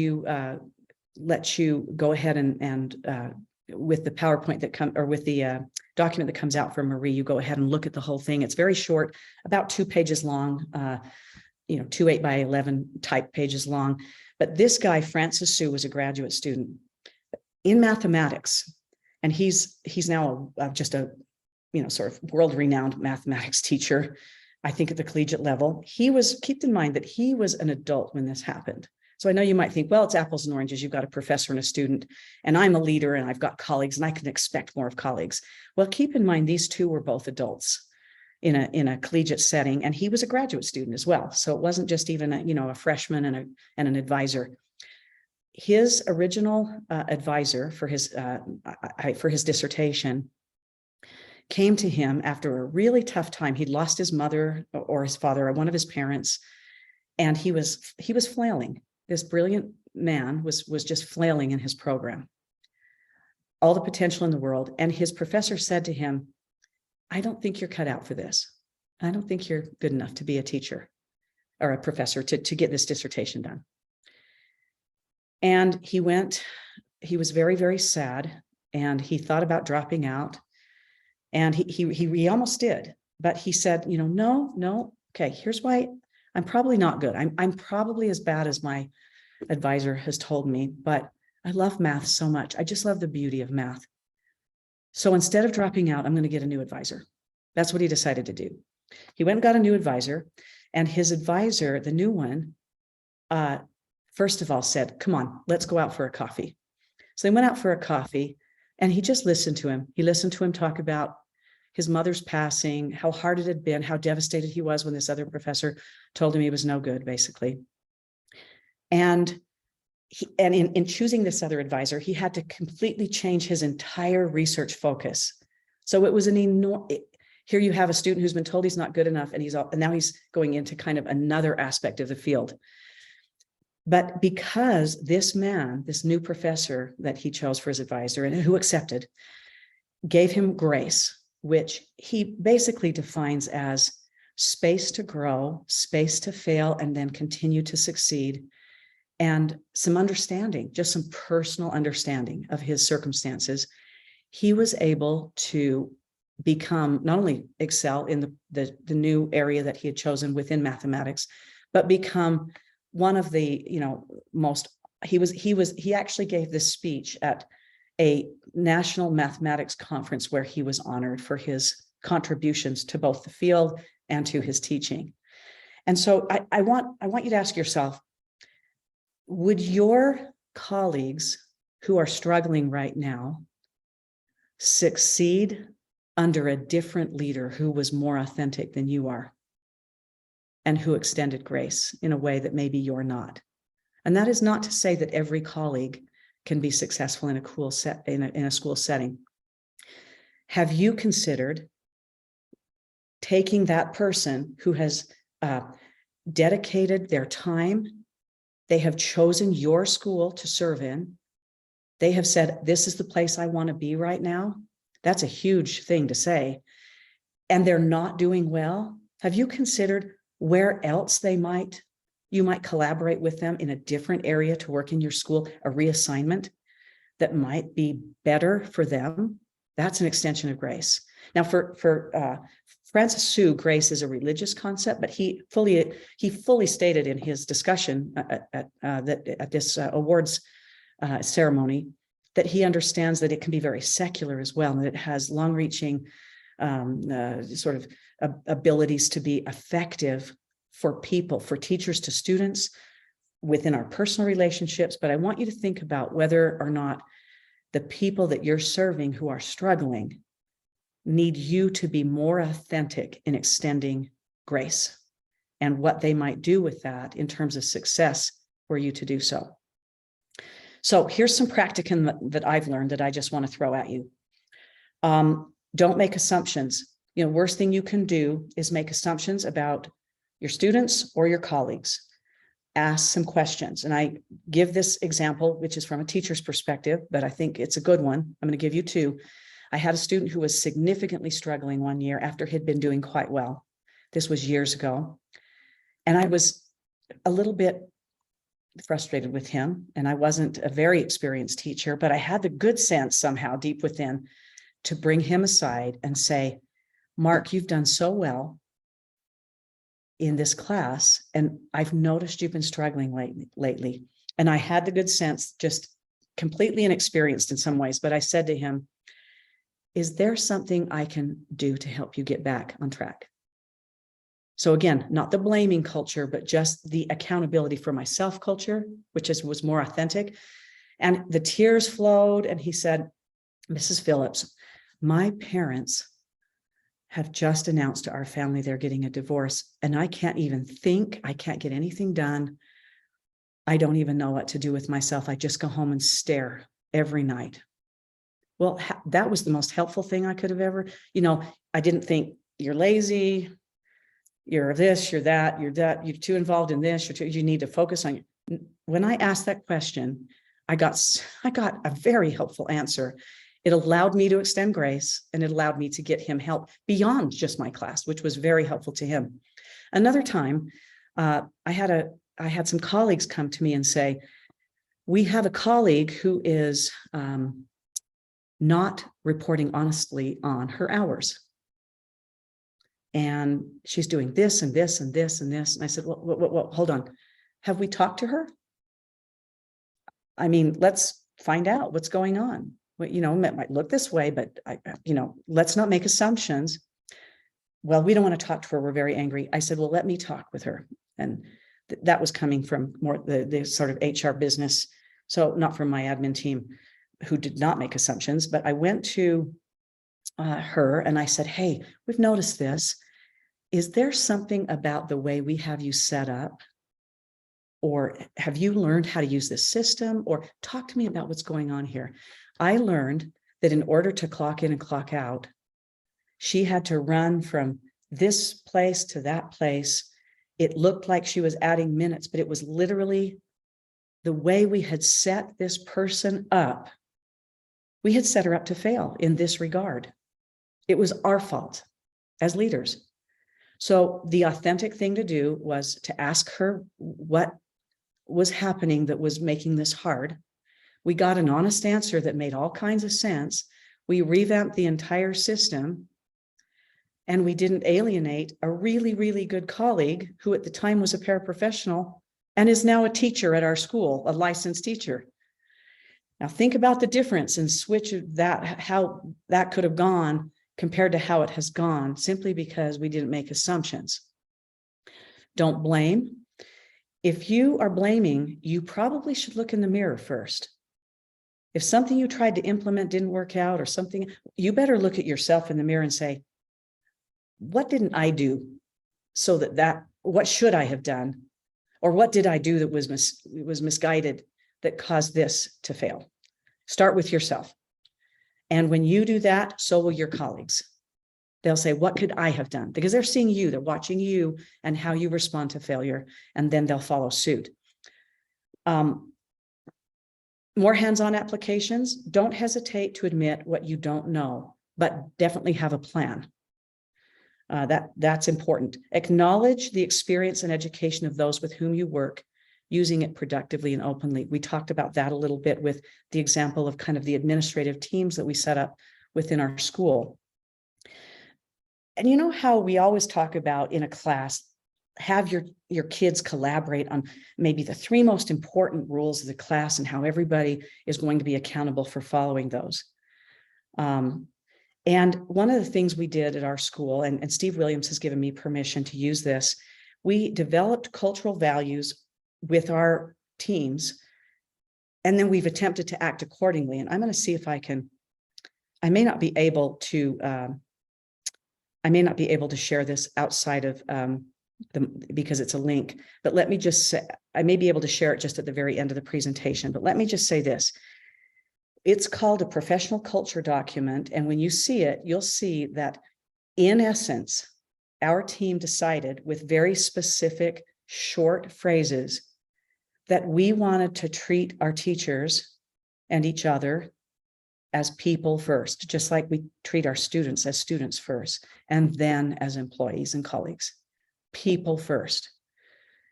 you go ahead and with the PowerPoint with the document that comes out from Marie, you go ahead and look at the whole thing. It's very short, about 2 pages long, 2 8x11 type pages long. But this guy, Francis Sue, was a graduate student in mathematics, and he's now just a sort of world-renowned mathematics teacher, I think at the collegiate level. Keep in mind that he was an adult when this happened. So I know you might think, well, it's apples and oranges. You've got a professor and a student, and I'm a leader and I've got colleagues and I can expect more of colleagues. Well, keep in mind, these two were both adults in a collegiate setting, and he was a graduate student as well. So it wasn't just even a freshman and an advisor. His original advisor for his dissertation came to him after a really tough time. He'd lost his mother or his father or one of his parents, and he was flailing. This brilliant man was just flailing in his program. All the potential in the world. And his professor said to him, I don't think you're cut out for this. I don't think you're good enough to be a teacher or a professor to get this dissertation done. And he was very, very sad, and he thought about dropping out. And he almost did, but he said, no, okay, here's why I'm probably not good. I'm probably as bad as my advisor has told me, but I love math so much. I just love the beauty of math. So instead of dropping out, I'm going to get a new advisor. That's what he decided to do. He went and got a new advisor, and his advisor, the new one, first of all said, come on, let's go out for a coffee. So they went out for a coffee, and he just listened to him. He listened to him talk about his mother's passing, how hard it had been, how devastated he was when this other professor told him he was no good, basically. And in choosing this other advisor, he had to completely change his entire research focus. So it was an enormous. Here you have a student who's been told he's not good enough, and now he's going into kind of another aspect of the field. But because this man, this new professor that he chose for his advisor and who accepted, gave him grace, which he basically defines as space to grow, space to fail, and then continue to succeed, and some understanding, just some personal understanding of his circumstances. He was able to become, not only excel in the new area that he had chosen within mathematics, but become one of the, he actually gave this speech at a national mathematics conference where he was honored for his contributions to both the field and to his teaching. And so I want you to ask yourself, would your colleagues who are struggling right now succeed under a different leader who was more authentic than you are and who extended grace in a way that maybe you're not? And that is not to say that every colleague can be successful in a school setting. Have you considered taking that person who has dedicated their time? They have chosen your school to serve in. They have said, this is the place I want to be right now. That's a huge thing to say. And they're not doing well. Have you considered where else you might collaborate with them in a different area to work in your school, a reassignment that might be better for them? That's an extension of grace. Now, for Francis Su, grace is a religious concept, but he fully stated in his discussion at this awards ceremony that he understands that it can be very secular as well, and that it has long-reaching sort of abilities to be effective for people, for teachers to students, within our personal relationships. But I want you to think about whether or not the people that you're serving who are struggling need you to be more authentic in extending grace, and what they might do with that in terms of success for you to do so. So here's some practicum that I've learned that I just want to throw at you. Don't make assumptions. Worst thing you can do is make assumptions about your students or your colleagues. Ask some questions. And I give this example, which is from a teacher's perspective, but I think it's a good one. I'm going to give you two. I had a student who was significantly struggling one year after he'd been doing quite well. This was years ago. And I was a little bit frustrated with him, and I wasn't a very experienced teacher, but I had the good sense somehow deep within to bring him aside and say, Mark, you've done so well in this class, and I've noticed you've been struggling lately. And I had the good sense, just completely inexperienced in some ways, but I said to him, is there something I can do to help you get back on track? So again, not the blaming culture, but just the accountability for myself culture, which was more authentic. And the tears flowed, and he said, Mrs. Phillips, my parents have just announced to our family they're getting a divorce, and I can't even think, I can't get anything done. I don't even know what to do with myself. I just go home and stare every night. Well, that was the most helpful thing I could have ever, I didn't think you're lazy, you're this, you're that, you're too involved in this, you need to focus on you. When I asked that question, I got a very helpful answer. It allowed me to extend grace, and it allowed me to get him help beyond just my class, which was very helpful to him. Another time, I had some colleagues come to me and say, we have a colleague who is not reporting honestly on her hours. And she's doing this and this and this and this. And I said, well, hold on. Have we talked to her? I mean, let's find out what's going on. Well, it might look this way, but let's not make assumptions. Well, we don't want to talk to her. We're very angry. I said, well, let me talk with her. And that was coming from more the sort of HR business. So not from my admin team, who did not make assumptions, but I went to her and I said, hey, we've noticed this. Is there something about the way we have you set up? Or have you learned how to use this system? Or talk to me about what's going on here. I learned that in order to clock in and clock out, she had to run from this place to that place. It looked like she was adding minutes, but it was literally the way we had set this person up. We had set her up to fail in this regard. It was our fault as leaders. So the authentic thing to do was to ask her what was happening that was making this hard. We got an honest answer that made all kinds of sense. We revamped the entire system, and we didn't alienate a really, really good colleague who at the time was a paraprofessional and is now a teacher at our school, a licensed teacher. Now think about the difference and switch that, how that could have gone compared to how it has gone, simply because we didn't make assumptions. Don't blame. If you are blaming, you probably should look in the mirror first. If something you tried to implement didn't work out or something, you better look at yourself in the mirror and say, what didn't I do so that what should I have done? Or what did I do that was misguided that caused this to fail? Start with yourself. And when you do that, so will your colleagues. They'll say, what could I have done? Because they're seeing you, they're watching you and how you respond to failure, and then they'll follow suit. More hands-on applications. Don't hesitate to admit what you don't know, but definitely have a plan. That's important. Acknowledge the experience and education of those with whom you work, using it productively and openly. We talked about that a little bit with the example of kind of the administrative teams that we set up within our school. And you know how we always talk about in a class, have your kids collaborate on maybe the 3 most important rules of the class and how everybody is going to be accountable for following those. And one of the things we did at our school, and Steve Williams has given me permission to use this, we developed cultural values with our teams, and then we've attempted to act accordingly. And I'm going to see if I may not be able to share this outside of because it's a link, but let me just say, I may be able to share it just at the very end of the presentation, but let me just say this. It's called a professional culture document. And when you see it, you'll see that in essence, our team decided with very specific short phrases that we wanted to treat our teachers and each other as people first, just like we treat our students as students first, and then as employees and colleagues. People first.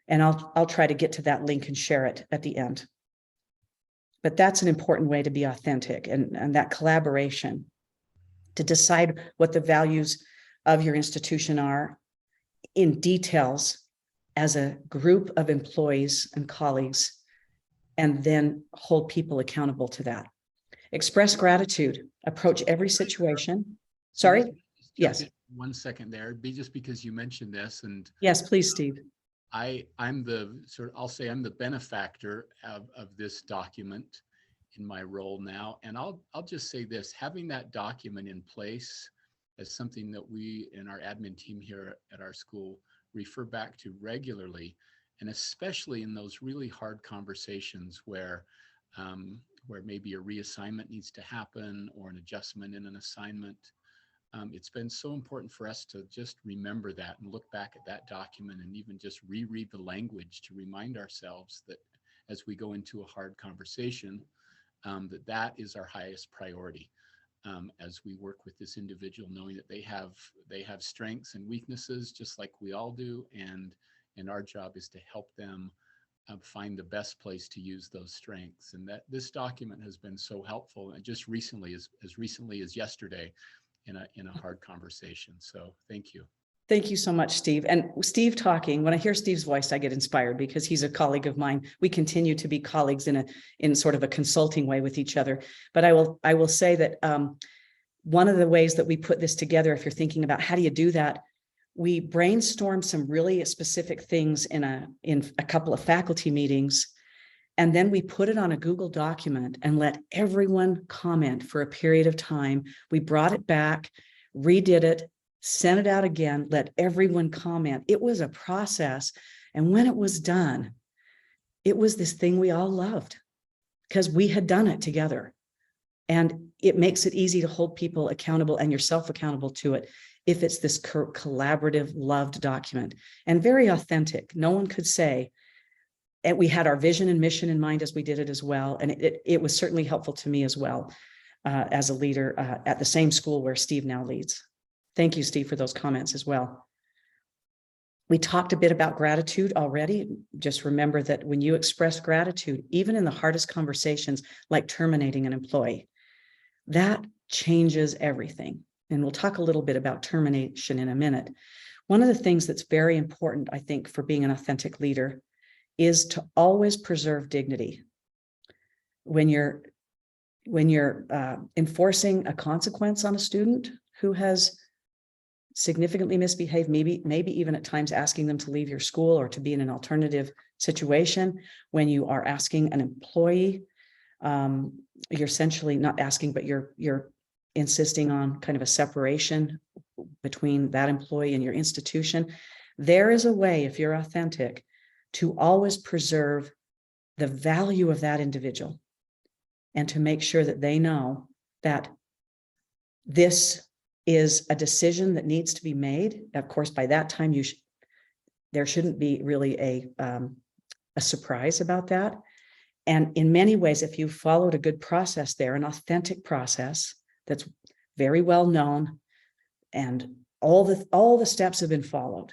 And I'll try to get to that link and share it at the end. But that's an important way to be authentic, and that collaboration to decide what the values of your institution are in details as a group of employees and colleagues, and then hold people accountable to that. Express gratitude, approach every situation. Sorry? Yes. 1 second there, just because you mentioned this, and yes, please, Steve. I'm the I'll say I'm the benefactor of this document in my role now. And I'll just say this, having that document in place as something that we in our admin team here at our school refer back to regularly, and especially in those really hard conversations where maybe a reassignment needs to happen or an adjustment in an assignment. It's been so important for us to just remember that and look back at that document and even just reread the language to remind ourselves that as we go into a hard conversation, that is our highest priority as we work with this individual, knowing that they have strengths and weaknesses just like we all do, and our job is to help them find the best place to use those strengths. And that this document has been so helpful, and just recently, as recently as yesterday, in a hard conversation. So thank you. Thank you so much, Steve. And Steve talking, when I hear Steve's voice, I get inspired because he's a colleague of mine. We continue to be colleagues in sort of a consulting way with each other. But I will say that one of the ways that we put this together, if you're thinking about how do you do that, we brainstormed some really specific things in a couple of faculty meetings. And then we put it on a Google document and let everyone comment for a period of time. We brought it back, redid it, sent it out again, let everyone comment. It was a process. And when it was done, it was this thing we all loved because we had done it together. And it makes it easy to hold people accountable and yourself accountable to it if it's this collaborative, loved document and very authentic. No one could say, and we had our vision and mission in mind as we did it as well. And it was certainly helpful to me as well. as a leader at the same school where Steve now leads. Thank you, Steve, for those comments as well. We talked a bit about gratitude already. Just remember that when you express gratitude, even in the hardest conversations, like terminating an employee, that changes everything. And we'll talk a little bit about termination in a minute. One of the things that's very important, I think, for being an authentic leader is to always preserve dignity. When you're enforcing a consequence on a student who has significantly misbehaved, maybe even at times asking them to leave your school or to be in an alternative situation, when you are asking an employee, you're essentially not asking, but you're insisting on kind of a separation between that employee and your institution. There is a way, if you're authentic, to always preserve the value of that individual and to make sure that they know that this is a decision that needs to be made. Of course, by that time, there shouldn't be really a surprise about that. And in many ways, if you followed a good process there, an authentic process that's very well known, and all the steps have been followed,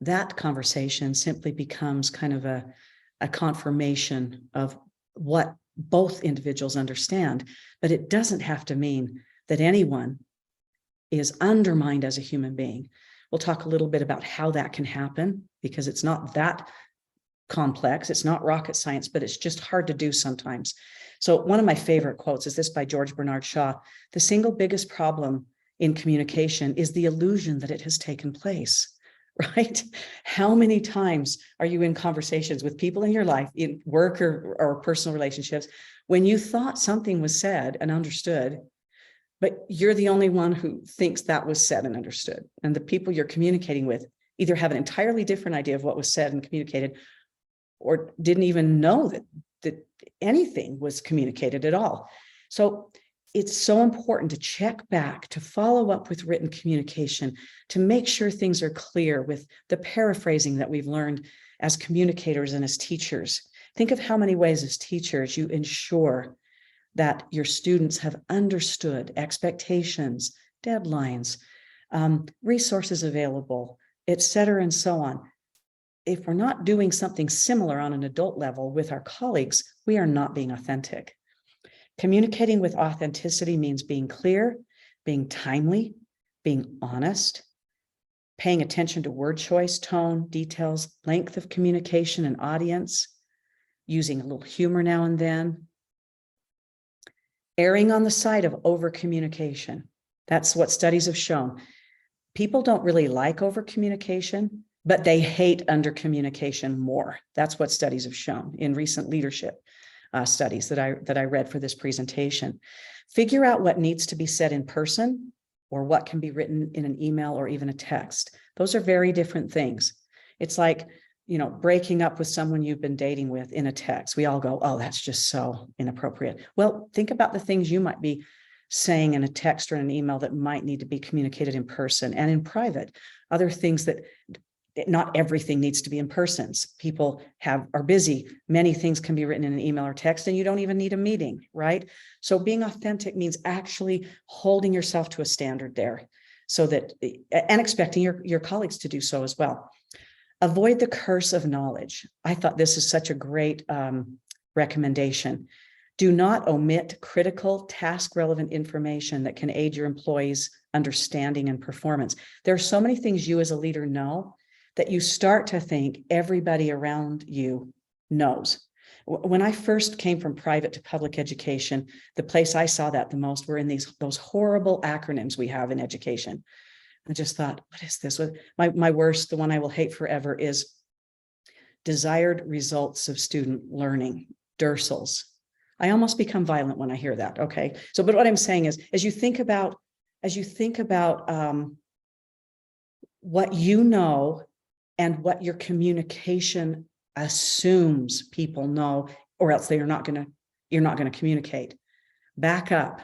that conversation simply becomes kind of a confirmation of what both individuals understand. But it doesn't have to mean that anyone is undermined as a human being. We'll talk a little bit about how that can happen, because it's not that complex. It's not rocket science, but it's just hard to do sometimes. So one of my favorite quotes is this by George Bernard Shaw: "The single biggest problem in communication is the illusion that it has taken place." Right? How many times are you in conversations with people in your life, in work or personal relationships, when you thought something was said and understood, but you're the only one who thinks that was said and understood, and the people you're communicating with either have an entirely different idea of what was said and communicated, or didn't even know that anything was communicated at all. So it's so important to check back, to follow up with written communication, to make sure things are clear with the paraphrasing that we've learned as communicators and as teachers. Think of how many ways as teachers you ensure that your students have understood expectations, deadlines, resources available, et cetera, and so on. If we're not doing something similar on an adult level with our colleagues, we are not being authentic. Communicating with authenticity means being clear, being timely, being honest, paying attention to word choice, tone, details, length of communication and audience, using a little humor now and then, erring on the side of over communication. That's what studies have shown. People don't really like over communication, but they hate under communication more. That's what studies have shown in recent leadership studies that I read for this presentation. Figure out what needs to be said in person or what can be written in an email or even a text. Those are very different things. It's like, breaking up with someone you've been dating with in a text. We all go, oh, that's just so inappropriate. Well, think about the things you might be saying in a text or an email that might need to be communicated in person and in private. Other things that not everything needs to be in person. People are busy. Many things can be written in an email or text, and you don't even need a meeting, right? So being authentic means actually holding yourself to a standard there, so that, and expecting your colleagues to do so as well. Avoid the curse of knowledge. I thought this is such a great recommendation. Do not omit critical, task-relevant information that can aid your employees' understanding and performance. There are so many things you as a leader know that you start to think everybody around you knows. When I first came from private to public education, the place I saw that the most were in those horrible acronyms we have in education. I just thought, what is this? My worst, the one I will hate forever, is desired results of student learning, DRSLs. I almost become violent when I hear that. Okay. So, but what I'm saying is, as you think about what you know and what your communication assumes people know, or else you're not going to communicate. Back up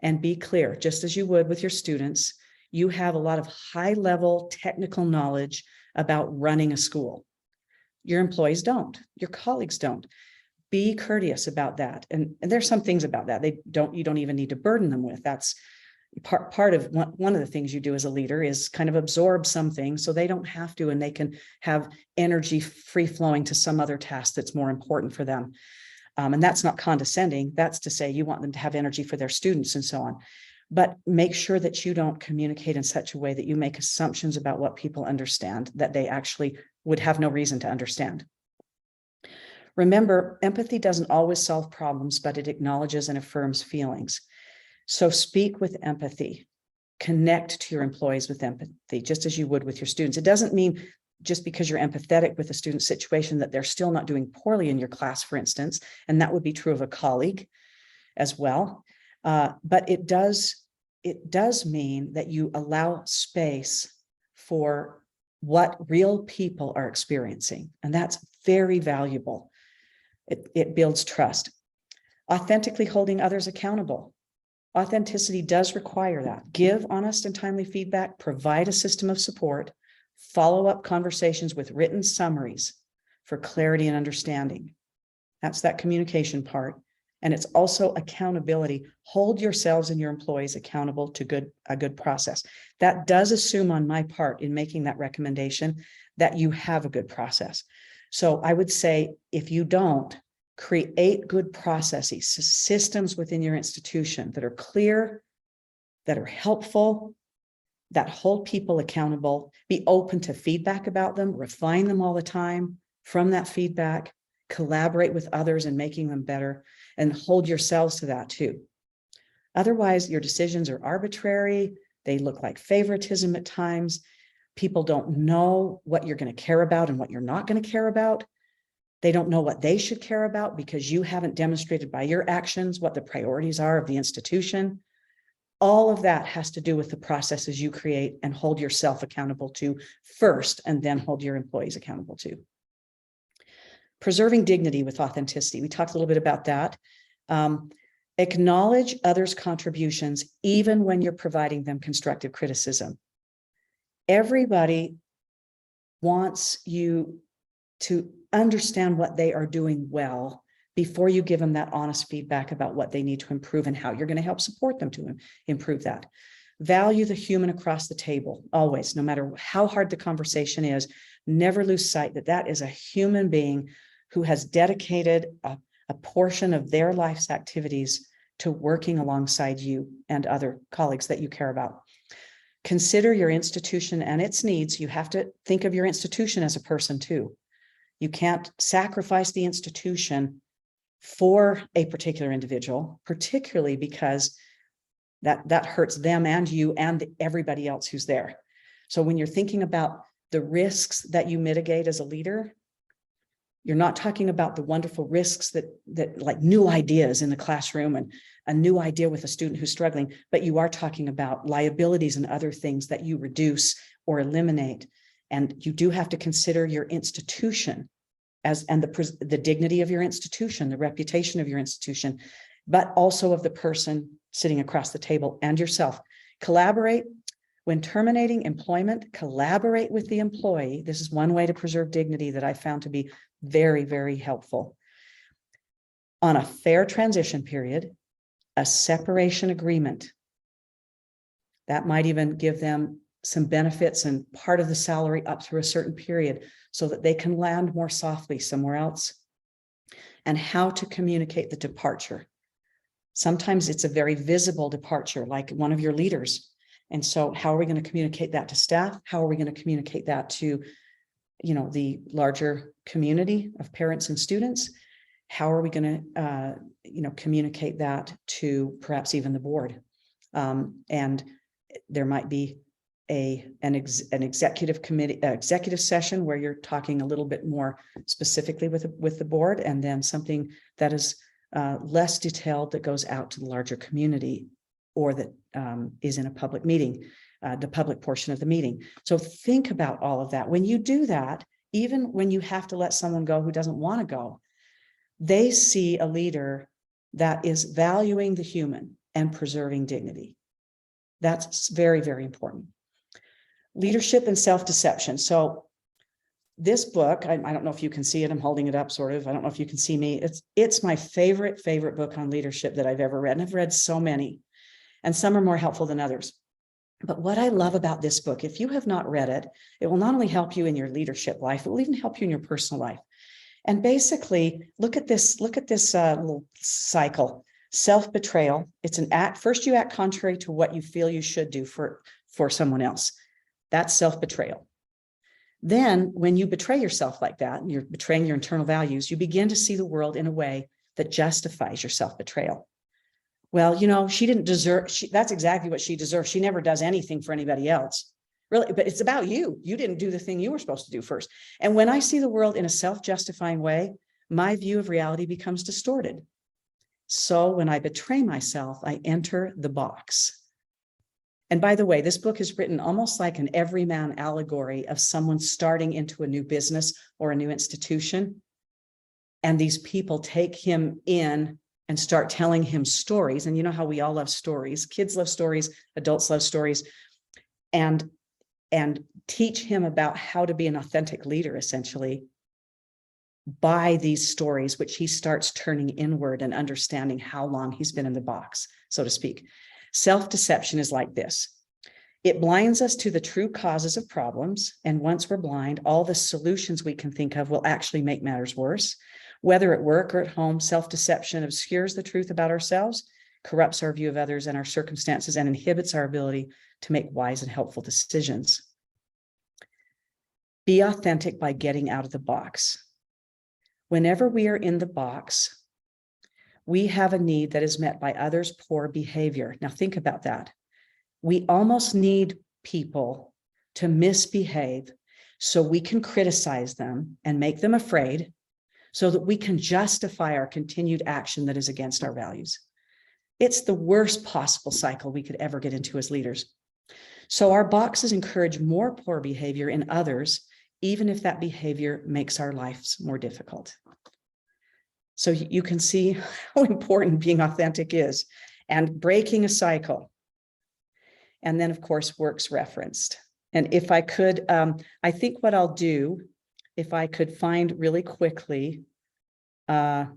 and be clear, just as you would with your students. You have a lot of high-level technical knowledge about running a school. Your employees don't, your colleagues don't. Be courteous about that. And there's some things about that you don't even need to burden them with. That's part of one of the things you do as a leader is kind of absorb some things so they don't have to, and they can have energy free flowing to some other task that's more important for them. And that's not condescending. That's to say you want them to have energy for their students and so on. But make sure that you don't communicate in such a way that you make assumptions about what people understand that they actually would have no reason to understand. Remember, empathy doesn't always solve problems, but it acknowledges and affirms feelings. So speak with empathy, connect to your employees with empathy, just as you would with your students. It doesn't mean just because you're empathetic with a student's situation that they're still not doing poorly in your class, for instance, and that would be true of a colleague as well. But it does mean that you allow space for what real people are experiencing, and that's very valuable. It builds trust. Authentically holding others accountable. Authenticity does require that. Give honest and timely feedback, provide a system of support, follow up conversations with written summaries for clarity and understanding. That's that communication part. And it's also accountability. Hold yourselves and your employees accountable to a good process. That does assume on my part in making that recommendation that you have a good process. So I would say if you don't, create good processes, systems within your institution that are clear, that are helpful, that hold people accountable, be open to feedback about them, refine them all the time from that feedback, collaborate with others in making them better, and hold yourselves to that too. Otherwise, your decisions are arbitrary. They look like favoritism at times. People don't know what you're going to care about and what you're not going to care about. They don't know what they should care about because you haven't demonstrated by your actions what the priorities are of the institution. All of that has to do with the processes you create and hold yourself accountable to first, and then hold your employees accountable to. Preserving dignity with authenticity. We talked a little bit about that. Acknowledge others' contributions, even when you're providing them constructive criticism. Everybody wants you to understand what they are doing well before you give them that honest feedback about what they need to improve and how you're going to help support them to improve that. Value the human across the table, always, no matter how hard the conversation is. Never lose sight that that is a human being who has dedicated a portion of their life's activities to working alongside you and other colleagues that you care about. Consider your institution and its needs. You have to think of your institution as a person too. You can't sacrifice the institution for a particular individual, particularly because that hurts them and you and everybody else who's there. So when you're thinking about the risks that you mitigate as a leader, you're not talking about the wonderful risks that like new ideas in the classroom and a new idea with a student who's struggling, but you are talking about liabilities and other things that you reduce or eliminate. And you do have to consider your institution and the dignity of your institution, the reputation of your institution, but also of the person sitting across the table and yourself. Collaborate. When terminating employment, collaborate with the employee. This is one way to preserve dignity that I found to be very, very helpful. On a fair transition period, a separation agreement. That might even give them some benefits and part of the salary up through a certain period so that they can land more softly somewhere else. And how to communicate the departure. Sometimes it's a very visible departure, like one of your leaders. And so how are we going to communicate that to staff? How are we going to communicate that to, the larger community of parents and students? How are we going to, communicate that to perhaps even the board? And there might be an executive committee, executive session where you're talking a little bit more specifically with the board, and then something that is less detailed that goes out to the larger community, or that is in a public meeting, the public portion of the meeting. So think about all of that. When you do that, even when you have to let someone go who doesn't want to go, they see a leader that is valuing the human and preserving dignity. That's very, very important. Leadership and self-deception. So this book, I don't know if you can see it, I'm holding it up sort of. I don't know if you can see me. It's my favorite book on leadership that I've ever read. And I've read so many, and some are more helpful than others. But what I love about this book, if you have not read it, it will not only help you in your leadership life, it will even help you in your personal life. And basically, look at this little cycle. Self-betrayal. It's an act. First, you act contrary to what you feel you should do for someone else. That's self-betrayal. Then when you betray yourself like that, and you're betraying your internal values, you begin to see the world in a way that justifies your self-betrayal. Well, you know, she didn't deserve, that's exactly what she deserves. She never does anything for anybody else. Really, but it's about you. You didn't do the thing you were supposed to do first. And when I see the world in a self-justifying way, my view of reality becomes distorted. So when I betray myself, I enter the box. And by the way, this book is written almost like an everyman allegory of someone starting into a new business or a new institution. And these people take him in and start telling him stories. And you know how we all love stories. Kids love stories, adults love stories, and teach him about how to be an authentic leader, essentially, by these stories, which he starts turning inward and understanding how long he's been in the box, so to speak. Self-deception is like this. It blinds us to the true causes of problems. And once we're blind, all the solutions we can think of will actually make matters worse. Whether at work or at home, self-deception obscures the truth about ourselves, corrupts our view of others and our circumstances, and inhibits our ability to make wise and helpful decisions. Be authentic by getting out of the box. Whenever we are in the box, we have a need that is met by others' poor behavior. Now think about that. We almost need people to misbehave so we can criticize them and make them afraid so that we can justify our continued action that is against our values. It's the worst possible cycle we could ever get into as leaders. So our boxes encourage more poor behavior in others, even if that behavior makes our lives more difficult. So you can see how important being authentic is and breaking a cycle. And then, of course, works referenced. And if I could, I think what I'll do, if I could find really quickly if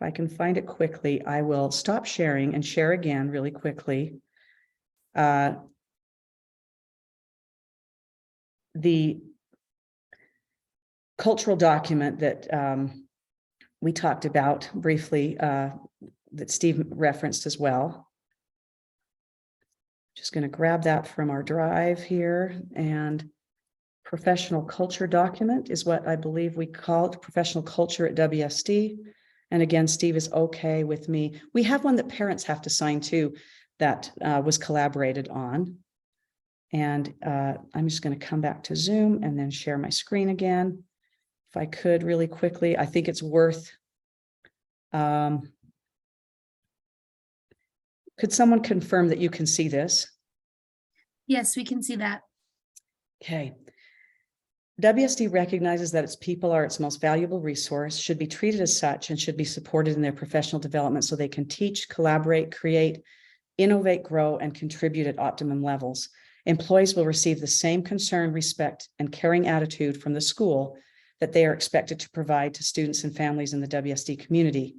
I can find it quickly, I will stop sharing and share again really quickly. The cultural document that we talked about briefly, that Steve referenced as well. Just going to grab that from our drive here, and professional culture document is what I believe we call it, professional culture at WSD. And again, Steve is okay with me. We have one that parents have to sign too that was collaborated on. And I'm just going to come back to Zoom and then share my screen again. If I could really quickly, I think it's worth, could someone confirm that you can see this? Yes, we can see that. Okay. WSD recognizes that its people are its most valuable resource, should be treated as such, and should be supported in their professional development so they can teach, collaborate, create, innovate, grow, and contribute at optimum levels. Employees will receive the same concern, respect, and caring attitude from the school that they are expected to provide to students and families in the WSD community.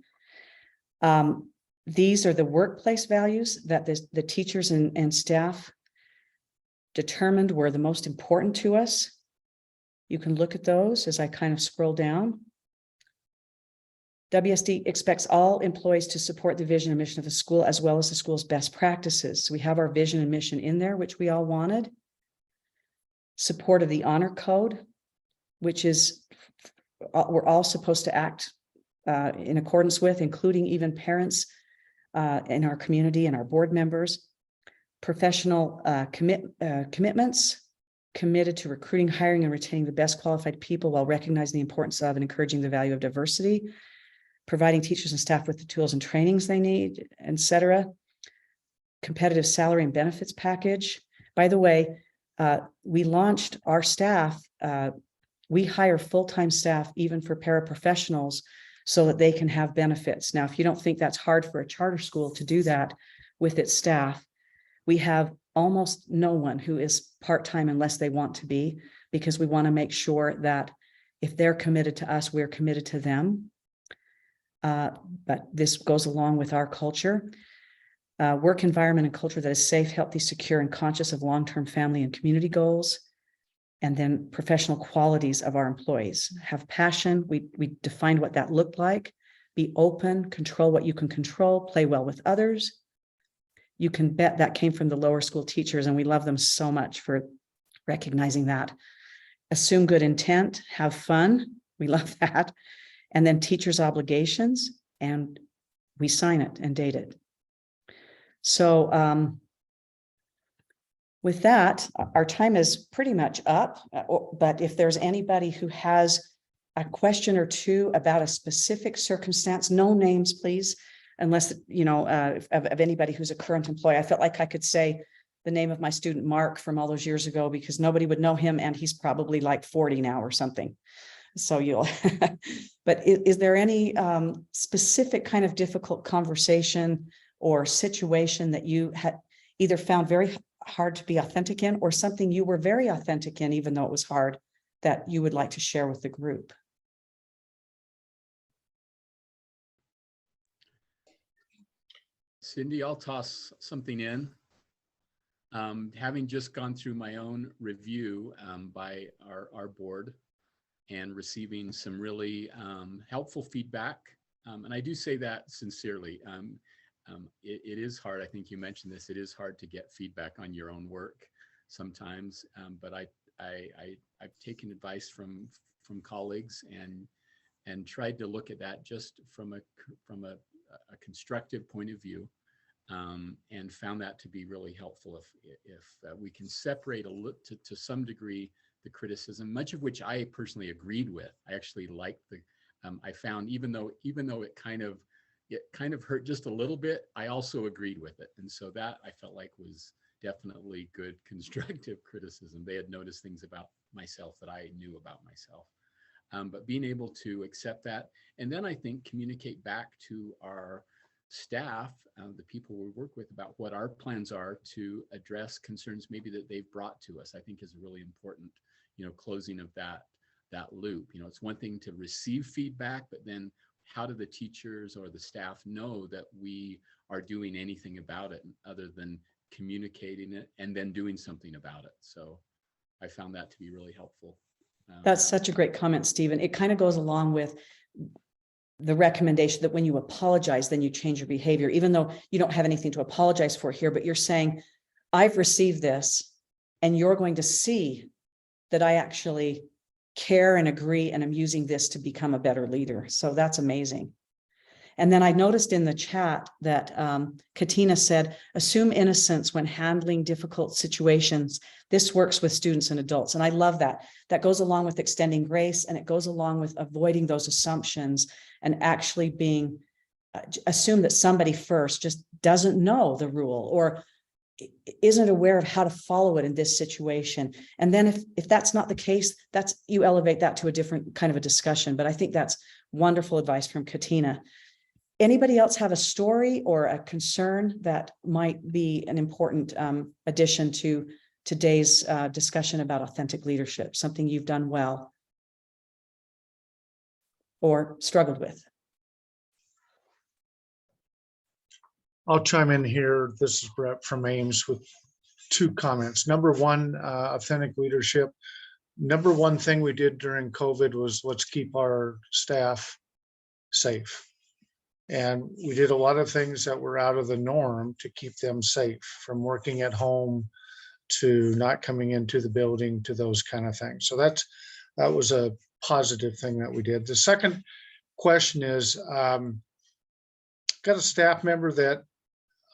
These are the workplace values that the teachers and staff determined were the most important to us. You can look at those as I kind of scroll down. WSD expects all employees to support the vision and mission of the school as well as the school's best practices. So we have our vision and mission in there, which we all wanted. Support of the honor code, which is we're all supposed to act in accordance with, including even parents in our community and our board members. Professional commitments, committed to recruiting, hiring, and retaining the best qualified people while recognizing the importance of and encouraging the value of diversity, providing teachers and staff with the tools and trainings they need, etc. Competitive salary and benefits package. By the way, we launched our staff. We hire full-time staff even for paraprofessionals so that they can have benefits. Now, if you don't think that's hard for a charter school to do that with its staff, we have almost no one who is part-time unless they want to be, because we want to make sure that if they're committed to us, we're committed to them. But this goes along with our culture. Work environment and culture that is safe, healthy, secure, and conscious of long-term family and community goals. And then professional qualities of our employees. Have passion. We defined what that looked like. Be open, control what you can control, play well with others. You can bet that came from the lower school teachers, and we love them so much for recognizing that. Assume good intent, have fun. We love that. And then teachers' obligations, and we sign it and date it. So with that, our time is pretty much up, but if there's anybody who has a question or two about a specific circumstance, no names, please, unless, you know, of anybody who's a current employee. I felt like I could say the name of my student, Mark, from all those years ago, because nobody would know him, and he's probably like 40 now or something. So you'll, but is there any specific kind of difficult conversation or situation that you had either found very hard to be authentic in, or something you were very authentic in, even though it was hard, that you would like to share with the group? Cindy, I'll toss something in. Having just gone through my own review by our board and receiving some really helpful feedback. And I do say that sincerely. It is hard. I think you mentioned this. It is hard to get feedback on your own work sometimes. But I've taken advice from colleagues and tried to look at that just from a constructive point of view, and found that to be really helpful. If we can separate to some degree the criticism, much of which I personally agreed with. I actually liked I found even though it kind of hurt just a little bit, I also agreed with it. And so that I felt like was definitely good constructive criticism. They had noticed things about myself that I knew about myself. But being able to accept that, and then I think communicate back to our staff, the people we work with, about what our plans are to address concerns maybe that they've brought to us, I think is a really important, closing of that loop. It's one thing to receive feedback, but then how do the teachers or the staff know that we are doing anything about it other than communicating it and then doing something about it? So I found that to be really helpful. That's such a great comment, Stephen. It kind of goes along with the recommendation that when you apologize, then you change your behavior, even though you don't have anything to apologize for here, but you're saying, I've received this, and you're going to see that I actually care and agree, and I'm using this to become a better leader. So that's amazing. And then I noticed in the chat that Katina said, assume innocence when handling difficult situations. This works with students and adults. And I love that. That goes along with extending grace, and it goes along with avoiding those assumptions and actually being, assume that somebody first just doesn't know the rule or isn't aware of how to follow it in this situation. And then if that's not the case, you elevate that to a different kind of a discussion. But I think that's wonderful advice from Katina. Anybody else have a story or a concern that might be an important addition to today's discussion about authentic leadership, something you've done well or struggled with? I'll chime in here. This is Brett from Ames with 2 comments. Number one, authentic leadership. Number one thing we did during COVID was let's keep our staff safe. And we did a lot of things that were out of the norm to keep them safe, from working at home to not coming into the building to those kind of things. So that was a positive thing that we did. The second question is, got a staff member that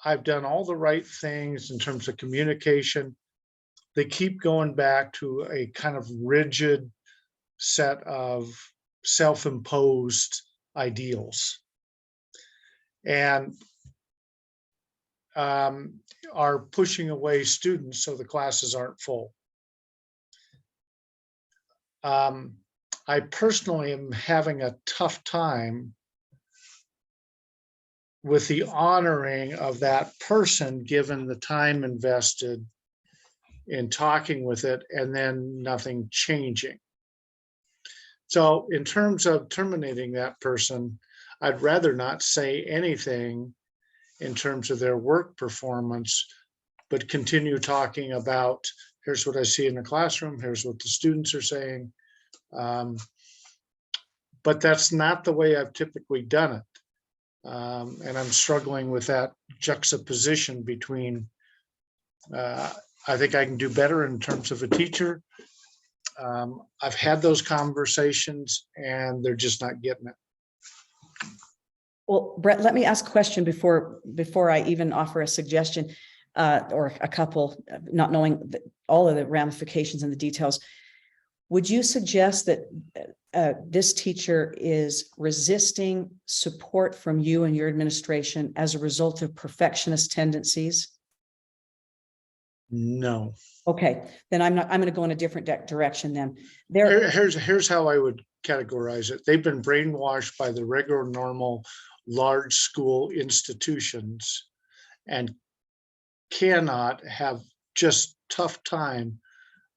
I've done all the right things in terms of communication. They keep going back to a kind of rigid set of self-imposed ideals, and are pushing away students so the classes aren't full. I personally am having a tough time with the honoring of that person, given the time invested in talking with it and then nothing changing. So in terms of terminating that person, I'd rather not say anything in terms of their work performance, but continue talking about, here's what I see in the classroom, here's what the students are saying. But that's not the way I've typically done it. And I'm struggling with that juxtaposition between, I think I can do better in terms of a teacher. I've had those conversations and they're just not getting it. Well, Brett, let me ask a question before I even offer a suggestion or a couple, not knowing all of the ramifications and the details. Would you suggest that this teacher is resisting support from you and your administration as a result of perfectionist tendencies? No. Okay, then I'm going to go in a different direction then. Here's how I would categorize it. They've been brainwashed by the regular, normal, large school institutions and cannot have just tough time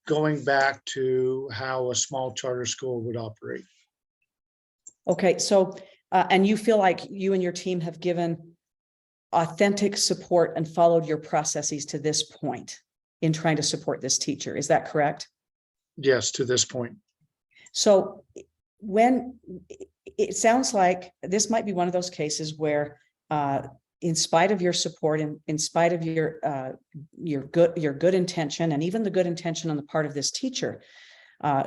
going back to how a small charter school would operate. Okay, so, and you feel like you and your team have given authentic support and followed your processes to this point in trying to support this teacher. Is that correct? Yes, to this point. So when it sounds like this might be one of those cases where, in spite of your support and in spite of your good intention, and even the good intention on the part of this teacher,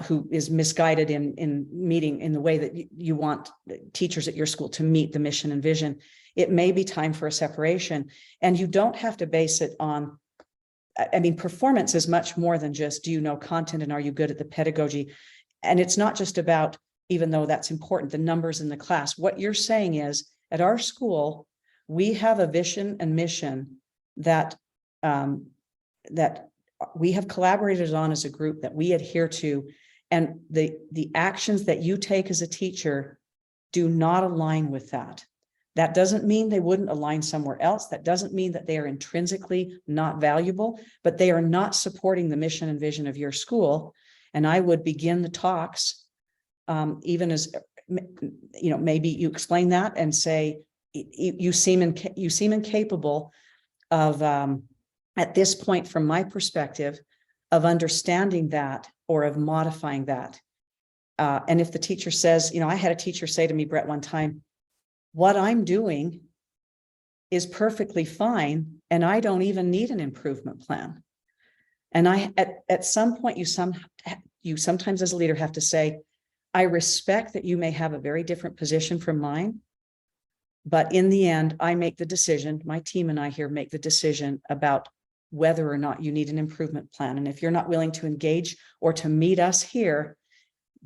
who is misguided in meeting in the way that you want teachers at your school to meet the mission and vision, it may be time for a separation. And you don't have to base it on, I mean, performance is much more than just, do you know content and are you good at the pedagogy? And it's not just about, even though that's important, the numbers in the class. What you're saying is, at our school, we have a vision and mission that that we have collaborated on as a group, that we adhere to, and the actions that you take as a teacher do not align with that. That doesn't mean they wouldn't align somewhere else. That doesn't mean that they are intrinsically not valuable, but they are not supporting the mission and vision of your school. And I would begin the talks, even as, you know, maybe you explain that and say, you seem incapable of, at this point, from my perspective, of understanding that or of modifying that. And if the teacher says, you know, I had a teacher say to me, Brett, one time, what I'm doing is perfectly fine, and I don't even need an improvement plan. And at some point, you sometimes as a leader have to say, I respect that you may have a very different position from mine, but in the end, I make the decision, my team and I here make the decision about whether or not you need an improvement plan. And if you're not willing to engage or to meet us here,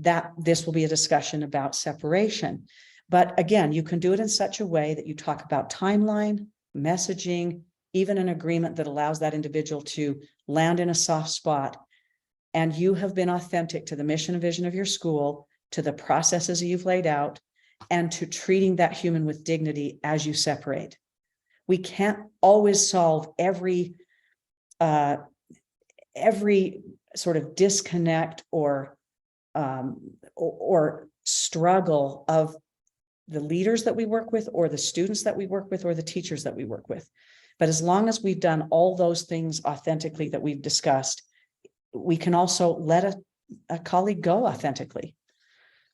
that this will be a discussion about separation. But again, you can do it in such a way that you talk about timeline, messaging, even an agreement that allows that individual to land in a soft spot. And you have been authentic to the mission and vision of your school, to the processes you've laid out, and to treating that human with dignity as you separate. We can't always solve every sort of disconnect or struggle of the leaders that we work with, or the students that we work with, or the teachers that we work with. But as long as we've done all those things authentically that we've discussed, we can also let a colleague go authentically.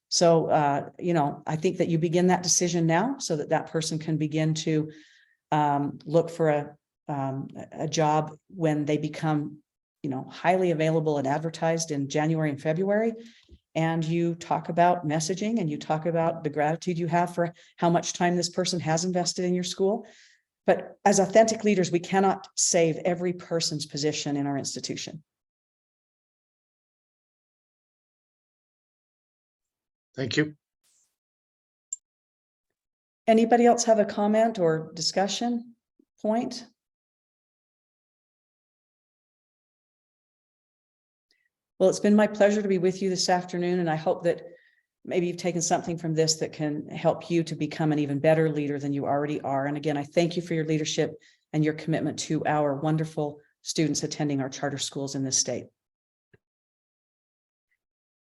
So, you know, I think that you begin that decision now so that that person can begin to look for a job when they become, you know, highly available and advertised in January and February. And you talk about messaging, and you talk about the gratitude you have for how much time this person has invested in your school. But as authentic leaders, we cannot save every person's position in our institution. Thank you. Anybody else have a comment or discussion point? Well, it's been my pleasure to be with you this afternoon, and I hope that maybe you've taken something from this that can help you to become an even better leader than you already are. And again, I thank you for your leadership and your commitment to our wonderful students attending our charter schools in this state.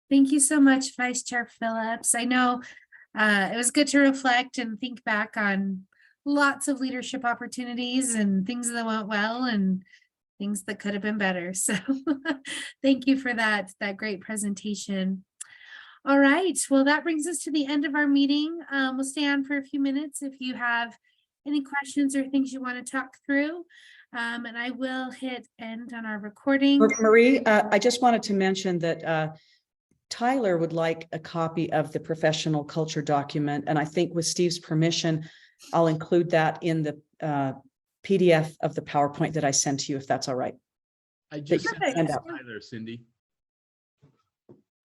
Thank you so much, Vice Chair Phillips. I know it was good to reflect and think back on lots of leadership opportunities and things that went well and things that could have been better. So thank you for that great presentation. All right, well, that brings us to the end of our meeting. We'll stay on for a few minutes if you have any questions or things you want to talk through. And I will hit end on our recording. Marie, I just wanted to mention that Tyler would like a copy of the professional culture document. And I think with Steve's permission, I'll include that in the PDF of the PowerPoint that I sent to you, if that's all right. I just Perfect. sent that to Tyler, Cindy.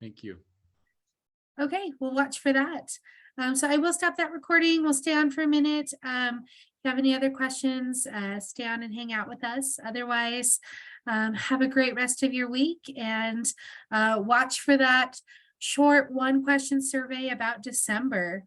Thank you. Okay, we'll watch for that. So I will stop that recording. We'll stay on for a minute. If you have any other questions, stay on and hang out with us. Otherwise, have a great rest of your week and watch for that short 1-question survey about December.